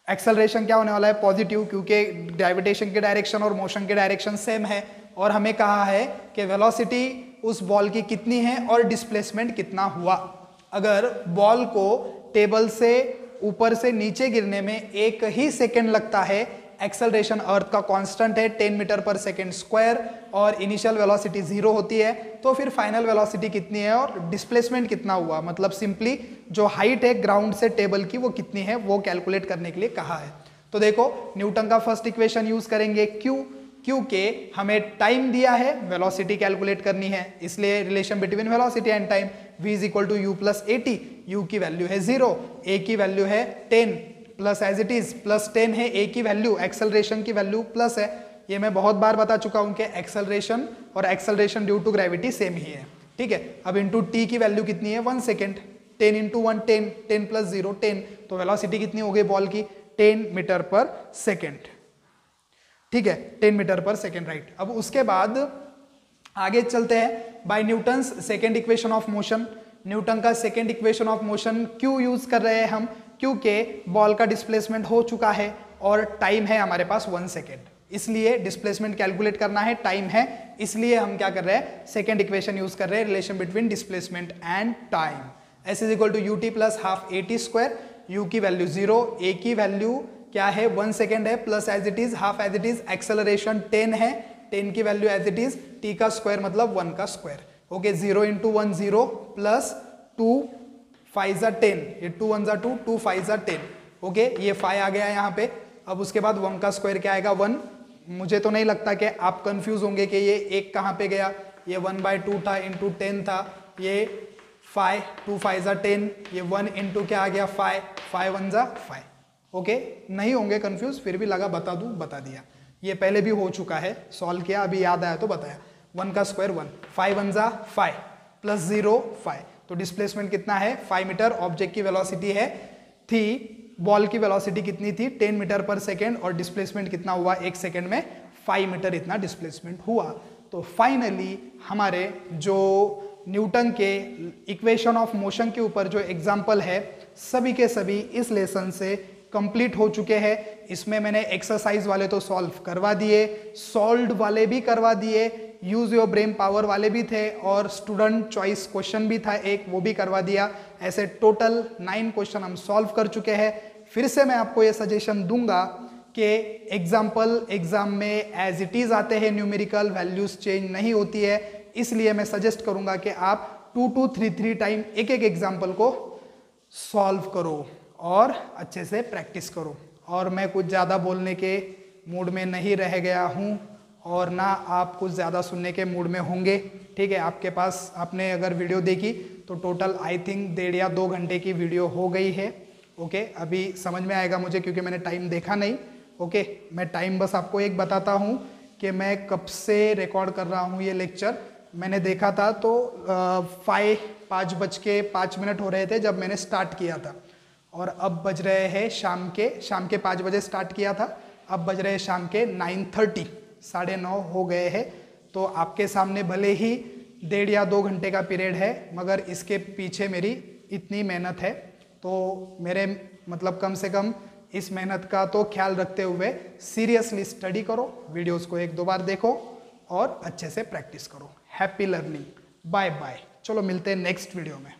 एक्सेलरेशन क्या होने वाला है? पॉजिटिव, क्योंकि ग्रेविटेशन के डायरेक्शन और मोशन के डायरेक्शन सेम है। और हमें कहा है कि वेलोसिटी उस बॉल की कितनी है और डिस्प्लेसमेंट कितना हुआ। अगर बॉल को टेबल से ऊपर से नीचे गिरने में 1 ही सेकेंड लगता है, एक्सेलरेशन अर्थ का कांस्टेंट है 10 मीटर पर सेकेंड स्क्वायर, और इनिशियल वेलोसिटी 0 होती है, तो फिर फाइनल वेलोसिटी कितनी है और डिस्प्लेसमेंट कितना हुआ, मतलब सिंपली जो हाइट है ग्राउंड से टेबल की वो कितनी है, वो कैलकुलेट करने के लिए कहा है। तो देखो न्यूटन का फर्स्ट इक्वेशन यूज करेंगे। क्योंकि हमें टाइम दिया है, वेलोसिटी कैलकुलेट करनी है, इसलिए relation between velocity and time, v is equal to u plus 80। u की वैल्यू है 0, a की वैल्यू है 10, plus as it is plus 10 है a की वैल्यू, एक्सेलरेशन की वैल्यू प्लस है। ये मैं बहुत बार बता चुका हूं कि एक्सेलरेशन और acceleration due to gravity same ही है, ठीक है। अब इंटू टी की वैल्यू कितनी है 1 सेकेंड, 10 इंटू 1 10, 10 प्लस 0 10, तो वेलोसिटी कितनी हो गई बॉल की 10 मीटर पर सेकेंड, ठीक है 10 मीटर पर सेकेंड, राइट। अब उसके बाद आगे चलते हैं, by Newton's second equation of motion. Newton का सेकेंड इक्वेशन ऑफ मोशन क्यों यूज कर रहे हैं हम, क्योंकि बॉल का डिस्प्लेसमेंट हो चुका है और टाइम है हमारे पास 1 सेकेंड, इसलिए डिस्प्लेसमेंट कैलकुलेट करना है, टाइम है, इसलिए हम क्या कर रहे हैं सेकेंड इक्वेशन यूज कर रहे हैं, relation between displacement and time. S is equal to u t plus half a t square, u की वैल्यू 0, ए की वैल्यू क्या है 1 सेकेंड है, plus as it is half as it is, acceleration 10 है, 10 की value as it is, t का square मतलब 1 का स्क्वायर, ओके 0 इंटू 1 0 प्लस 2 5 जा 10, ये 2 1 जा 2, 2 5 जा 10, ओके ये 5 आ गया यहाँ पे। अब उसके बाद 1 का स्क्वायर क्या आएगा 1, मुझे तो नहीं लगता कि आप कंफ्यूज होंगे कि ये 1 कहाँ पे गया, ये 1/2 था इंटू 10 था, ये 5 2 5 जा 10, ये 1 इंटू क्या आ गया 5 5 1 जा 5, ओके नहीं होंगे कंफ्यूज, फिर भी लगा बता दूं, बता दिया, ये पहले भी हो चुका है, सॉल्व किया अभी याद आया तो बताया। 1 का स्क्वायर 1, 5 1 जा 5 प्लस 0 5, तो डिस्प्लेसमेंट कितना है 5 मीटर, ऑब्जेक्ट की वेलोसिटी है थी, बॉल की वेलोसिटी कितनी थी 10 मीटर पर सेकेंड, और डिस्प्लेसमेंट कितना हुआ 1 सेकेंड में 5 मीटर इतना डिस्प्लेसमेंट हुआ। तो फाइनली हमारे जो न्यूटन के इक्वेशन ऑफ मोशन के ऊपर जो एग्जाम्पल है सभी के सभी इस लेसन से कंप्लीट हो चुके हैं। इसमें मैंने एक्सरसाइज वाले तो सॉल्व करवा दिए, सॉल्व्ड वाले भी करवा दिए, यूज योर ब्रेन पावर वाले भी थे, और स्टूडेंट चॉइस क्वेश्चन भी था एक, वो भी करवा दिया। ऐसे टोटल 9 क्वेश्चन हम सॉल्व कर चुके हैं। फिर से मैं आपको ये सजेशन दूंगा कि एग्जाम में एज इट इज आते हैं, न्यूमेरिकल वैल्यूज चेंज नहीं होती है, इसलिए मैं सजेस्ट करूंगा कि आप 2 to 3 टाइम एक एग्जाम्पल को सॉल्व करो और अच्छे से प्रैक्टिस करो। और मैं कुछ ज़्यादा बोलने के मूड में नहीं रह गया हूँ और ना आप कुछ ज़्यादा सुनने के मूड में होंगे, ठीक है। आपके पास आपने अगर वीडियो देखी तो टोटल आई थिंक 1.5 या 2 घंटे की वीडियो हो गई है, ओके। अभी समझ में आएगा मुझे क्योंकि मैंने टाइम देखा नहीं, ओके। मैं टाइम बस आपको एक बताता हूँ कि मैं कब से रिकॉर्ड कर रहा हूँ ये लेक्चर। मैंने देखा था तो 5:05 हो रहे थे जब मैंने स्टार्ट किया था, और अब बज रहे हैं शाम के 5 बजे स्टार्ट किया था, अब बज रहे हैं शाम के 9:30, 9:30 हो गए हैं। तो आपके सामने भले ही 1.5 या 2 घंटे का पीरियड है, मगर इसके पीछे मेरी इतनी मेहनत है, तो मेरे मतलब कम से कम इस मेहनत का तो ख्याल रखते हुए सीरियसली स्टडी करो, वीडियोस को 1-2 बार देखो और अच्छे से प्रैक्टिस करो। Happy learning, bye bye. चलो मिलते हैं नेक्स्ट वीडियो में।